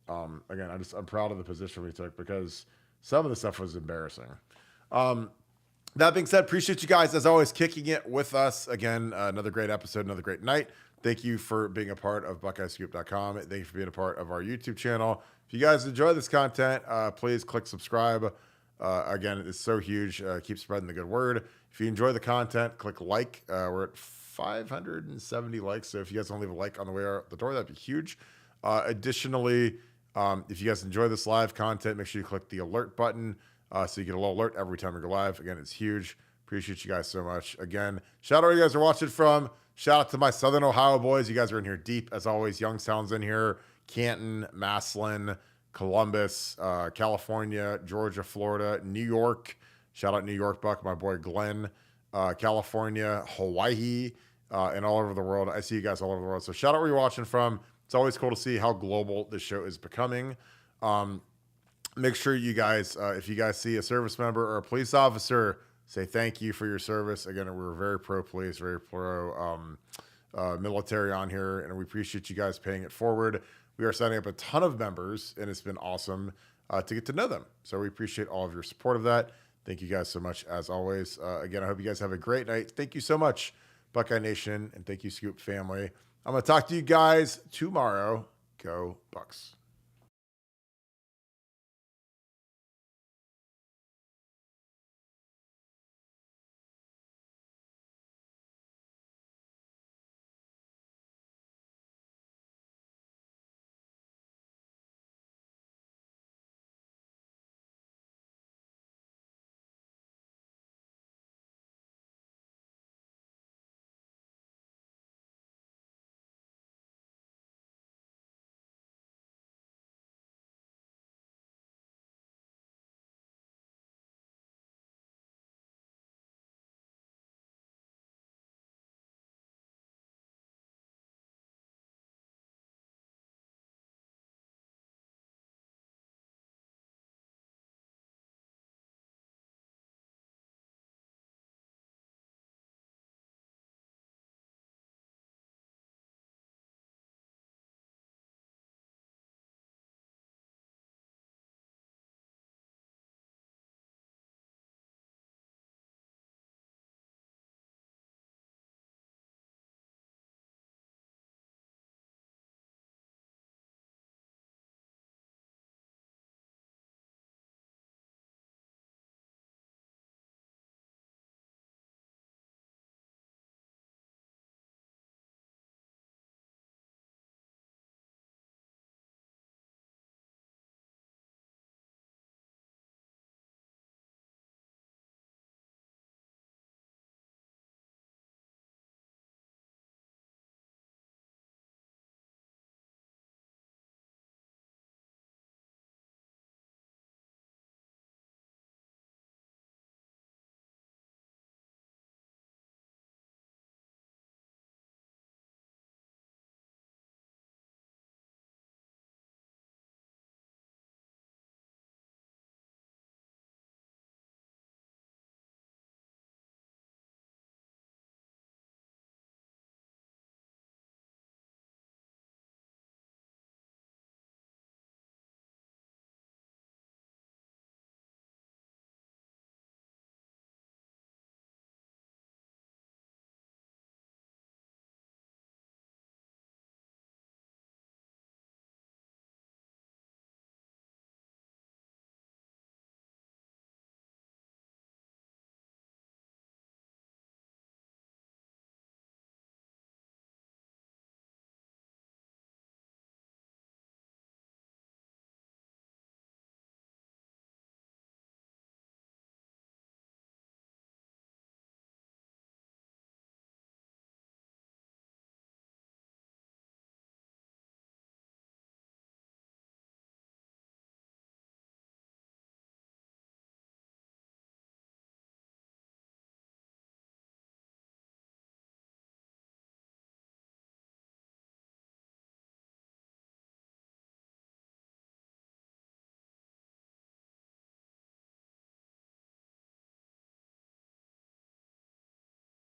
again, I'm proud of the position we took, because some of the stuff was embarrassing. That being said, appreciate you guys, as always, kicking it with us. Again, another great episode, another great night. Thank you for being a part of BuckeyeScoop.com. Thank you for being a part of our YouTube channel. If you guys enjoy this content, please click subscribe. Again, it's so huge. Keep spreading the good word. If you enjoy the content, click like. We're at 570 likes. So if you guys want to leave a like on the way out the door, that'd be huge. Additionally, if you guys enjoy this live content, make sure you click the alert button so you get a little alert every time we go live. Again, it's huge. Appreciate you guys so much. Again, shout out where you guys are watching from. Shout out to my Southern Ohio boys. You guys are in here deep, as always. Youngstown's in here. Canton, Massillon, Columbus, California, Georgia, Florida, New York. Shout out New York Buck, my boy Glenn. California, Hawaii, and all over the world. I see you guys all over the world. So shout out where you're watching from. It's always cool to see how global this show is becoming. Make sure you guys, if you guys see a service member or a police officer, say thank you for your service. Again, we're very pro police, very pro military on here, and we appreciate you guys paying it forward. We are signing up a ton of members, and it's been awesome to get to know them. So we appreciate all of your support of that. Thank you guys so much, as always. Again, I hope you guys have a great night. Thank you so much, Buckeye Nation, and thank you, Scoop family. I'm going to talk to you guys tomorrow. Go Bucks.